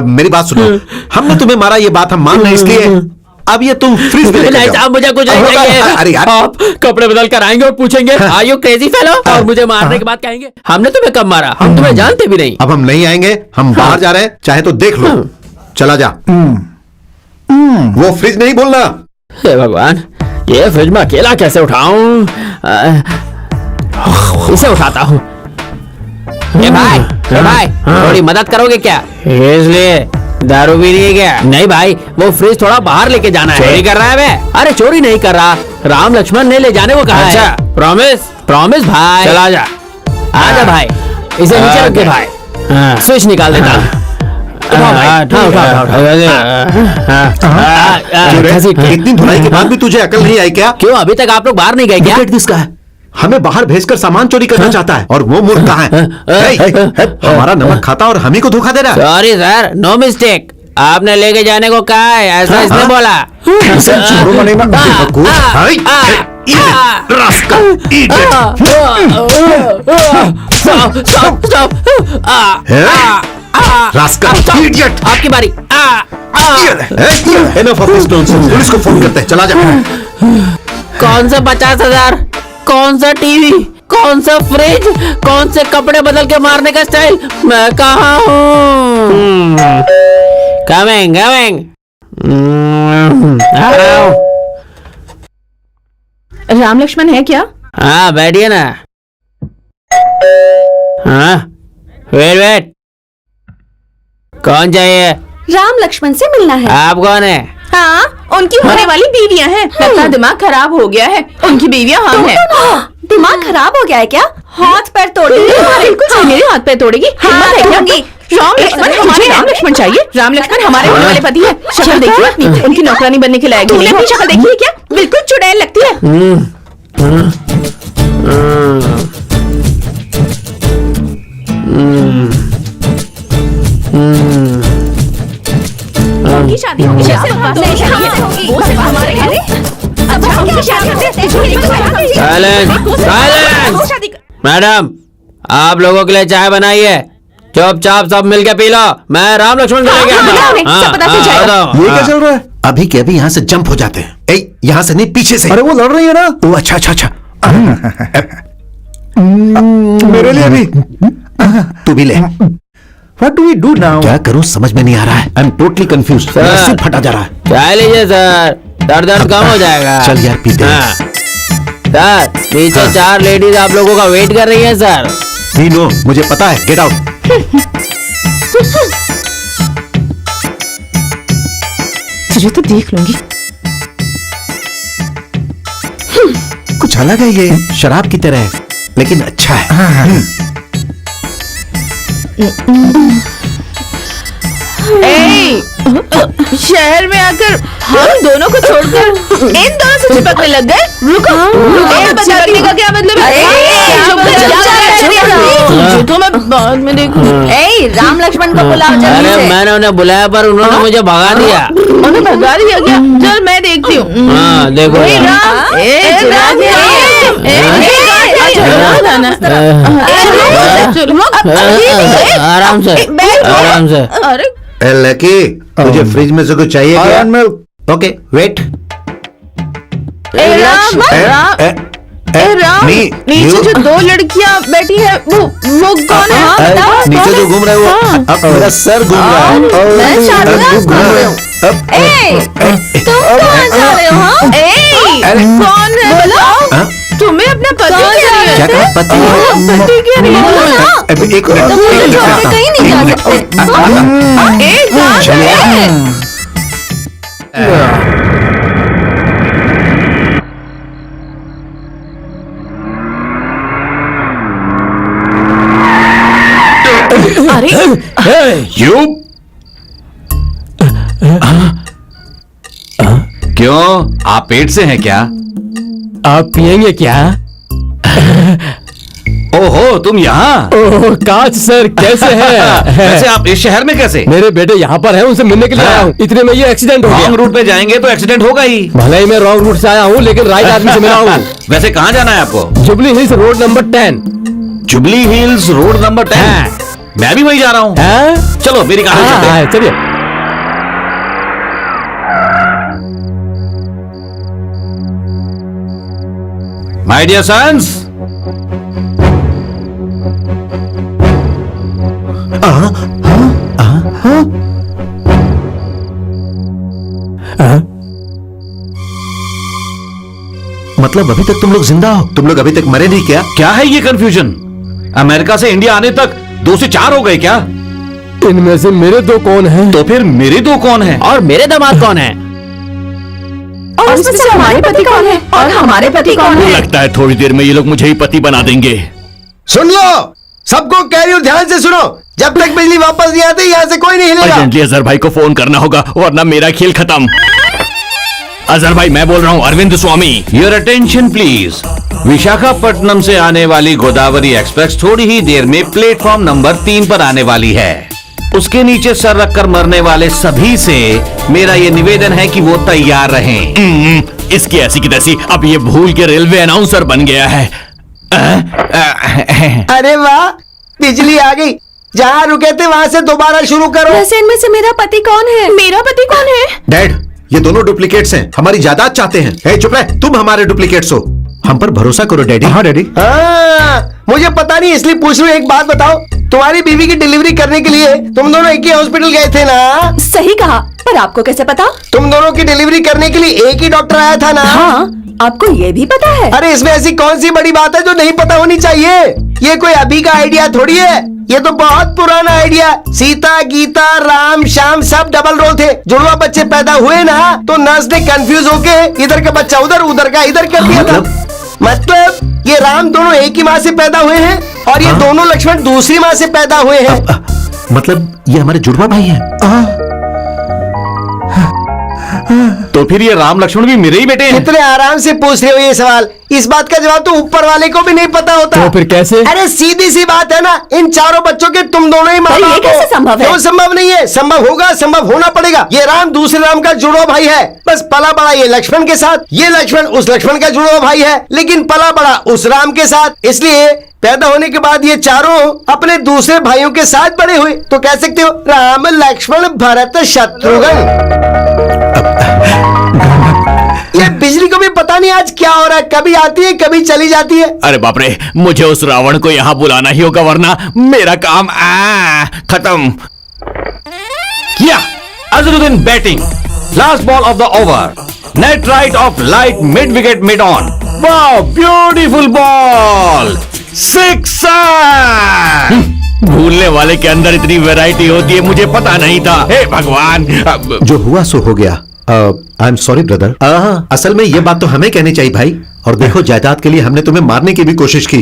मेरी बात सुनो। हमने तुम्हें मारा, ये बात हम मान रहे हैं, इसलिए अब ये तुम फ्रिज में लेकर जाओ। मुझे कुछ नहीं चाहिए। अरे यार, आप कपड़े बदल कर आएंगे और पूछेंगे आर यू क्रेजी फेलो, और मुझे मारने के बाद कहेंगे हमने तुम्हें कब मारा, हम तुम्हें जानते भी नहीं। अब हम नहीं आएंगे, हम बाहर जा रहे हैं, चाहे तो देख लो। चला जा। वो फ्रिज नहीं बोलना। हे भगवान, ये फ्रिज में अकेला कैसे उठाऊं? इसे उठाता हूँ। भाई, थोड़ी मदद करोगे क्या? इसलिए दारू भी नहीं है क्या? नहीं भाई, वो फ्रिज थोड़ा बाहर लेके जाना है। चोरी कर रहा है वे? अरे चोरी नहीं कर रहा, राम लक्ष्मण ने ले जाने को कहा है। अच्छा, प्रॉमिस? प्रॉमिस भाई। चला जा, आजा भाई, इसे नीचे रख दे भाई। स्विच निकाल देता। इतनी धुलाई के बाद भी तुझे अकल नहीं आई क्या? क्यों अभी तक आप लोग बाहर नहीं गए क्या? किसका है? हमें बाहर भेजकर सामान चोरी करना चाहता है और वो मूर्ख कहाँ है? हमारा नमक खाता और हम ही को धोखा दे रहा है। Sorry sir, no mistake. आपने लेके जाने को कहा है, ऐसा इसने बोला। आपकी बारी। पुलिस को फोन करते हैं, चला जा। कौन सा 50,000, कौन सा टीवी, कौन सा फ्रिज, कौन से कपड़े बदल के मारने का स्टाइल, मैं कहाँ हूँ? कमिंग कमिंग, आ रहा हूँ। राम लक्ष्मण है क्या? हाँ बैठिए ना। हाँ वेट वेट, कौन चाहिए? राम लक्ष्मण से मिलना है। आप कौन है? हाँ, उनकी होने वाली बीवियां हैं। लगता दिमाग खराब हो गया है। उनकी बीवियां हम हैं। दिमाग खराब हो गया है क्या? हाथ पैर तोड़ेगी। बिल्कुल मेरे हाथ पैर तोड़ेगी। हिम्मत है क्या? राम लक्ष्मण, हमारे राम लक्ष्मण चाहिए। राम लक्ष्मण हमारे होने वाले पति है। शक्ल देखिए अपनी, उनकी नौकरानी बनने के लायक। तूने अपनी शक्ल देखी है क्या? बिल्कुल चुड़ैल लगती है। उनकी शादी होगी, वो सिर्फ हमारे घर में। अच्छा, उनकी शादी मैडम, आप लोगों के लिए चाय बनाई है, चुपचाप सब मिलके पी लो। मैं राम लक्ष्मण को लेके आता हूँ। ये क्या चल रहा है? अभी के अभी यहाँ से जंप हो जाते हैं। यहाँ से नहीं, पीछे से। अरे वो लड़ रही है ना। ओ अच्छा अच्छा अच्छा। मेरे लिए भी तू भी ले। What do we do now? क्या करूं समझ में नहीं आ रहा है। I am totally confuse. सिर फटा जा रहा है। चाय लीजिए सर, दर्द कम हो जाएगा। चल यार पीते हैं। सर नीचे 4 लेडीज आप लोगों का वेट कर रही हैं सर। नो, मुझे पता है। Get out. तुझे तो देख लूंगी। कुछ अलग है ये, शराब की तरह है, लेकिन अच्छा है। शहर में आकर हम दोनों को छोड़कर इन दोनों से चिपकने लग गए। रुको, चिपकने का क्या मतलब है? तो मैं बाद में देखूं। राम लक्ष्मण को बुलाओ जल्दी अरे से। मैंने उन्हें बुलाया पर उन्होंने मुझे भगा दिया। उन्हें भगा दिया क्या? चल मैं देखती हूँ। हाँ देखो आराम से आराम से। अरे लकी, तुझे फ्रिज में से कुछ चाहिए क्या? Okay wait. राम, नीचे जो 2 लड़कियां बैठी है वो कौन है? नीचे जो घूम रहे हो, अब मेरा सर घूम रहा है। तुम कहाँ जा रहे हो? कौन है बताओ? तुम्हें अपना पति कह रही है? क्या कहा? पति कह रही है? एक मिनट, कहीं नहीं जा सकते। एक बात है। अरे यू क्यों, आप पेट से हैं क्या? आप पिएंगे क्या? ओहो, तुम यहाँ? ओह काश सर, कैसे हैं? वैसे आप इस शहर में कैसे? मेरे बेटे यहाँ पर हैं, उनसे मिलने के लिए आया हूँ। इतने में ये एक्सीडेंट हो गया। रॉन्ग रूट पे जाएंगे तो एक्सीडेंट होगा ही। भले ही मैं रॉन्ग रूट से आया हूँ, लेकिन राइट आदमी से मिला हूँ। वैसे कहाँ जाना है आपको? Jubilee hills road number 10। Jubilee hills road number 10? मैं भी वही जा रहा हूँ। चलो मेरी कार में चलते हैं। चलिए। माय डियर सन्स, मतलब अभी तक तुम लोग जिंदा हो? तुम लोग अभी तक मरे नहीं क्या? क्या है ये कंफ्यूजन? अमेरिका से इंडिया आने तक 2 से 4 हो गए क्या? इनमें से मेरे 2 कौन हैं? तो फिर मेरे 2 कौन हैं? और मेरे दामाद कौन है? और उसमें से हमारे पति कौन है? और हमारे पति कौन है? लगता है थोड़ी देर में ये लोग मुझे ही पति बना देंगे। सुन लो, सबको कह रही हूँ, ध्यान से सुनो। जब तक बिजली वापस नहीं आती यहाँ से कोई नहीं हिलेगा। अर्जेंटली अजहर भाई को फोन करना होगा वरना मेरा खेल खत्म। अजहर भाई मैं बोल रहा हूँ, Arvind Swami. Your attention please. Visakhapatnam से आने वाली गोदावरी एक्सप्रेस थोड़ी ही देर में प्लेटफॉर्म नंबर 3 पर आने वाली है। उसके नीचे सर रखकर मरने वाले सभी से मेरा ये निवेदन है कि वो तैयार रहें। इसकी ऐसी की तैसी अब ये भूल के रेलवे अनाउंसर बन गया है। अरे वाह, बिजली आ गई। जहाँ रुके थे वहाँ से दोबारा शुरू करो। वैसे इनमें से मेरा पति कौन है? मेरा पति कौन है? डैड, ये दोनों डुप्लीकेट्स हैं, हमारी जायदाद चाहते हैं। ए, चुप रहे, तुम हमारे डुप्लीकेट्स हो। हम पर भरोसा करो डैडी। हाँ डैडी। मुझे पता नहीं इसलिए पूछ रही हूँ। एक बात बताओ, तुम्हारी बीवी की डिलीवरी करने के लिए तुम दोनों एक ही हॉस्पिटल गए थे ना? सही कहा, पर आपको कैसे पता? तुम दोनों की डिलीवरी करने के लिए एक ही डॉक्टर आया था ना? हाँ, आपको ये भी पता है? अरे इसमें ऐसी कौन सी बड़ी बात है जो नहीं पता होनी चाहिए? ये कोई अभी का आइडिया थोड़ी है, ये तो बहुत पुराना आइडिया। सीता, गीता, राम, श्याम सब डबल रोल थे। जुड़वा बच्चे पैदा हुए ना तो नर्स ने कंफ्यूज होके इधर का बच्चा उधर, उधर का इधर कर दिया था। मतलब ये राम दोनों एक ही माँ से पैदा हुए हैं और ये दोनों लक्ष्मण दूसरी माँ से पैदा हुए हैं। मतलब ये हमारे जुड़वा भाई हैं। तो फिर ये राम लक्ष्मण भी मेरे ही बेटे हैं। कितने आराम से पूछ रहे हो ये सवाल। इस बात का जवाब तो ऊपर वाले को भी नहीं पता होता। तो फिर कैसे? अरे सीधी सी बात है ना, इन चारों बच्चों के तुम दोनों ही माँ पर ये बाप हो। कैसे संभव है? क्यों संभव नहीं है? संभव होगा, संभव होना पड़ेगा। ये राम दूसरे राम का जुड़वा भाई है, बस पला बड़ा ये लक्ष्मण के साथ, ये लक्ष्मण उस लक्ष्मण का जुड़वा भाई है, लेकिन पला बड़ा उस राम के साथ। इसलिए पैदा होने के बाद ये चारों अपने दूसरे भाइयों के साथ बड़े हुए। तो कह सकते हो राम, लक्ष्मण, भरत, शत्रुघ्न। ये बिजली को भी पता नहीं आज क्या हो रहा है, कभी आती है कभी चली जाती है। अरे बाप रे, मुझे उस रावण को यहाँ बुलाना ही होगा वरना मेरा काम खत्म। किया Azharuddin batting, last ball of the over, net right of light, mid wicket, mid on. वाह, ब्यूटीफुल बॉल, सिक्सर। भूलने वाले के अंदर इतनी वैरायटी होती है, मुझे पता नहीं था। हे भगवान। जो हुआ सो हो गया। I am sorry brother. असल में ये बात तो हमें कहनी चाहिए भाई। और देखो, जायदाद के लिए हमने तुम्हें मारने की भी कोशिश की।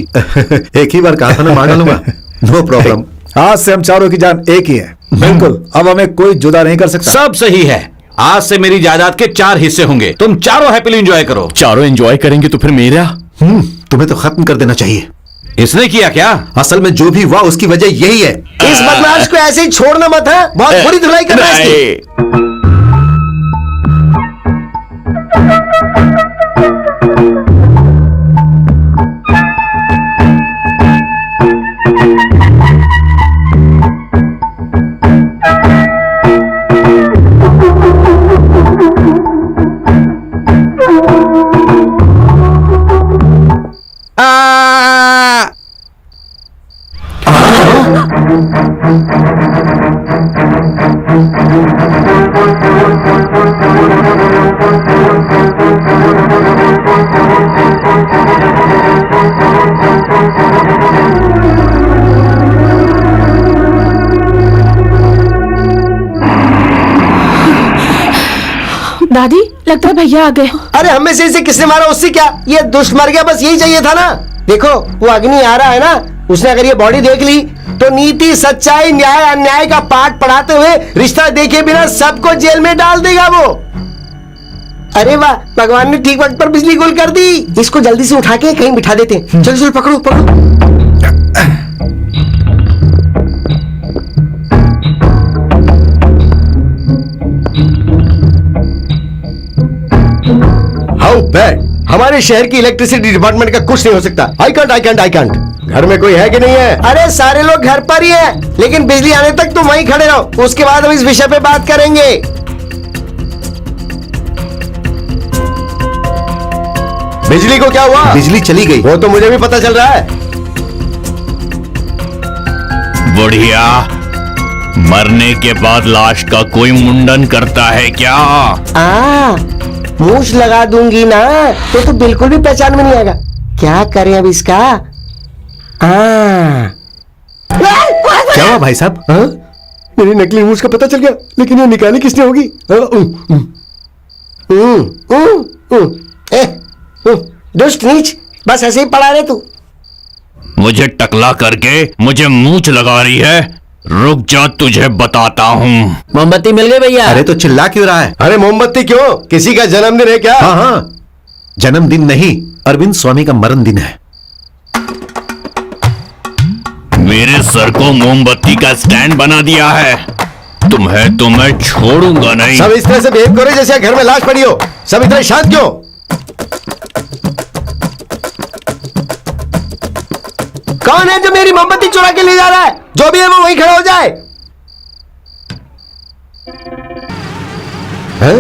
एक ही बार कहा था ना, मार डालूंगा। No problem. आज से हम चारों की जान एक ही है। बिल्कुल, अब हमें कोई जुदा नहीं कर सकता। सब सही है। आज से मेरी जायदाद के 4 हिस्से होंगे। तुम चारों हैप्पीली एंजॉय करो। चारों एंजॉय करेंगे तो फिर मेरा? तुम्हें तो खत्म कर देना चाहिए। इसने किया क्या? असल में जो भी हुआ उसकी वजह यही है। इस बदमाश को ऐसे ही छोड़ना मत है, बहुत बुरी धुलाई कर रहा है इसकी। दादी, लगता है भैया आ गए। अरे हमें से इसे किसने मारा, उससे क्या? ये दुष्ट मर गया, बस यही चाहिए था ना। देखो वो अग्नि आ रहा है ना, उसने अगर ये बॉडी देख ली तो नीति, सच्चाई, न्याय, अन्याय का पाठ पढ़ाते हुए रिश्ता देखे बिना सबको जेल में डाल देगा वो। अरे वाह, भगवान ने ठीक वक्त पर बिजली गुल कर दी। इसको जल्दी से उठा के कहीं बिठा देते हैं। चलो चलो, पकड़ो पकड़ो। How bad. हमारे शहर की इलेक्ट्रिसिटी डिपार्टमेंट का कुछ नहीं हो सकता। I can't. घर में कोई है कि नहीं है? अरे सारे लोग घर पर ही हैं, लेकिन बिजली आने तक तुम वहीं खड़े रहो, उसके बाद हम इस विषय पे बात करेंगे। बिजली को क्या हुआ? बिजली चली गई। वो तो मुझे भी पता चल रहा है। बुढ़िया, मरने के बाद लाश का कोई मुंडन करता है क्या? मूछ लगा दूंगी ना तो बिल्कुल भी पहचान में नहीं आएगा। क्या करें अब इसका? क्या हुआ भाई साहब? मेरी नकली मूछ का पता चल गया, लेकिन ये निकाली किसने होगी? दुष्ट नीच, बस ऐसे ही पड़ा रहे तू। मुझे टकला करके मुझे मूंछ लगा रही है। रुक जा, तुझे बताता हूँ। मोमबत्ती मिल गई भैया। अरे तो चिल्ला क्यों रहा है? अरे मोमबत्ती क्यों? किसी का जन्मदिन है क्या? हाँ हाँ, जन्मदिन नहीं, अरविंद स्वामी का मरण दिन है। मेरे सर को मोमबत्ती का स्टैंड बना दिया है। तुम्हें तो मैं छोड़ूंगा नहीं। सब इस तरह से बिहेव करो जैसे घर में लाश पड़ी हो। सब इतने शांत क्यों? कौन है जो मेरी मोमबत्ती चुरा के ले जा रहा है? जो भी है वो वहीं खड़ा हो जाए। हैं?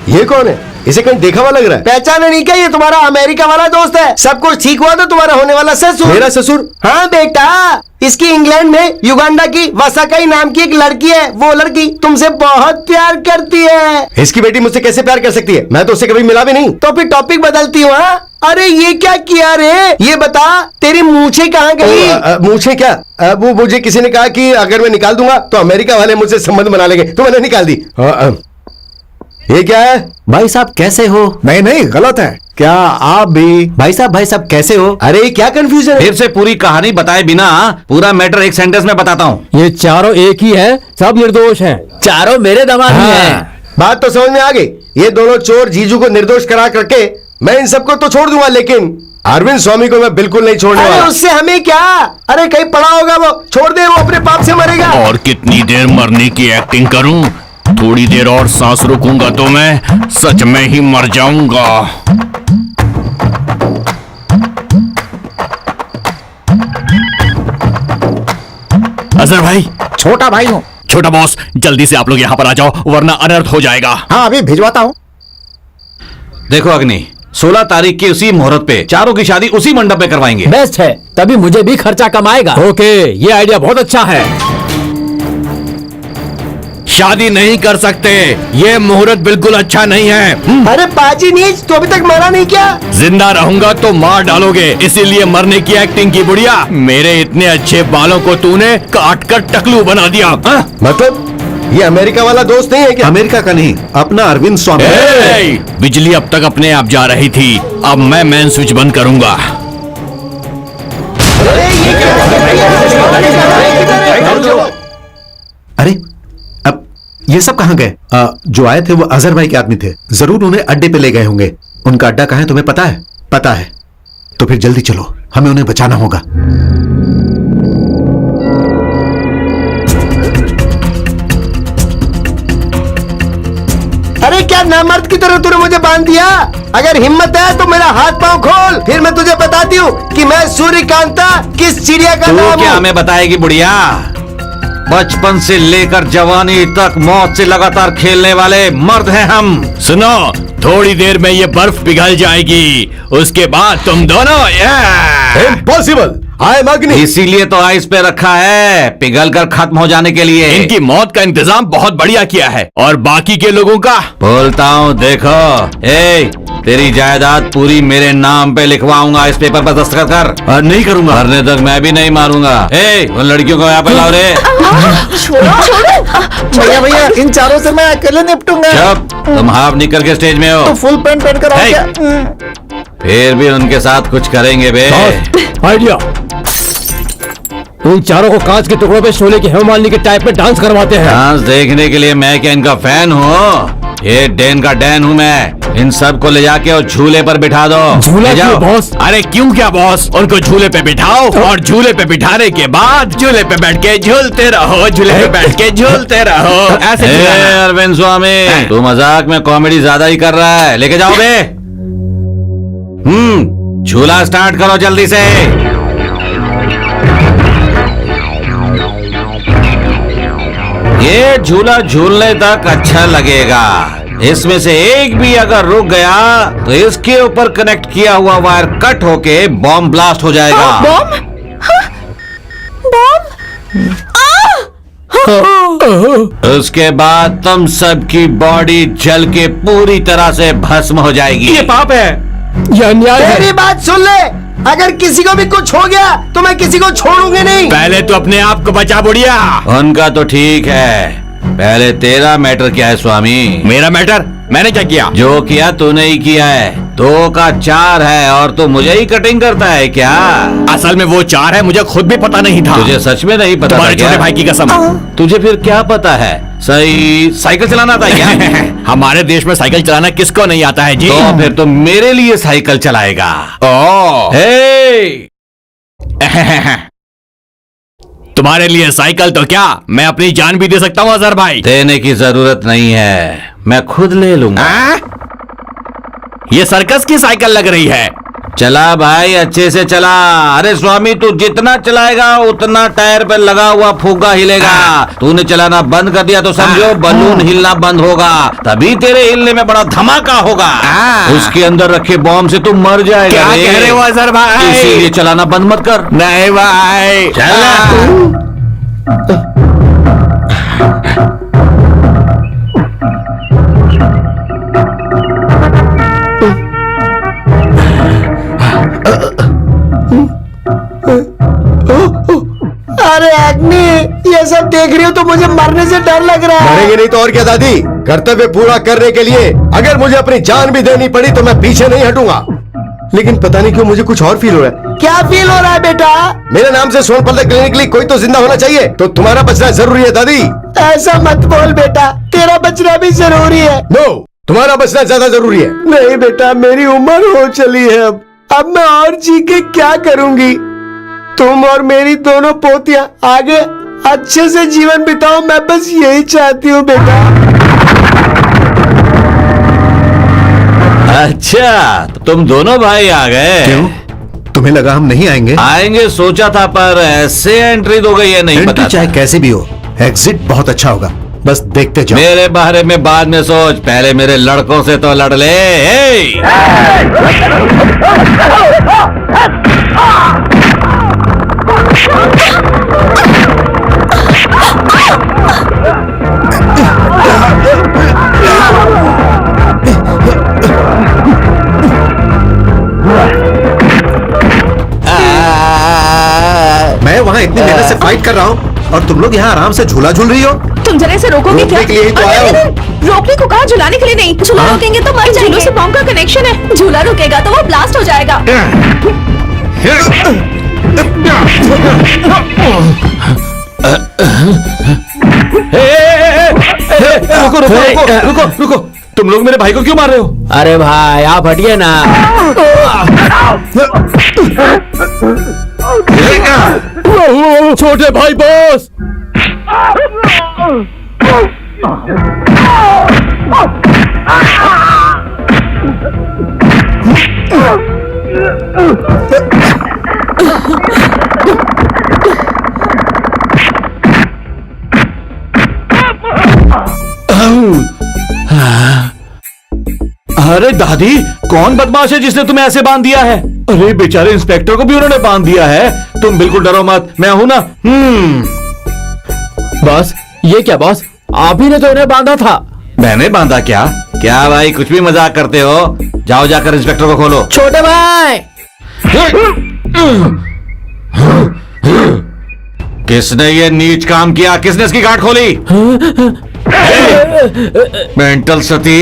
ये कौन है? इसे कहीं देखा हुआ लग रहा है। पहचाना नहीं क्या? ये तुम्हारा अमेरिका वाला दोस्त है। सब कुछ ठीक हुआ तो तुम्हारा होने वाला ससुर। मेरा ससुर? हाँ बेटा, इसकी इंग्लैंड में युगांडा की वसाकाई नाम की एक लड़की है। वो लड़की तुमसे बहुत प्यार करती है। इसकी बेटी मुझसे कैसे प्यार कर सकती है? मैं तो उससे कभी मिला भी नहीं। तो फिर टॉपिक बदलती हूँ। हाँ? अरे ये क्या किया रे? ये बता, तेरी मूछें कहाँ गई? मुझे क्या? वो मुझे किसी ने कहा कि अगर मैं निकाल दूंगा तो अमेरिका वाले मुझसे संबंध बना लेंगे, तो मैंने निकाल दी। ये क्या है? भाई साहब कैसे हो? नहीं नहीं, गलत है। क्या आप भी? भाई साहब कैसे हो? अरे क्या कंफ्यूजन है? फिर से पूरी कहानी बताए बिना पूरा मैटर एक सेंटेंस में बताता हूँ। ये चारों एक ही है, सब निर्दोष हैं। चारों मेरे दामाद ही हैं। बात तो समझ में आ गई। ये दोनों चोर जीजू को निर्दोष करा करके मैं इन सबको तो छोड़ दूंगा, लेकिन अरविंद स्वामी को मैं बिल्कुल नहीं छोड़ने अरे वाला। उससे हमें क्या? अरे कहीं पड़ा होगा वो, छोड़ दे, वो अपने पाप से मरेगा। और कितनी देर मरने की एक्टिंग करूं? थोड़ी देर और सांस रुकूंगा तो मैं सच में ही मर जाऊंगा। अजहर भाई। छोटा भाई हूँ। छोटा बॉस, जल्दी से आप लोग यहाँ पर आ जाओ वरना अनर्थ हो जाएगा। हाँ अभी भिजवाता हूँ। देखो अग्नि, 16 तारीख की उसी मुहूर्त पे चारों की शादी उसी मंडप में करवाएंगे। बेस्ट है, तभी मुझे भी खर्चा कमाएगा। ओके, ये आइडिया बहुत अच्छा है। शादी नहीं कर सकते, ये मुहूर्त बिल्कुल अच्छा नहीं है। अरे पाजी नीच, तो अभी तक मरा नहीं क्या? जिंदा रहूंगा तो मार डालोगे, इसीलिए मरने की एक्टिंग की। बुढ़िया, मेरे इतने अच्छे बालों को तूने काट कर टकलू बना दिया। मतलब ये अमेरिका वाला दोस्त नहीं है क्या? अमेरिका का नहीं, अपना अरविंद स्वामी। ए, बिजली अब तक अपने आप जा रही थी, अब मैं मेन स्विच बंद करूंगा। अरे अब ये सब कहाँ गए? जो आए थे वो अजहर भाई के आदमी थे, जरूर उन्हें अड्डे पे ले गए होंगे। उनका अड्डा कहाँ है तुम्हें पता है? पता है तो फिर जल्दी चलो, हमें उन्हें बचाना होगा। अरे क्या नामर्द की तरह तूने मुझे बांध दिया? अगर हिम्मत है तो मेरा हाथ पांव खोल, फिर मैं तुझे बताती हूँ कि मैं सूर्यकांता किस चिड़िया का तू नाम क्या हूँ। हमें बताएगी बुढ़िया? बचपन से लेकर जवानी तक मौत से लगातार खेलने वाले मर्द हैं हम। सुनो, थोड़ी देर में ये बर्फ पिघल जाएगी, उसके बाद तुम दोनों इम्पॉसिबल। आई एम अग्नि। इसीलिए तो आइस पे रखा है, पिघल कर खत्म हो जाने के लिए। इनकी मौत का इंतजाम बहुत बढ़िया किया है, और बाकी के लोगों का बोलता हूँ, देखो, तेरी जायदाद पूरी मेरे नाम पे लिखवाऊंगा। इस पेपर पर दस्तखत कर। नहीं करूंगा। मरने तक मैं भी नहीं मारूंगा। उन लड़कियों को यहाँ पे लाओ रे। भैया भैया, इन चारों से मैं अकेले निपटूंगा। चुप, तुम हाफ निकल के स्टेज में हो। तो फुल पैंट पहन कर आओ हे। क्या? फिर भी उनके साथ कुछ करेंगे बे। आइडिया, उन चारों को कांच के टुकड़ों पे शोले की हेमा मालिनी के टाइप में डांस करवाते हैं। डांस देखने के लिए मैं क्या इनका फैन हूँ? ये डैन का डैन हूँ मैं। इन सब को ले जाके और झूले पर बिठा दो। झूला ले जाओ। क्यों बॉस? अरे क्यों क्या बॉस, उनको झूले पे बिठाओ, और झूले पे बिठाने के बाद झूले पे बैठ के झूलते रहो, झूले पे बैठ के झूलते रहो। ऐसे झूलना। अरविंद स्वामी, तू मजाक में कॉमेडी ज्यादा ही कर रहा है। लेके जाओ बे। झूला स्टार्ट करो जल्दी से। ये झूला झूलने तक अच्छा लगेगा। इसमें से एक भी अगर रुक गया तो इसके ऊपर कनेक्ट किया हुआ वायर कट होके बॉम्ब ब्लास्ट हो जाएगा। बॉम्ब? बॉम्ब? उसके बाद तुम सबकी बॉडी जल के पूरी तरह से भस्म हो जाएगी। ये पाप है, ये अन्याय है। मेरी बात सुन ले, अगर किसी को भी कुछ हो गया तो मैं किसी को छोड़ूंगी नहीं। पहले तो अपने आप को बचा बुढ़िया। उनका तो ठीक है, पहले तेरा मैटर क्या है स्वामी? मेरा मैटर? मैंने क्या किया? जो किया तूने ही किया है। 2 का 4 है और तू मुझे ही कटिंग करता है क्या? असल में वो 4 है, मुझे खुद भी पता नहीं था। तुझे सच में नहीं पता था तुम्हारे क्या? छोटे भाई की कसम। तुझे फिर क्या पता है? सही साइकिल चलाना था क्या? हमारे देश में साइकिल चलाना किसको नहीं आता है जी? तो फिर तो मेरे लिए साइकिल चलाएगा। ओह, हे! तुम्हारे लिए साइकिल तो क्या, मैं अपनी जान भी दे सकता हूँ अजहर भाई। देने की जरूरत नहीं है, मैं खुद ले लूंगा। ये सर्कस की साइकिल लग रही है। चला भाई, अच्छे से चला। अरे स्वामी, तू जितना चलाएगा उतना टायर पे लगा हुआ फुग्गा हिलेगा। तूने चलाना बंद कर दिया तो समझो बलून हिलना बंद होगा, तभी तेरे हिलने में बड़ा धमाका होगा। उसके अंदर रखे बॉम्ब से तू मर जाएगा। क्या कह रहे हो अजहर भाई? इसीलिए चलाना बंद मत कर। नहीं भाई, अरे अग्नि, ये सब देख रही हो तो मुझे मरने से डर लग रहा है। मरेंगे नहीं तो और क्या दादी। कर्तव्य पूरा करने के लिए अगर मुझे अपनी जान भी देनी पड़ी तो मैं पीछे नहीं हटूंगा। लेकिन पता नहीं क्यों मुझे कुछ और फील हो रहा है। क्या फील हो रहा है बेटा? मेरे नाम से सोनपल्ले क्लिनिक के लिए कोई तो जिंदा होना चाहिए, तो तुम्हारा बचना जरूरी है दादी। ऐसा मत बोल बेटा, तेरा बचना भी जरूरी है। नो, तुम्हारा बचना ज्यादा जरूरी है। नहीं बेटा, मेरी उम्र हो चली है। अब मैं और जी के क्या करूंगी? तुम और मेरी दोनों पोतियां आगे अच्छे से जीवन बिताओ, मैं बस यही चाहती हूँ बेटा। अच्छा, तुम दोनों भाई आ गए। क्यों? तुम्हें लगा हम नहीं आएंगे? आएंगे सोचा था, पर ऐसे एंट्री दो गई है, नहीं एंट्री पता चाहे था। कैसे भी हो, एग्जिट बहुत अच्छा होगा। बस देखते जाओ। मेरे बारे में बाद में सोच, पहले मेरे लड़कों से तो लड़ ले। हे! मैं वहाँ इतनी मेहनत से फाइट कर रहा हूँ और तुम लोग यहाँ आराम से झूला झूल रही हो। तुम जरा इसे रोकोगे क्या? रोकने के लिए ही तो अरे, आया हूँ। अरे, रोकने को कहा, झुलाने के लिए नहीं। झूला रोकेंगे तो मर इन झूलों जाएंगे। से बॉम्ब का कनेक्शन है। झूला रुकेगा तो वो ब्लास्ट हो जाएगा। रुको रुको रुको रुको रुको, तुम लोग मेरे भाई को क्यों मार रहे हो? अरे भाई आप हटिए ना। छोटे भाई बॉस। अरे दादी, कौन बदमाश है जिसने तुम्हें ऐसे बांध दिया है? अरे बेचारे इंस्पेक्टर को भी उन्होंने बांध दिया है। तुम बिल्कुल डरो मत, मैं हूं ना। बॉस, ये क्या बॉस, आप ही ने तो इन्हें बांधा था। मैंने बांधा क्या? क्या भाई, कुछ भी मजाक करते हो? जाओ जाकर इंस्पेक्टर को खोलो। छोटे भाई, किसने ये नीच काम किया? किसने इसकी गांठ खोली? मेंटल सती,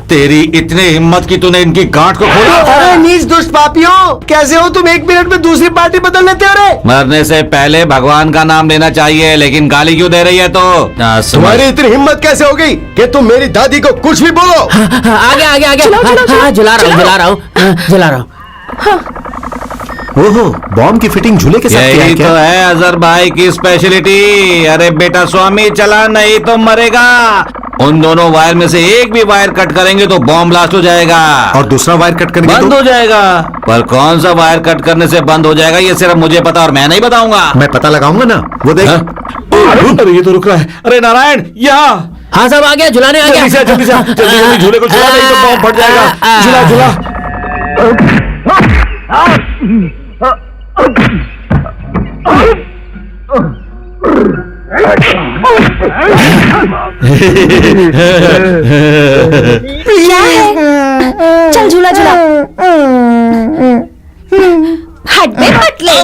तेरी इतनी हिम्मत की तूने इनकी गांठ को खोला? अरे नीच दुष्ट पापियों, कैसे हो तुम? 1 मिनट में दूसरी पार्टी बदल लेते हो रे। मरने से पहले भगवान का नाम लेना चाहिए, लेकिन गाली क्यों दे रही है? तो तुम्हारी इतनी हिम्मत कैसे हो गई कि तुम मेरी दादी को कुछ भी बोलो? आगे आगे आगे। चलाओ, चलाओ, चलाओ। जला रहा हूँ, जला रहा हूँ। ओहो, बॉम्ब की फिटिंग झूले के साथ किया है यही क्या? तो है अजहर भाई की स्पेशलिटी। अरे बेटा स्वामी, चला नहीं तो मरेगा। उन दोनों वायर में से एक भी वायर कट करेंगे तो बॉम्ब ब्लास्ट हो जाएगा और दूसरा वायर कट करेंगे बंद तो? हो जाएगा। पर कौन सा वायर कट करने से बंद हो जाएगा ये सिर्फ मुझे पता, और मैं नहीं बताऊंगा। मैं पता लगाऊंगा ना, वो देख। हाँ? अरे ये तो रुक रहा है। अरे नारायण, यहाँ हाँ सब आ गया, झुलाने आ गया। जल्दी से झूले को झुला, नहीं तो बॉम्ब फट जाएगा। झुला झुला। क्या है? चल झूला झूला। हट बे पतले।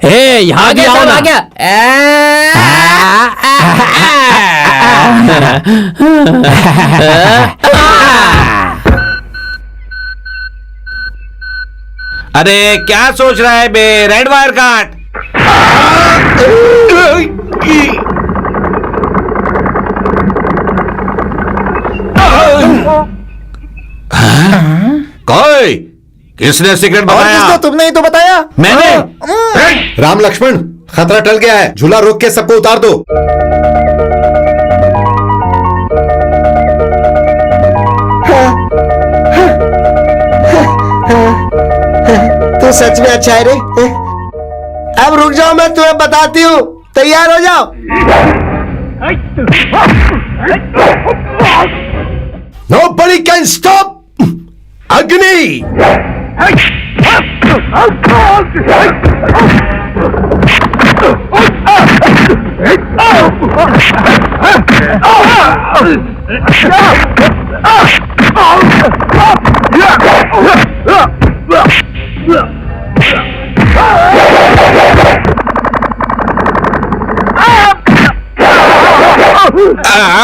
ए यहाँ भी आओ ना। अरे क्या सोच रहा है बे, रेड वायर काट। कोई किसने सिगरेट और बताया? किसने? तुमने ही तो बताया। मैंने। राम लक्ष्मण, खतरा टल गया है, झूला रोक के सबको उतार दो। तू सच में अच्छा है रे। अब रुक जाओ, मैं तुम्हें बताती हूँ। तैयार हो जाओ। Nobody can stop Agni!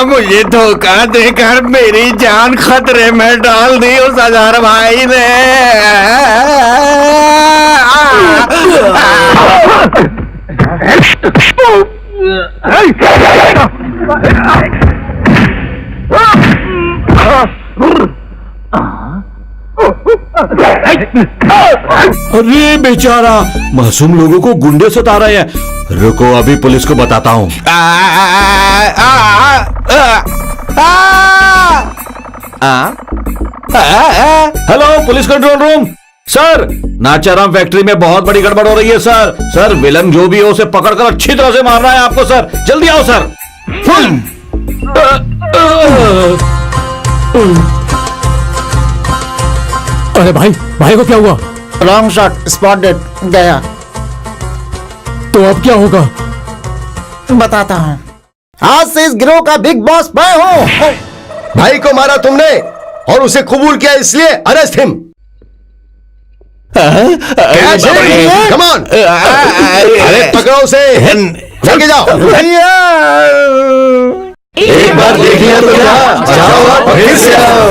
मुझे धोखा देकर मेरी जान खतरे में डाल दी उस अजहर भाई ने। अरे बेचारा, मासूम लोगों को गुंडे सता रहे हैं। रुको, अभी पुलिस को बताता हूँ। Hello, police control room. Sir, Nacharam factory में बहुत बड़ी गड़बड़ हो रही है सर। सर, विलन जो भी हो उसे पकड़कर अच्छी तरह से मारना है आपको सर। जल्दी आओ सर। अरे भाई, भाई को क्या हुआ? रॉन्ग शॉट, स्पॉटेड, गया। तो अब क्या होगा? बताता हूँ। आज से इस गिरोह का बिग बॉस मैं हूँ। भाई को मारा तुमने और उसे कबूल किया, इसलिए अरेस्ट हिम। कम ऑन, अरे पकड़ो उसे, लेके जाओ। एक बार देख लिया तो क्या, जाओ फिर से आओ।